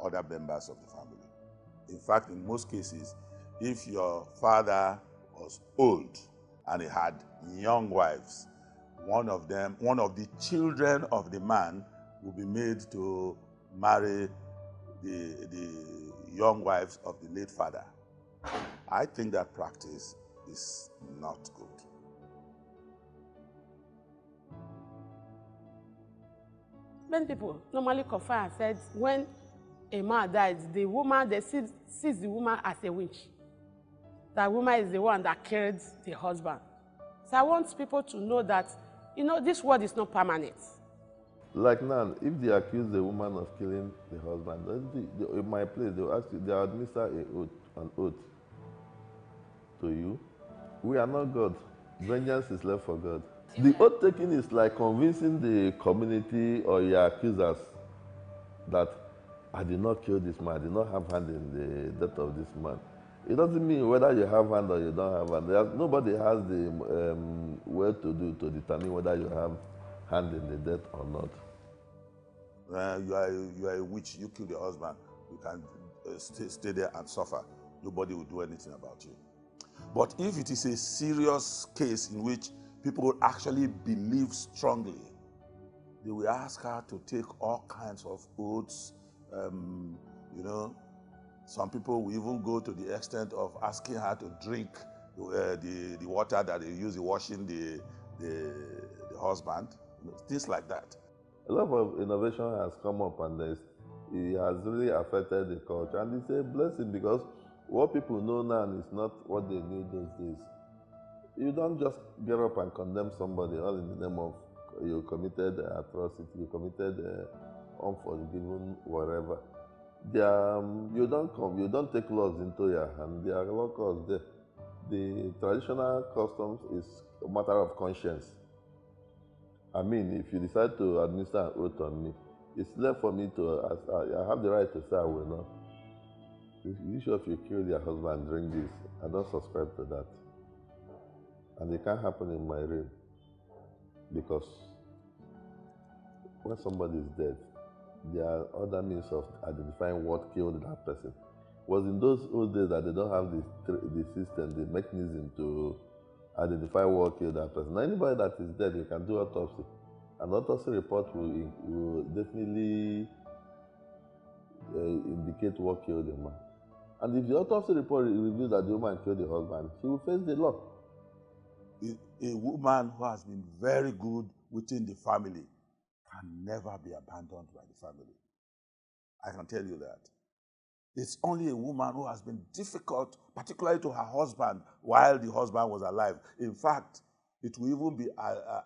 other members of the family. In fact, in most cases, if your father was old and he had young wives, one of the children of the man will be made to marry the young wives of the late father. I think that practice is not good. Many people normally confirm and said when a man dies, the woman, they sees the woman as a witch. That woman is the one that killed the husband. So I want people to know that, you know, this world is not permanent. Like now, if they accuse the woman of killing the husband, in my place, they will ask you, they administer an oath to you. We are not God. Vengeance is left for God. The oath taking is like convincing the community or your accusers that I did not kill this man, I did not have hand in the death of this man. It doesn't mean whether you have hand or you don't have hand. Nobody has the way to do to determine whether you have hand in the death or not. You are a witch, you kill your husband, you can stay there and suffer. Nobody will do anything about you. But if it is a serious case in which people actually believe strongly, they will ask her to take all kinds of oaths. You know, some people will even go to the extent of asking her to drink the water that they use in washing the husband. You know, things like that. A lot of innovation has come up and it has really affected the culture. And it's a blessing because what people know now is not what they knew those days. You don't just get up and condemn somebody all in the name of you committed atrocity, you committed unforgiven whatever. You don't take laws into your hand. There are laws there. The traditional customs is a matter of conscience. I mean, if you decide to administer an oath on me, it's left for me to ask, I have the right to say I will not. You sure if you kill your husband, drink this. I don't subscribe to that. And it can't happen in my reign. Because when somebody is dead, there are other means of identifying what killed that person. It was in those old days that they don't have the system, the mechanism to identify what killed that person. Now, anybody that is dead, you can do autopsy. An autopsy report will definitely indicate what killed the man. And if the autopsy report reveals that the woman killed the husband, she will face the law. A woman who has been very good within the family can never be abandoned by the family. I can tell you that. It's only a woman who has been difficult, particularly to her husband, while the husband was alive. In fact, it will even be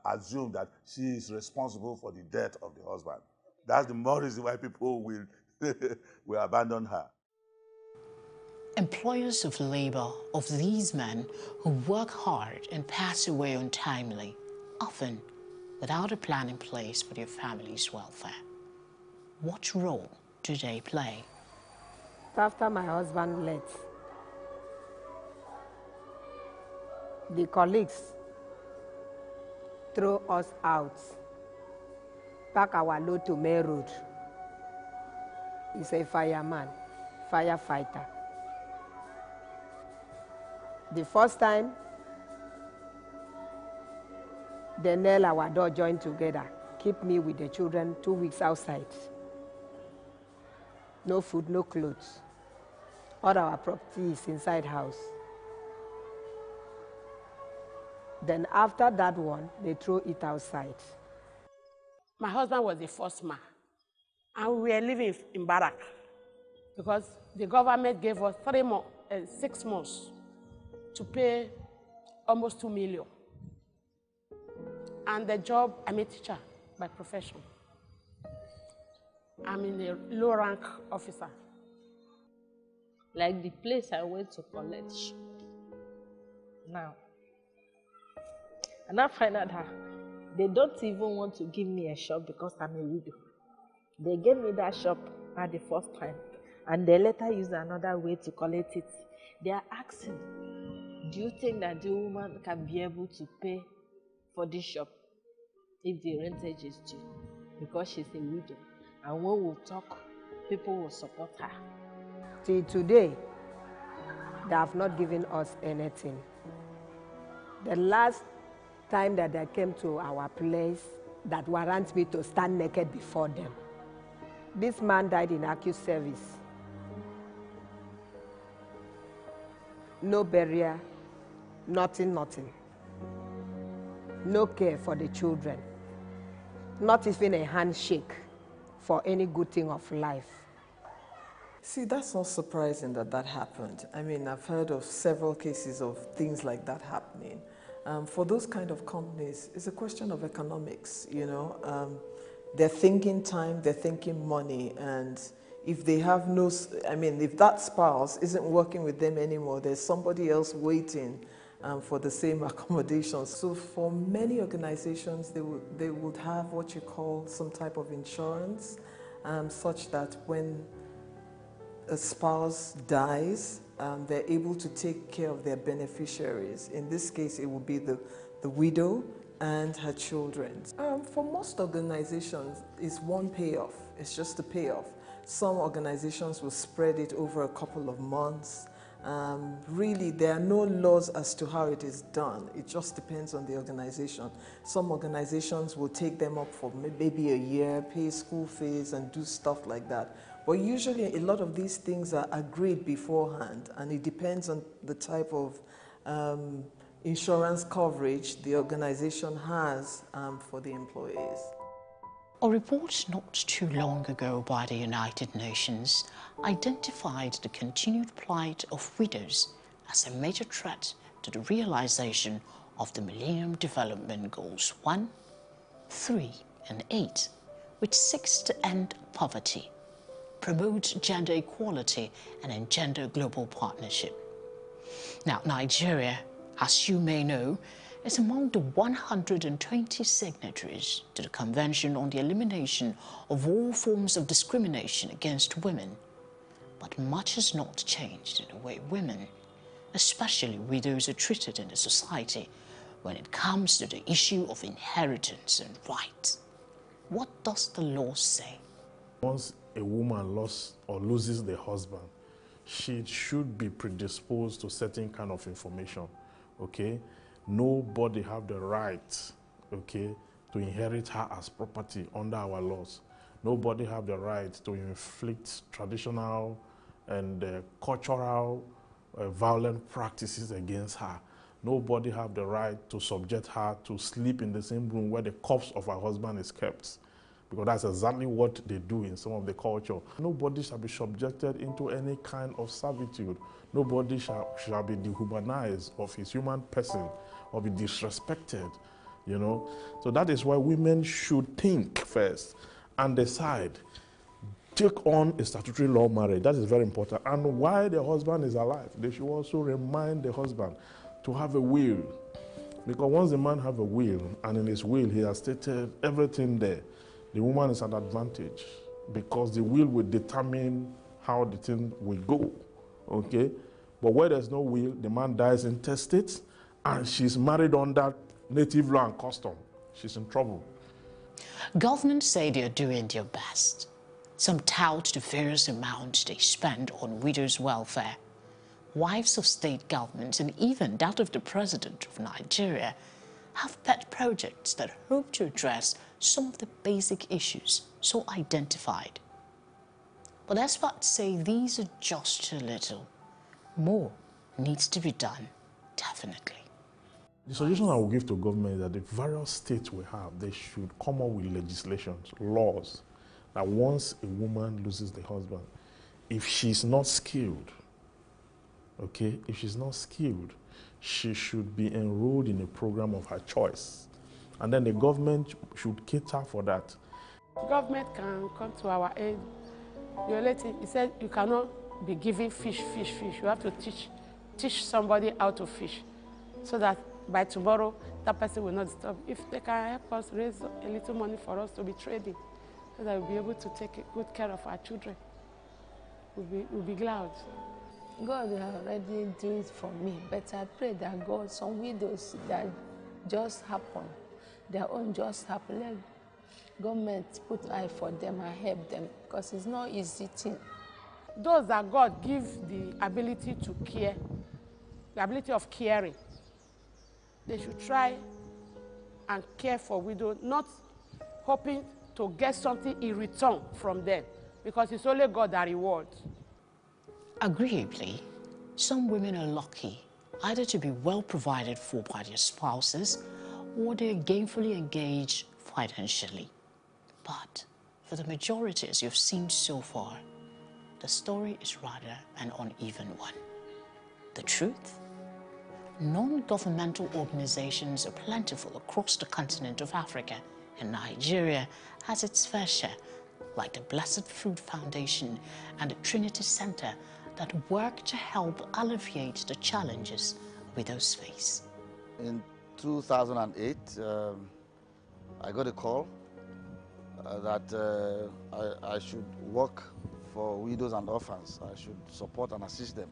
assumed that she is responsible for the death of the husband. That's the more reason why people will, will abandon her. Employers of labor of these men who work hard and pass away untimely, often without a plan in place for their family's welfare. What role do they play? After my husband left, the colleagues threw us out, pack our load to Main Road. He's a fireman, firefighter. The first time, they nail our door joined together, keep me with the children 2 weeks outside. No food, no clothes. All our property is inside house. Then after that one, they throw it outside. My husband was the first man, and we were living in barrack because the government gave us 6 months to pay almost 2 million. And the job, I'm a teacher by profession. I'm in a low-rank officer. Like the place I went to college. Now, and I find out that They don't even want to give me a shop because I'm a widow. They gave me that shop at the first time, and they later used another way to collect it. They are asking, do you think that the woman can be able to pay for this shop if the rentage is due? Because she's a widow. And when we talk, people will support her. Till today, they have not given us anything. The last time that they came to our place that warrants me to stand naked before them, this man died in acute service. No burial, nothing. No care for the children. Not even a handshake for any good thing of life. See, that's not surprising that that happened. I mean, I've heard of several cases of things like that happening. For those kind of companies, it's a question of economics, you know. They're thinking time, they're thinking money, and if they have no, I mean, if that spouse isn't working with them anymore, there's somebody else waiting for the same accommodations. So for many organizations, they would have what you call some type of insurance, such that when a spouse dies, they're able to take care of their beneficiaries. In this case, it will be the widow and her children. For most organizations, it's one payoff. It's just a payoff. Some organizations will spread it over a couple of months. Really, there are no laws as to how it is done. It just depends on the organization. Some organizations will take them up for maybe a year, pay school fees, and do stuff like that. But usually, a lot of these things are agreed beforehand, and it depends on the type of insurance coverage the organization has for the employees. A report not too long ago by the United Nations identified the continued plight of widows as a major threat to the realization of the Millennium Development Goals 1, 3, and 8, which seeks to end poverty, promote gender equality, and engender global partnership. Now, Nigeria, as you may know, is among the 120 signatories to the Convention on the Elimination of All Forms of Discrimination Against Women. But much has not changed in the way women, especially widows, are treated in the society when it comes to the issue of inheritance and rights. What does the law say? Once a woman lost or loses the husband, she should be predisposed to certain kind of information, okay? Nobody have the right, okay, to inherit her as property under our laws. Nobody have the right to inflict traditional and cultural violent practices against her. Nobody have the right to subject her to sleep in the same room where the corpse of her husband is kept, because that's exactly what they do in some of the culture. Nobody shall be subjected into any kind of servitude. Nobody shall be dehumanized of his human person or be disrespected, you know. So that is why women should think first and decide, take on a statutory law marriage. That is very important. And while the husband is alive, they should also remind the husband to have a will. Because once the man have a will, and in his will he has stated everything there, the woman is at advantage, because the will determine how the thing will go, okay? But where there's no will, the man dies intestate, and she's married under native law and custom. She's in trouble. Governments say they're doing their best. Some tout the various amounts they spend on widows' welfare. Wives of state governments, and even that of the President of Nigeria, have pet projects that hope to address some of the basic issues so identified. But experts say these are just too little. More needs to be done, definitely. The suggestion I will give to government is that the various states we have, they should come up with legislations, laws, that once a woman loses the husband, if she's not skilled, okay, if she's not skilled, she should be enrolled in a program of her choice. And then the government should cater for that. Government can come to our aid. Your lady, he said you cannot be giving fish. You have to teach somebody how to fish, so that by tomorrow, that person will not disturb. If they can help us raise a little money for us to be trading, so that we'll be able to take good care of our children, we'll be glad. God will already do it for me, but I pray that God, some widows that just happen, their own just happen, let government put eye for them and help them, because it's not easy thing. Those that God gives the ability to care, the ability of caring, they should try and care for widows, not hoping to get something in return from them, because it's only God that rewards. Agreeably, some women are lucky either to be well provided for by their spouses or they're gainfully engaged financially. But for the majority, as you've seen so far, the story is rather an uneven one. The truth? Non-governmental organizations are plentiful across the continent of Africa, and Nigeria has its fair share, like the Blessed Fruit Foundation and the Trinity Center, that work to help alleviate the challenges widows face. In 2008, I got a call that I should work for widows and orphans. I should support and assist them.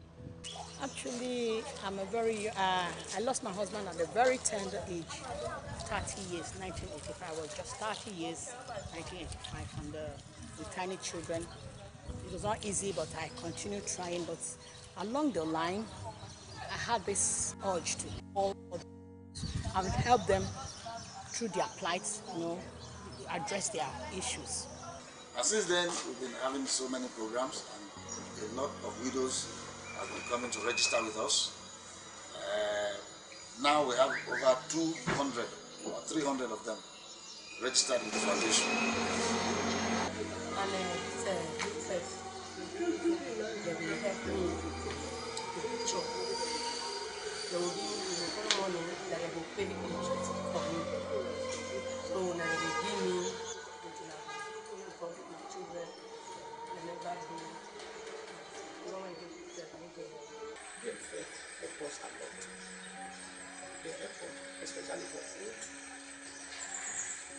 Actually, I lost my husband at a very tender age, 30 years, 1985. I was just 30 years, 1985, and with tiny children. It was not easy, but I continued trying. But along the line, I had this urge to all I would help them through their plights, address their issues. And since then, we've been having so many programs, and a lot of widows have been coming to register with us. Now we have over 200 or 300 of them registered with the foundation. And they will help me with the job. They will give me money that they will pay the interest for me. So when they will give me until I will my children, they never do it. When I get it, I need to get food. It costs a lot. The effort, especially for food.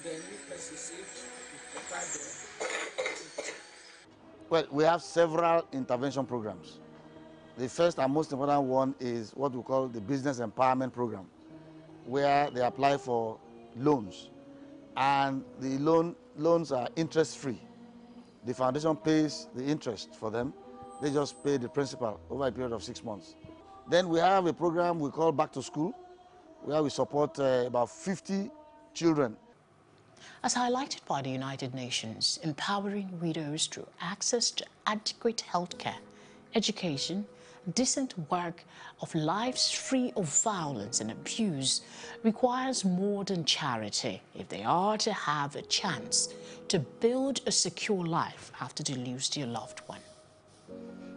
Then if person is sick, we provide them. Well, we have several intervention programs. The first and most important one is what we call the Business Empowerment Program, where they apply for loans. And the loans are interest-free. The foundation pays the interest for them. They just pay the principal over a period of 6 months. Then we have a program we call Back to School, where we support about 50 children. As highlighted by the United Nations, empowering widows through access to adequate healthcare, education, decent work of lives free of violence and abuse requires more than charity if they are to have a chance to build a secure life after they lose their loved one.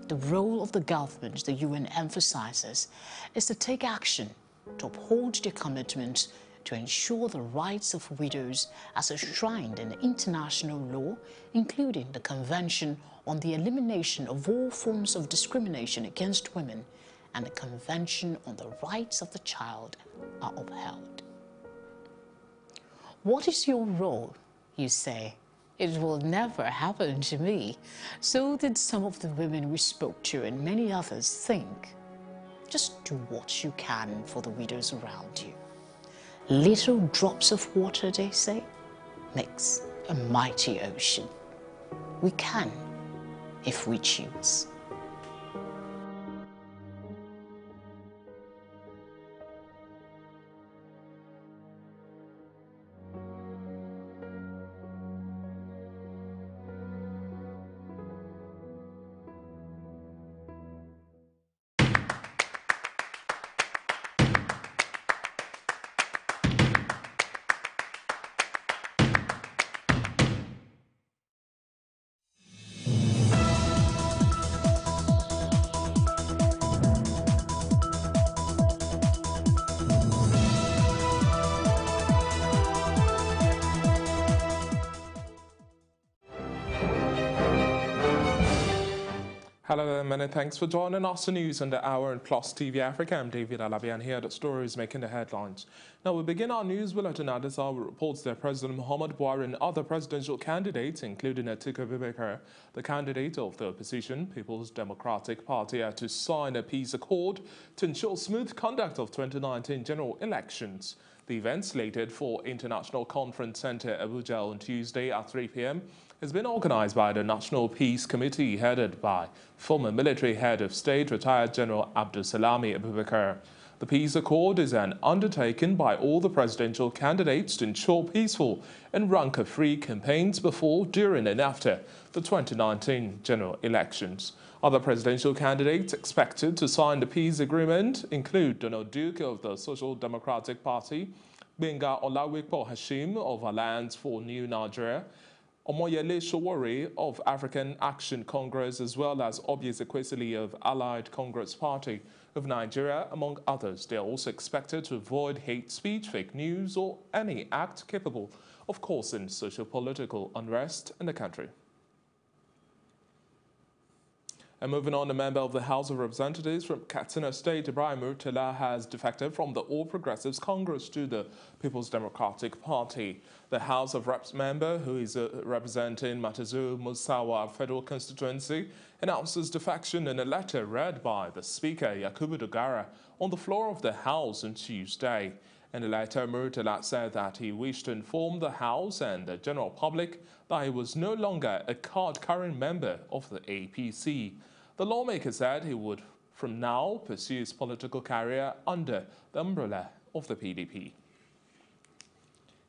The role of the government, the UN emphasizes, is to take action to uphold their commitment to ensure the rights of widows as enshrined in international law, including the Convention on the Elimination of All Forms of Discrimination Against Women and the Convention on the Rights of the Child, are upheld. What is your role, you say? It will never happen to me. So did some of the women we spoke to, and many others think. Just do what you can for the widows around you. Little drops of water, they say, makes a mighty ocean. We can, if we choose. Hello there, many thanks for joining us on News on the Hour and Plus TV Africa. I'm David Alabi, and here are the stories making the headlines. Now, we begin our news bulletin at this hour with reports that President Muhammadu Buhari and other presidential candidates, including Atiku Abubakar, the candidate of the opposition People's Democratic Party, are to sign a peace accord to ensure smooth conduct of 2019 general elections. The event, slated for International Conference Center Abuja on Tuesday at 3 p.m, has been organized by the National Peace Committee headed by former military head of state, retired General Abdulsalami Abubakar. The peace accord is an undertaking by all the presidential candidates to ensure peaceful and rancor-free campaigns before, during and after the 2019 general elections. Other presidential candidates expected to sign the peace agreement include Donald Duke of the Social Democratic Party, Benga Olawipo Hashim of Alliance for New Nigeria, Omoyele Sowore of African Action Congress, as well as Obi Ezekwesili of Allied Congress Party of Nigeria, among others. They are also expected to avoid hate speech, fake news, or any act capable of causing socio-political unrest in the country. And moving on, a member of the House of Representatives from Katsina State, Ibrahim Murtala, has defected from the All Progressives Congress to the People's Democratic Party. The House of Reps member, who is representing Matazu Musawa Federal Constituency, announced his defection in a letter read by the Speaker, Yakubu Dogara, on the floor of the House on Tuesday. In the letter, Murtala said that he wished to inform the House and the general public that he was no longer a card-carrying member of the APC. The lawmaker said he would, from now, pursue his political career under the umbrella of the PDP.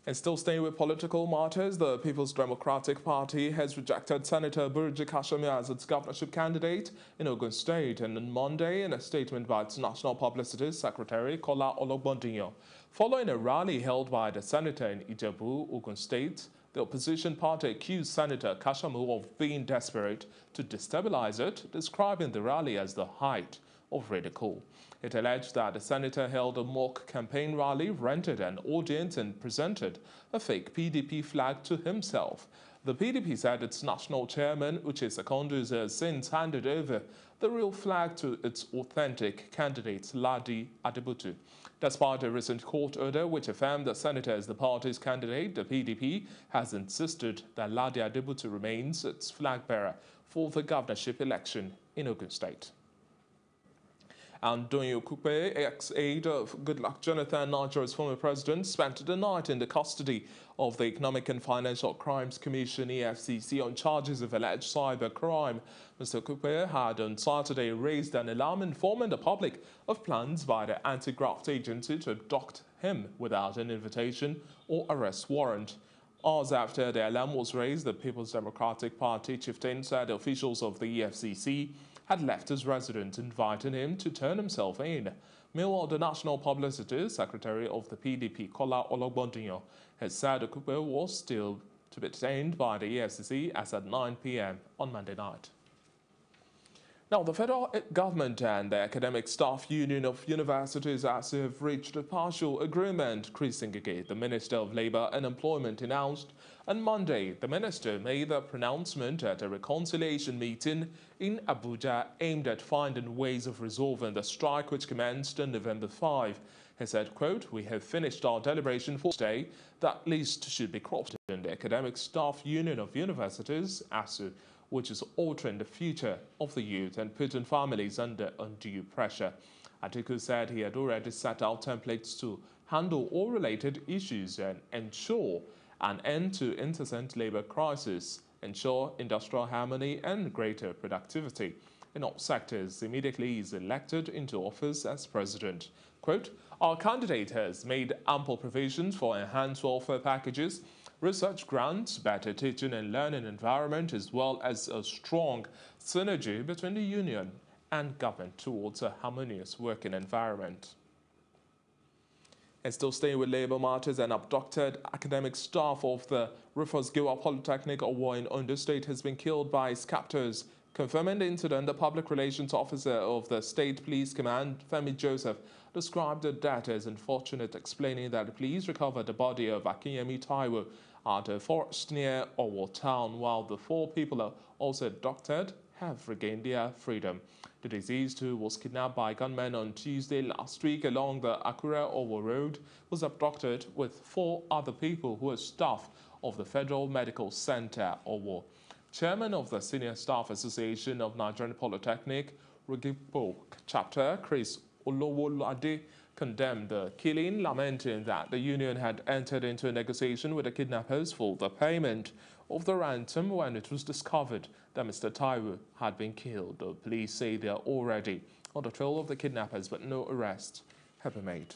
And still staying with political matters, the People's Democratic Party has rejected Senator Burji Kashami as its governorship candidate in Ogun State. And on Monday, in a statement by its National Publicity Secretary, Kola Ologbondiyan, following a rally held by the senator in Ijebu, Ogun State, the opposition party accused Senator Kashamu of being desperate to destabilize it, describing the rally as the height of ridicule. It alleged that the senator held a mock campaign rally, rented an audience, and presented a fake PDP flag to himself. The PDP said its national chairman, Uche Secondus, has since handed over the real flag to its authentic candidate, Ladi Adebutu. Despite a recent court order which affirmed the senator is the party's candidate, the PDP has insisted that Ladi Adebutu remains its flag bearer for the governorship election in Ogun State. And Donyo Kupe, ex-aide of Goodluck Jonathan, Nigeria's former president, spent the night in the custody of the Economic and Financial Crimes Commission, EFCC, on charges of alleged cyber crime. Mr. Kupe had on Saturday raised an alarm informing the public of plans by the anti-graft agency to abduct him without an invitation or arrest warrant. Hours after the alarm was raised, the People's Democratic Party chieftain said officials of the EFCC had left his residence, inviting him to turn himself in. Meanwhile, the National Publicity Secretary of the PDP, Kola Ologbondiyan, has said Okupe was still to be detained by the EFCC as at 9 p.m. on Monday night. Now, the federal government and the Academic Staff Union of Universities ASU have reached a partial agreement. Chris Ngige, the Minister of Labour and Employment, announced on Monday. The minister made the pronouncement at a reconciliation meeting in Abuja aimed at finding ways of resolving the strike which commenced on November 5. He said, quote, "We have finished our deliberation for today. That list should be cropped in the Academic Staff Union of Universities, ASU, which is altering the future of the youth and putting families under undue pressure." Atiku said he had already set out templates to handle all related issues and ensure an end to incessant labor crisis, ensure industrial harmony and greater productivity in all sectors immediately he is elected into office as president. Quote, "Our candidate has made ample provisions for enhanced welfare packages, research grants, better teaching and learning environment, as well as a strong synergy between the union and government towards a harmonious working environment." And still staying with labour matters, an abducted academic staff of the Rufus Giwa Polytechnic Owo in Ondo State has been killed by its captors. Confirming the incident, the public relations officer of the State Police Command, Femi Joseph, described the death as unfortunate, explaining that the police recovered the body of Akinyemi Taiwo at a forest near Owo town, while the 4 people are also abducted have regained their freedom. The deceased, who was kidnapped by gunmen on Tuesday last week along the Akure-Owo Road, was abducted with 4 other people who were staff of the Federal Medical Center, Owo. Chairman of the Senior Staff Association of Nigerian Polytechnic, Rugipo Chapter, Chris Olowolade, condemned the killing, lamenting that the union had entered into a negotiation with the kidnappers for the payment of the ransom when it was discovered that Mr. Taiwo had been killed. The police say they are already on the trail of the kidnappers, but no arrests have been made.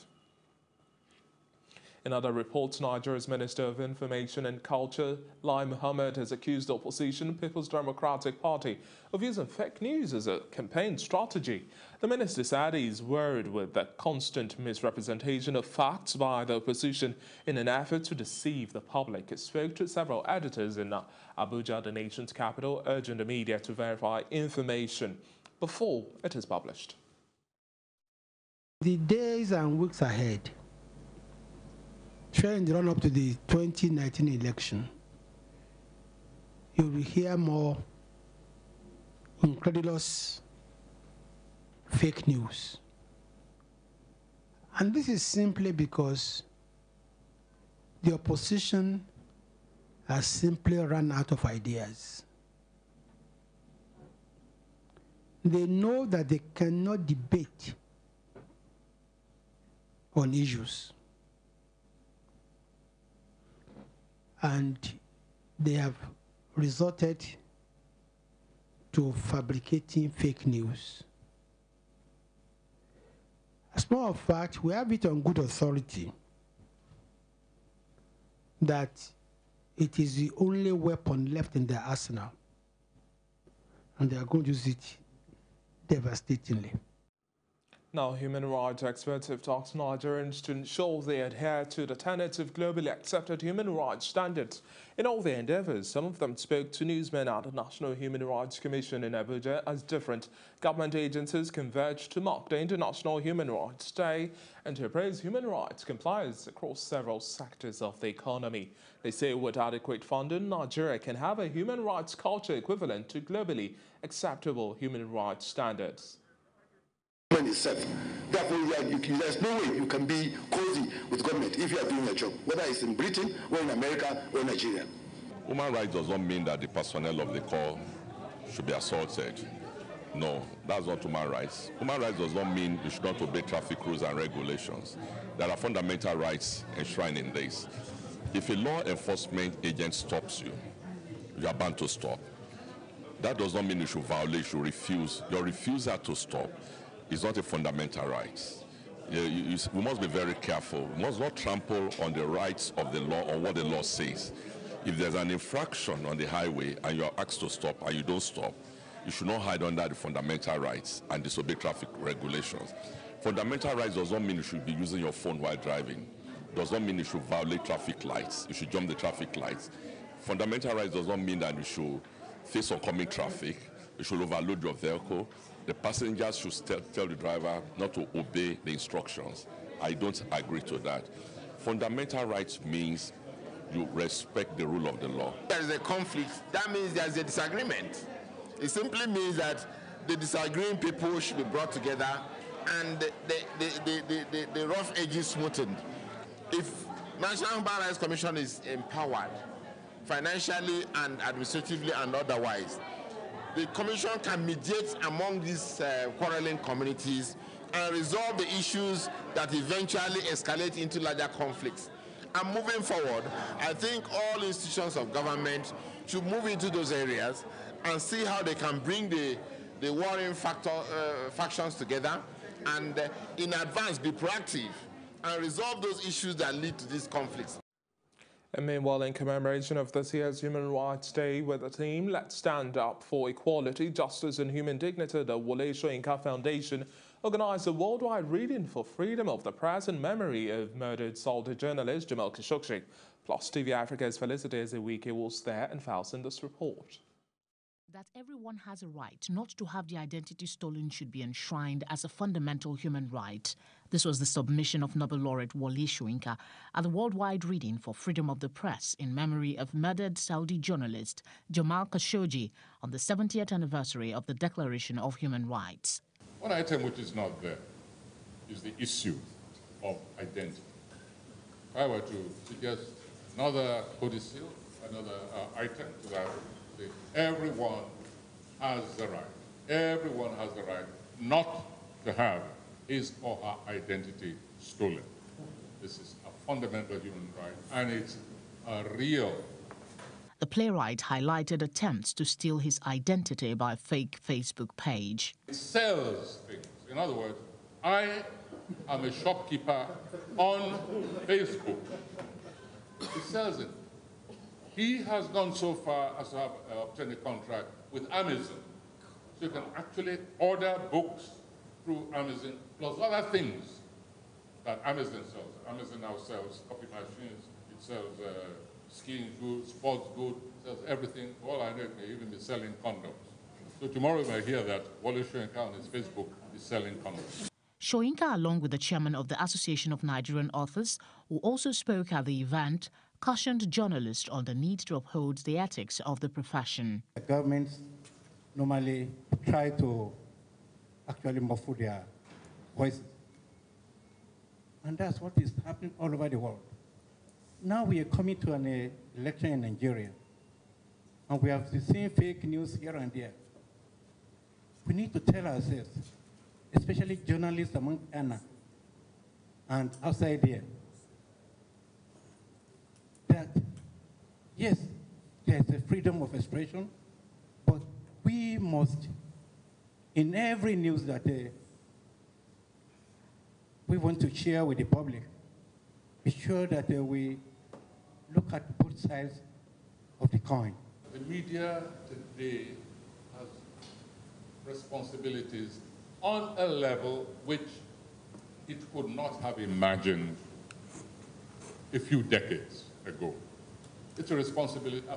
In other reports, Nigeria's Minister of Information and Culture, Lai Mohammed, has accused the opposition People's Democratic Party of using fake news as a campaign strategy. The minister said he is worried with the constant misrepresentation of facts by the opposition in an effort to deceive the public. He spoke to several editors in Abuja, the nation's capital, urging the media to verify information before it is published. The days and weeks ahead, in the run-up to the 2019 election, you will hear more incredulous fake news. And this is simply because the opposition has simply run out of ideas. They know that they cannot debate on issues. And they have resorted to fabricating fake news. As a matter of fact, we have it on good authority that it is the only weapon left in their arsenal, and they are going to use it devastatingly. Now, human rights experts have talked to Nigerians to ensure they adhere to the tenets of globally accepted human rights standards. In all their endeavors, some of them spoke to newsmen at the National Human Rights Commission in Abuja as different government agencies converged to mark the International Human Rights Day and to praise human rights compliance across several sectors of the economy. They say with adequate funding, Nigeria can have a human rights culture equivalent to globally acceptable human rights standards. Itself. Therefore, there's no way you can be cozy with government if you are doing your job, whether it's in Britain or in America or Nigeria. Human rights does not mean that the personnel of the corps should be assaulted. No, that's not human rights. Human rights does not mean you should not obey traffic rules and regulations. There are fundamental rights enshrined in this. If a law enforcement agent stops you, you are bound to stop. That does not mean you should violate, you should refuse. Your refusal to stop is not a fundamental right. We must be very careful. We must not trample on the rights of the law or what the law says. If there's an infraction on the highway and you are asked to stop and you don't stop, you should not hide under the fundamental rights and disobey traffic regulations. Fundamental rights does not mean you should be using your phone while driving. Does not mean you should violate traffic lights. You should jump the traffic lights. Fundamental rights does not mean that you should face oncoming traffic. You should overload your vehicle. The passengers should tell the driver not to obey the instructions. I don't agree to that. Fundamental rights means you respect the rule of the law. There is a conflict. That means there is a disagreement. It simply means that the disagreeing people should be brought together and the rough edges smoothened. If National Human Rights Commission is empowered financially and administratively and otherwise, the Commission can mediate among these quarreling communities and resolve the issues that eventually escalate into larger conflicts. And moving forward, I think all institutions of government should move into those areas and see how they can bring the warring factions together and in advance be proactive and resolve those issues that lead to these conflicts. And meanwhile, in commemoration of this year's Human Rights Day with the theme Let's Stand Up for Equality, Justice and Human Dignity, the Wole Soyinka Foundation organized a worldwide reading for freedom of the press in memory of murdered Saudi journalist Jamal Khashoggi. Plus TV Africa's Felicity Ezewike was there and files in this report. That everyone has a right not to have their identity stolen should be enshrined as a fundamental human right. This was the submission of Nobel laureate Wole Soyinka at the worldwide reading for freedom of the press in memory of murdered Saudi journalist Jamal Khashoggi on the 70th anniversary of the Declaration of Human Rights. One item which is not there is the issue of identity. If I were to suggest another codicil, another item to that, everyone has the right. Everyone has the right not to have his or her identity stolen. This is a fundamental human right, and it's a real. The playwright highlighted attempts to steal his identity by a fake Facebook page. It sells things. In other words, I am a shopkeeper on Facebook. It sells it. He has gone so far as to have obtained a contract with Amazon. So you can actually order books through Amazon, plus other things that Amazon sells. Amazon now sells coffee machines, it sells skiing goods, sports goods, it sells everything. All I know, it may even be selling condoms. So tomorrow you may hear that Wole Soyinka on his Facebook is selling condoms. Soyinka, along with the chairman of the Association of Nigerian Authors, who also spoke at the event, cautioned journalists on the need to uphold the ethics of the profession. The governments normally try to actually muffle their voices. And that's what is happening all over the world. Now we are coming to an election in Nigeria, and we have seen fake news here and there. We need to tell ourselves, especially journalists among Ghana and outside here, that yes, there's a freedom of expression, but we must, in every news that we want to share with the public, be sure that we look at both sides of the coin. The media today has responsibilities on a level which it could not have imagined a few decades ago. It's a responsibility, a